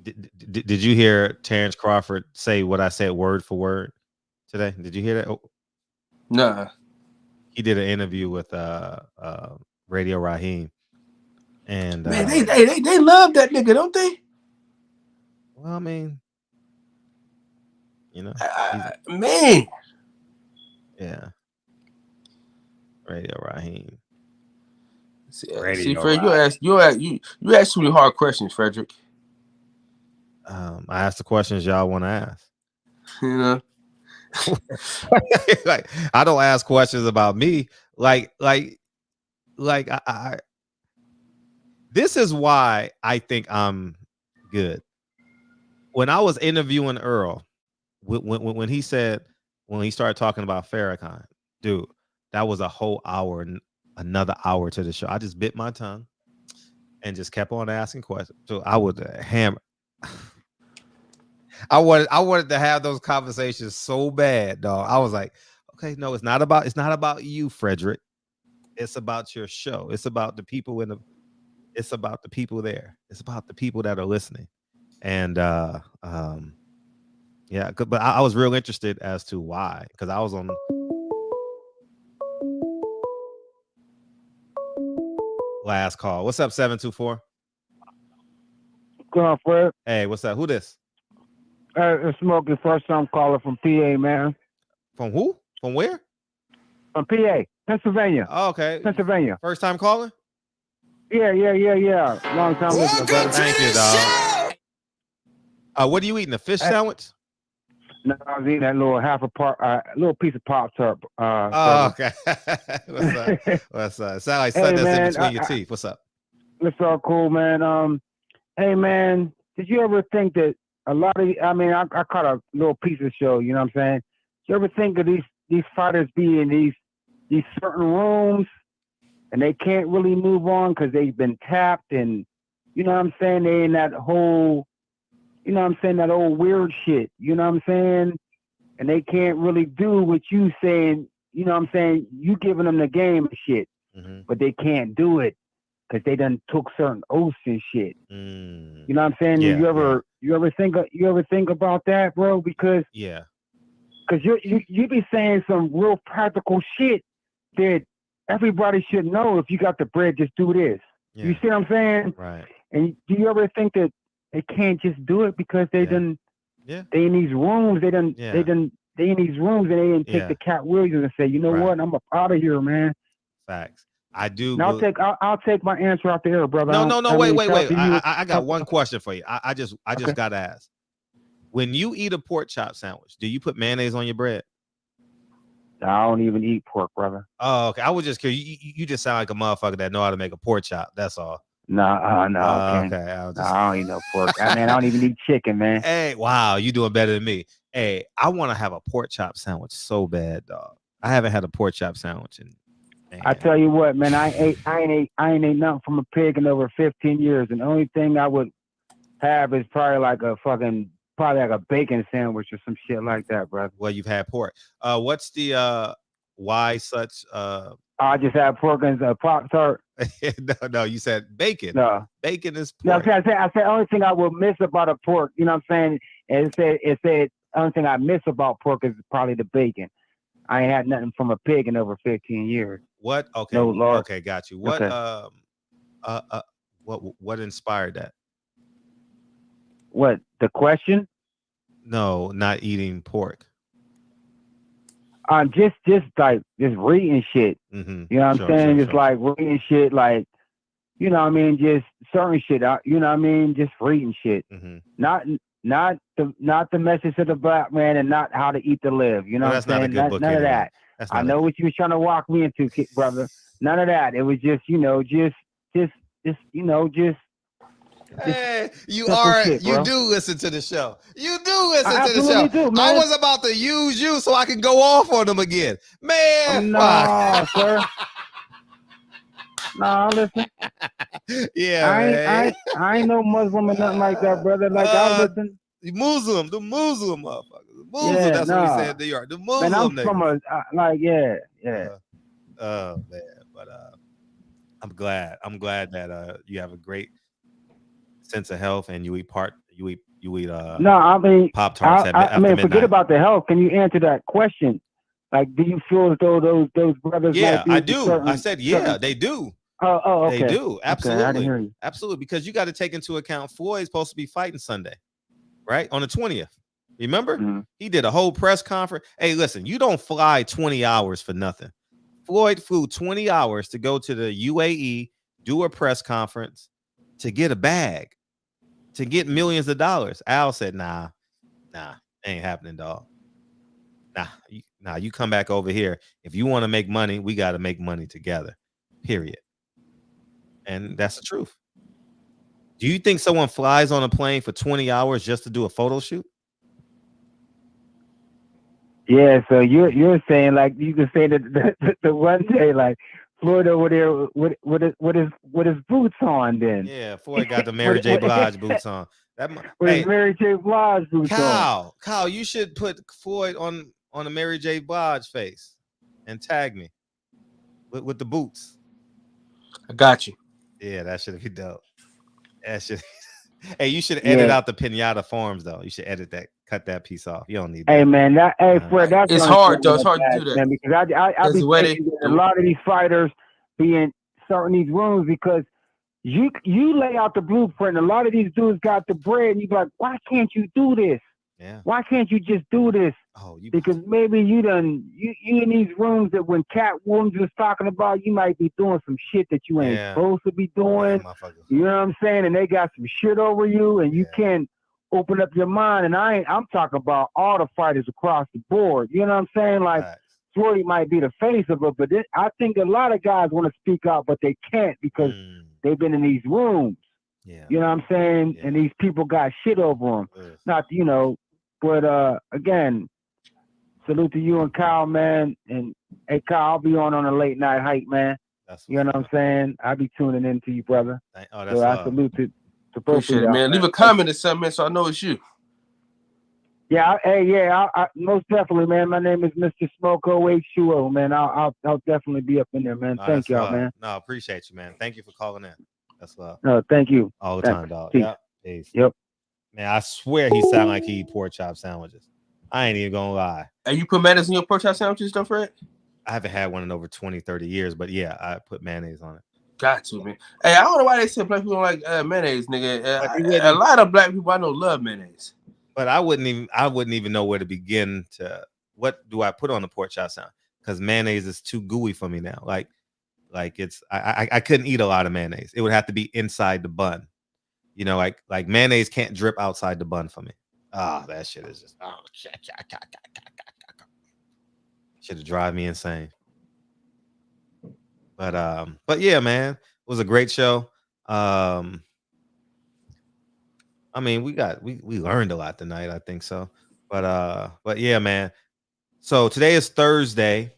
Did you hear Terrence Crawford say what I said word for word today? Did you hear that? Nah. He did an interview with Radio Raheem, and man, they love that nigga, don't they? Well, I mean, man. Yeah. Radio Raheem. See, Fred, you ask too many hard questions, Frederick. I ask the questions y'all want to ask. Like, I don't ask questions about me. Like I this is why I think I'm good. When I was interviewing Earl, when he started talking about Farrakhan, dude, that was a whole hour and another hour to the show. I just bit my tongue and just kept on asking questions. So I would hammer. I wanted to have those conversations so bad, dog. I was like, okay, no, it's not about you, Frederick. It's about your show. It's about the people it's about the people there. It's about the people that are listening. And yeah, but I was real interested as to why, because I was on last call. What's up, 724? What's going on, Fred? Hey, what's up? Who this? It's Smokey, first time caller from PA, man. From who? From where? From PA, Pennsylvania. Oh, okay. Pennsylvania. First time caller? Yeah. Long time listener, brother. Thank you, dog. What are you eating? A fish sandwich? No, I was eating that little little piece of Pop-Tart. Okay. What's up? Sound like something that's in between your teeth. What's up? It's all cool, man. Hey, man, did you ever think that a lot of, I caught a little piece of the show, you know what I'm saying? Did you ever think of these fighters be in these certain rooms and they can't really move on because they've been tapped, and, you know what I'm saying? They in that whole, you know what I'm saying, that old weird shit, you know what I'm saying? And they can't really do what you saying, you know what I'm saying? You giving them the game and shit, but they can't do it because they done took certain oaths and shit. You know what I'm saying? Yeah, you ever think about that, bro? Because you be saying some real practical shit that everybody should know. If you got the bread, just do this. Yeah. You see what I'm saying? Right. And do you ever think that they can't just do it because they in these rooms, they in these rooms, and they didn't take the Cat Williams and say, you know what, I'm up out of here, man. Facts. I do. And I'll take my answer out the air, brother. No. Wait. I got one question for you. I just gotta ask. When you eat a pork chop sandwich, do you put mayonnaise on your bread? I don't even eat pork, brother. Oh, okay. I was just curious. You just sound like a motherfucker that know how to make a pork chop. That's all. No. Okay. I don't eat no pork. I don't even eat chicken, man. Hey, wow, you doing better than me. Hey, I want to have a pork chop sandwich so bad, dog. I haven't had a pork chop sandwich in. I tell you what, man, I ain't ate nothing from a pig in over 15 years, and the only thing I would have is probably like a bacon sandwich or some shit like that, brother. Well, you've had pork. What's the why such? I just had pork and Pop-Tart. No, you said bacon. No, bacon is pork. No, I said the only thing I would miss about a pork, you know what I'm saying? And it said the only thing I miss about pork is probably the bacon. I ain't had nothing from a pig in over 15 years. What? Okay. No, Lord. Okay, got you. What? Okay. What inspired that? What, the question? No, not eating pork. Just reading shit. You know what I'm saying? Just like reading shit, like, you know what I mean? Just certain shit. You know what I mean? Just reading shit. Not the message of the black man, and not how to eat to live. You know what I'm saying? None of that. I know what you was trying to walk me into, brother. None of that. It was just, you know, just just you know, just Hey, you simple shit, you bro. do listen to the show. You do listen I to the show. absolutely do, man. I was about to use you so I can go off on them again. Man, No, sir. No, listen. Yeah, I ain't no Muslim or nothing like that, brother. Like I listen. The Muslim motherfuckers. The Muslim, Yeah, that's what we nah. said they are. The Muslim Man, I'm niggas. from a like, yeah. Oh man, but I'm glad that you have a great sense of health and you eat No, I mean, Pop-Tarts I mean, after forget midnight. about the health. Can you answer that question? Like, do you feel as though those brothers Yeah, might be I into do. certain, I said, yeah, certain... they do. Oh, okay. They do. Okay, I didn't Absolutely. hear you. Absolutely. Because you got to take into account Floyd's supposed to be fighting Sunday, right? On the 20th. Remember? Mm-hmm. He did a whole press conference. Hey, listen, you don't fly 20 hours for nothing. Floyd flew 20 hours to go to the UAE, do a press conference to get a bag, to get millions of dollars. Al said, nah, ain't happening, dog. Nah, you come back over here. If you want to make money, we got to make money together, period. And that's the truth. Do you think someone flies on a plane for 20 hours just to do a photo shoot? Yeah, so you're saying like you can say that the one day like Floyd over there with his boots on then. Yeah, Floyd got the Mary J. Blige boots on. His Mary J. Blige boots on. Kyle, you should put Floyd on a Mary J. Blige face and tag me with the boots. I got you. Yeah, that should be dope. That should. Hey, you should edit out the pinata forms though. You should edit that, cut that piece off. You don't need that. Hey man, Fred, that's it's hard though. It's hard to do that, man, because I be thinking that a lot of these fighters being starting these rooms because you lay out the blueprint. A lot of these dudes got the bread, and you be like, why can't you do this? Yeah. Why can't you just do this? Because maybe you in these rooms that when Cat Williams was talking about, you might be doing some shit that you ain't supposed to be doing. You know what I'm saying? And they got some shit over you, and you can't open up your mind. And I'm talking about all the fighters across the board. You know what I'm saying? Like Floyd might be the face of it, but I think a lot of guys want to speak out, but they can't because they've been in these rooms. Yeah. You know what I'm saying? And these people got shit over them. Not, you know, but again, salute to you and Kyle, man. And hey, Kyle, I'll be on a late night hype, man. You know what I'm saying? I'll be tuning in to you, brother. Oh, that's so I salute to both Appreciate of it, y'all, man. Leave a comment or something, man, so I know it's you. Yeah, I most definitely, man. My name is Mr. Smoke OH2O, man. I'll definitely be up in there, man. Thank y'all, man. No, appreciate you, man. Thank you for calling in. That's love. No, thank you. All the time, dog. Peace. Yep. Peace. Yep. Man, I swear he sound like he eat pork chop sandwiches. I ain't even gonna lie. And you put mayonnaise in your pork chop sandwiches, though, Fred? I haven't had one in over 20, 30 years, but yeah, I put mayonnaise on it. Got to, man. Hey, I don't know why they say black people don't like mayonnaise, nigga. A lot of black people I know love mayonnaise. But I wouldn't even know where to begin to what do I put on the pork chop sandwich? Because mayonnaise is too gooey for me now. Like it's I couldn't eat a lot of mayonnaise. It would have to be inside the bun. You know, like mayonnaise can't drip outside the bun for me. That shit is just should drive me insane. But yeah, man, it was a great show. I mean, we learned a lot tonight, I think so. But yeah, man. So today is Thursday.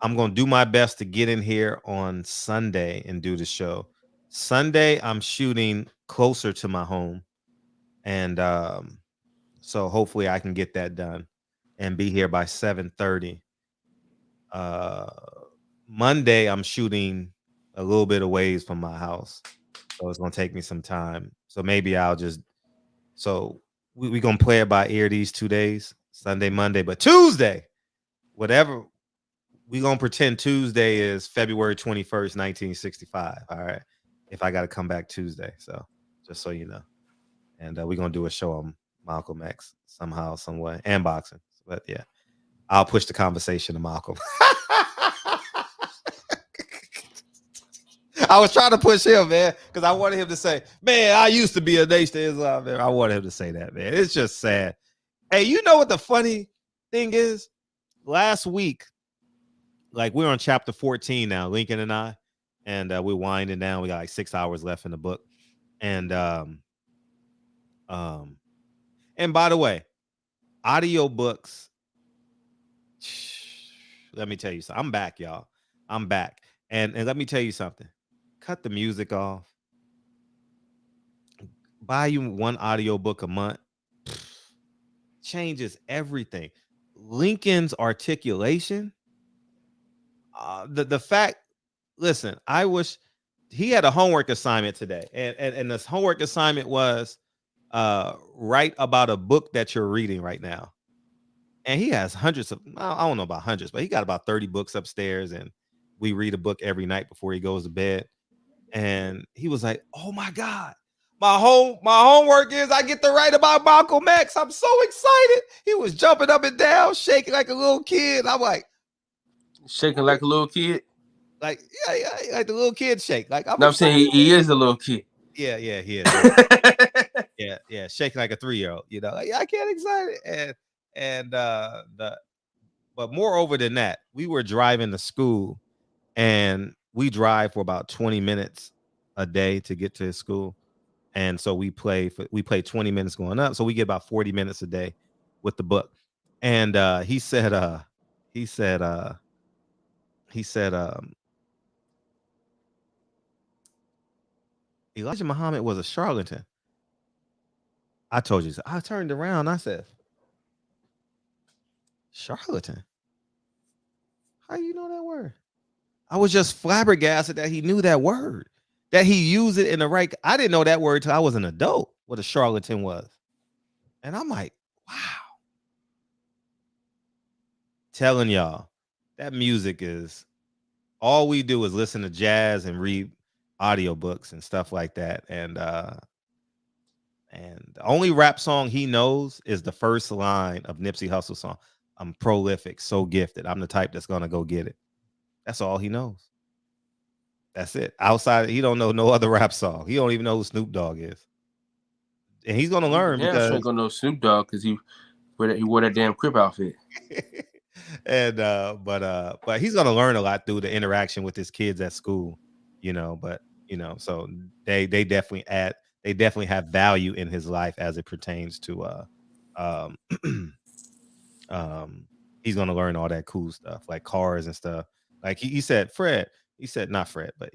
I'm gonna do my best to get in here on Sunday and do the show. Sunday, I'm shooting closer to my home, and so hopefully I can get that done and be here by 7:30. Monday, I'm shooting a little bit of ways from my house, so it's gonna take me some time. So maybe I'll just we're gonna play it by ear these 2 days, Sunday, Monday, but Tuesday, whatever. We're going to pretend Tuesday is February 21st, 1965. All right. If I got to come back Tuesday. So just so you know. And we're going to do a show on Malcolm X somehow, some way, and boxing. But yeah, I'll push the conversation to Malcolm. I was trying to push him, man, because I wanted him to say, man, I used to be a Nation of Islam, man. I wanted him to say that, man. It's just sad. Hey, you know what the funny thing is? Last week, like we're on chapter 14 now, Lincoln and I, and we're winding down. We got like 6 hours left in the book, and by the way, audiobooks. Let me tell you something. I'm back, y'all. I'm back, and let me tell you something. Cut the music off. Buy you one audiobook a month. Changes everything. Lincoln's articulation. The fact. Listen, I wish he had a homework assignment today, and this homework assignment was write about a book that you're reading right now. And he has hundreds of, I don't know about hundreds, but he got about 30 books upstairs, and we read a book every night before he goes to bed. And he was like, "Oh my God, my homework is I get to write about Malcolm X. I'm so excited." He was jumping up and down, shaking like a little kid. I'm like, shaking like a little kid. Like, yeah, like the little kid shake. Like, I'm saying he is a little kid. Yeah, he is. yeah, shaking like a 3-year-old. You know, like, I get excited. But moreover than that, we were driving to school, and we drive for about 20 minutes a day to get to his school, and so we play 20 minutes going up, so we get about 40 minutes a day with the book. And he said Elijah Muhammad was a charlatan. I told you so. I turned around. I said, charlatan? How you know that word? I was just flabbergasted that he knew that word, that he used it in the right. I didn't know that word till I was an adult, what a charlatan was. And I'm like, wow. Telling y'all, that music is, all we do is listen to jazz and read audiobooks and stuff like that. And the only rap song he knows is the first line of Nipsey Hussle's song. I'm prolific, so gifted. I'm the type that's gonna go get it. That's all he knows. That's it. Outside, he don't know no other rap song. He don't even know who Snoop Dogg is. And he's gonna learn because he ain't gonna know Snoop Dogg because he wore that damn Crip outfit. And but he's gonna learn a lot through the interaction with his kids at school, you know. But you know, so they definitely have value in his life as it pertains to he's gonna learn all that cool stuff like cars and stuff. Like he said Fred. He said not Fred, but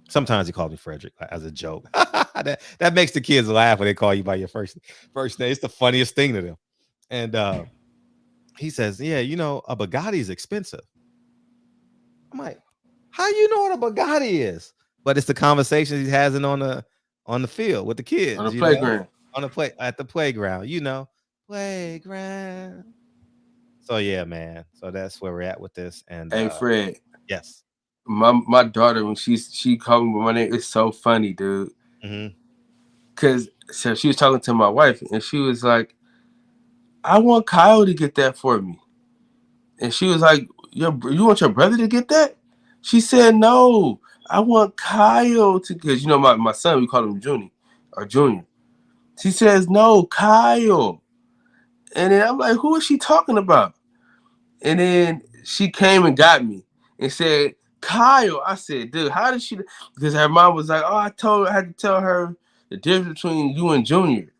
sometimes he called me Frederick as a joke. that makes the kids laugh when they call you by your first name. It's the funniest thing to them. And he says, yeah, you know, a Bugatti is expensive. I'm like, how you know what a Bugatti is? But it's the conversations he has on the field with the kids. On the playground. At the playground, you know. Playground. So yeah, man. So that's where we're at with this. And hey, Fred. Yes. My daughter, when she called me by my name, it's so funny, dude. Mm-hmm. Cause so she was talking to my wife, and she was like, "I want Kyle to get that for me," and she was like, "You want your brother to get that?" She said, "No, I want Kyle to," because you know my son, we call him Junior. She says, "No, Kyle," and then I'm like, "Who is she talking about?" And then she came and got me and said, "Kyle." I said, "Dude, how did she?" Because her mom was like, "Oh, I had to tell her the difference between you and Junior."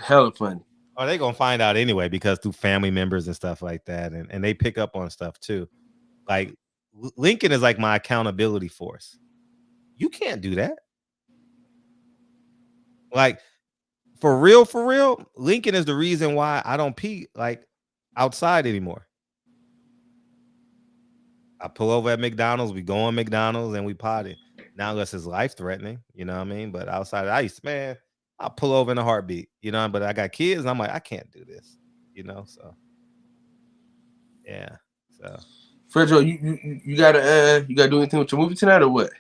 Hella funny. Oh, they're gonna find out anyway because through family members and stuff like that, and they pick up on stuff too. Like Lincoln is like my accountability force. You can't do that. Like for real, Lincoln is the reason why I don't pee like outside anymore. I pull over at McDonald's, we go on McDonald's and we potty. Now unless it's life threatening, you know what I mean? But outside I used to, man, I'll pull over in a heartbeat, you know, but I got kids and I'm like, I can't do this, you know. So yeah. So Fredro, you gotta do anything with your movie tonight or what?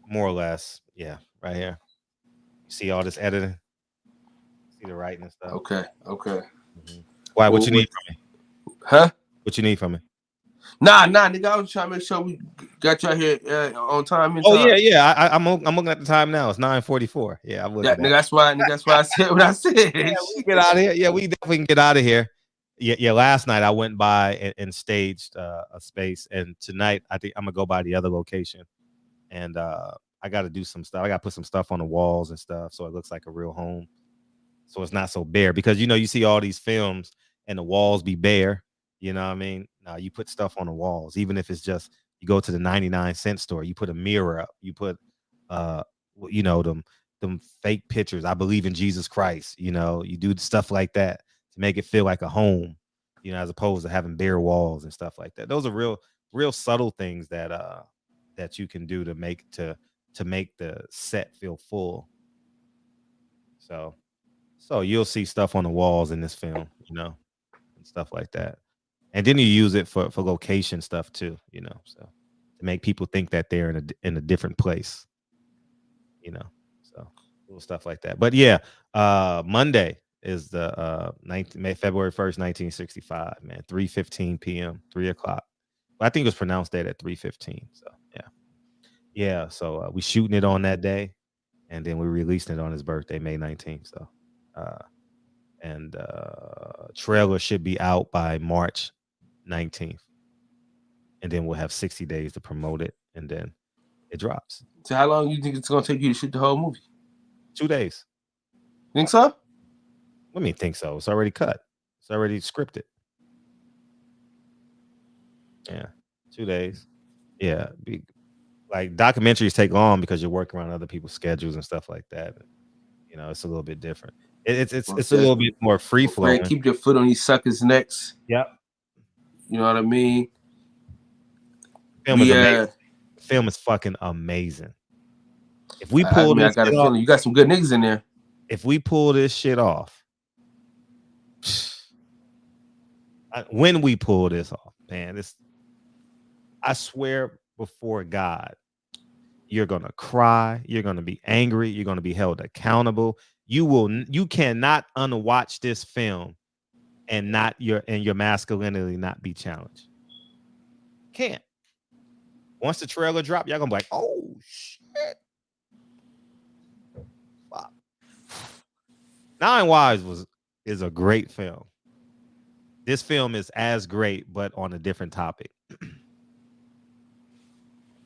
More or less, yeah, right here. See all this editing, see the writing and stuff. Okay. Mm-hmm. Why? What you need from me? Huh? What you need from me? Nah, nigga. I was trying to make sure we got you out here on time. Yeah. I'm looking at the time now. It's 9:44. Yeah, I'm looking. Nigga, that's why I said what I said. Yeah, we get out of here. Yeah, we definitely can get out of here. yeah. Last night I went by and staged a space, and tonight I think I'm gonna go by the other location, and I got to do some stuff. I got to put some stuff on the walls and stuff, so it looks like a real home. So it's not so bare, because you see all these films and the walls be bare. You know what I mean? Now you put stuff on the walls, even if it's just you go to the 99-cent store, you put a mirror up, you put them fake pictures. I believe in Jesus Christ. You do stuff like that to make it feel like a home, as opposed to having bare walls and stuff like that. Those are real subtle things that you can do to make the set feel full. So you'll see stuff on the walls in this film, and stuff like that. And then you use it for location stuff too, so to make people think that they're in a different place, so little stuff like that. But yeah, Monday is the February 1st, 1965, man, 3:15 p.m., 3 o'clock. But I think it was pronounced that at 3:15. So yeah. So we shooting it on that day, and then we released it on his birthday, May 19th. So, and trailer should be out by March 19th, and then we'll have 60 days to promote it, and then it drops. So how long do you think it's gonna take you to shoot the whole movie? 2 days. Think so? What do you mean think so? It's already cut. It's already scripted. Yeah, 2 days. Yeah, like documentaries take long because you're working around other people's schedules and stuff like that. It's a little bit different. It's a little bit more free flowing. Keep your foot on these suckers' necks. Yep. You know what I mean? Film is amazing. Film is fucking amazing. If we pull I got a feeling you got some good niggas in there. If we pull this shit off, when we pull this off, man, I swear before God, you're gonna cry, you're gonna be angry, you're gonna be held accountable. You cannot unwatch this film and your masculinity not be challenged. Can't. Once the trailer drop, y'all gonna be like, oh shit. Wow. Nine Wives is a great film. This film is as great, but on a different topic.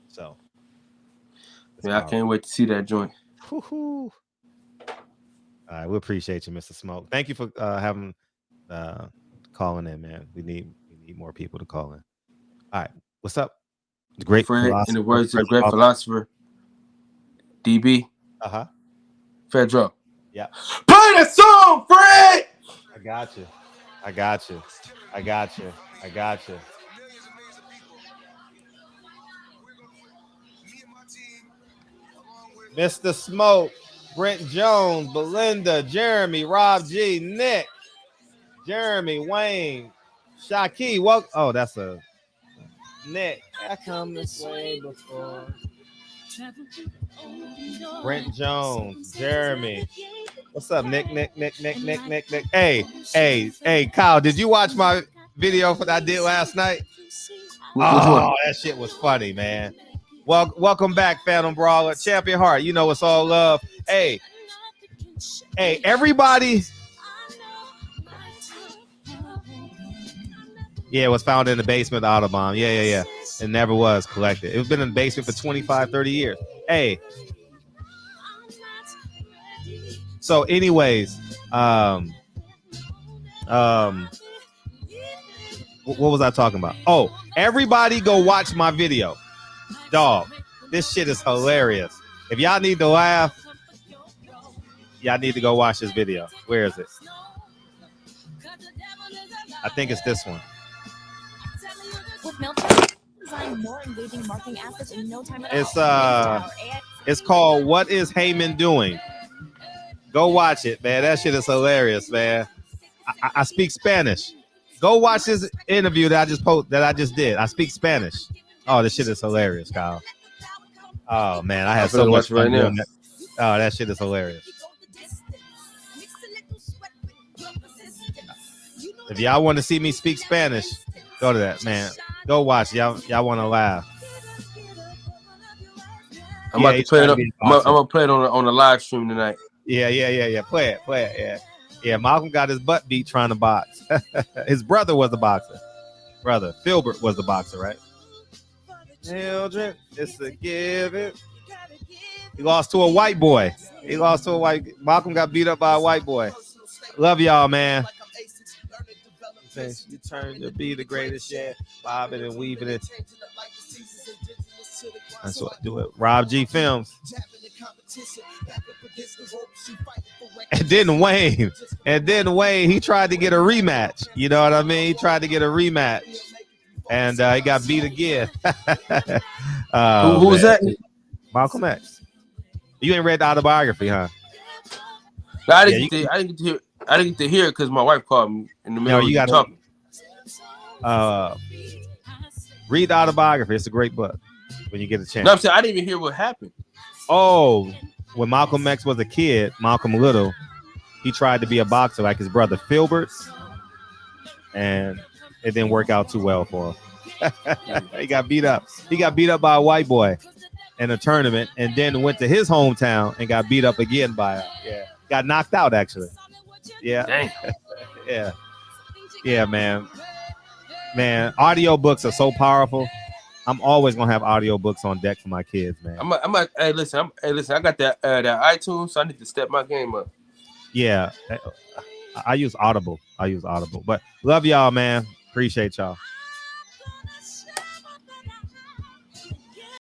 So yeah, I can't wait to see that joint. Woo-hoo. All right, we appreciate you, Mr. Smoke. Thank you for having calling in, man. We need more people to call in. All right, what's up? The great Fred, philosopher. in the words of the great philosopher, DB. Fedro. Yeah. Play the song, Fred. I got you. Mr. Smoke, Brent Jones, Belinda, Jeremy, Rob G, Nick, Jeremy, Wayne, Shaki. Oh, that's a Nick. I come this way before. Brent Jones, Jeremy. What's up, Nick? Hey, Kyle, did you watch my video that I did last night? Oh, that shit was funny, man. Welcome back, Phantom Brawler, Champion Heart. It's all love. Hey, everybody. Yeah, it was found in the basement of Audubon. Yeah. It never was collected. It's been in the basement for 25, 30 years. Hey. So anyways, what was I talking about? Oh, everybody go watch my video. Dog, this shit is hilarious. If y'all need to laugh, y'all need to go watch this video. Where is it? I think it's this one. It's called What Is Haymon Doing? Go watch it, man. That shit is hilarious, man. I speak Spanish. Go watch this interview that I just did. I speak Spanish. Oh, this shit is hilarious, Kyle. Oh man, I had so much fun doing that. Oh, that shit is hilarious. If y'all want to see me speak Spanish, go to that, man. Go watch. Y'all want to laugh. I'm about to play it. I'm gonna play it on the live stream tonight. Yeah. Play it. Yeah. Yeah, Malcolm got his butt beat trying to box. His brother was a boxer. Brother Filbert was the boxer, right? Children, it's a given. He lost to a white boy. Malcolm got beat up by a white boy. Love y'all, man. You turn to be the greatest, yeah. Bobbing and weaving it. That's what I do it. Rob G Films. And then Wayne, he tried to get a rematch. You know what I mean? He tried to get a rematch. And he got beat again. Who was that? Malcolm X. You ain't read the autobiography, huh? No, I didn't get to hear it because my wife called me in the middle of talking. Read the autobiography. It's a great book when you get a chance. No, I'm saying I didn't even hear what happened. Oh, when Malcolm X was a kid, Malcolm Little, he tried to be a boxer like his brother Filbert, and it didn't work out too well for him. He got beat up. He got beat up by a white boy in a tournament, and then went to his hometown and got beat up again by got knocked out actually. Yeah. Dang. Yeah, man. Man, audio books are so powerful. I'm always gonna have audio books on deck for my kids, man. Hey, listen, I got that iTunes, so I need to step my game up. Yeah, I use Audible. But love y'all, man. Appreciate y'all.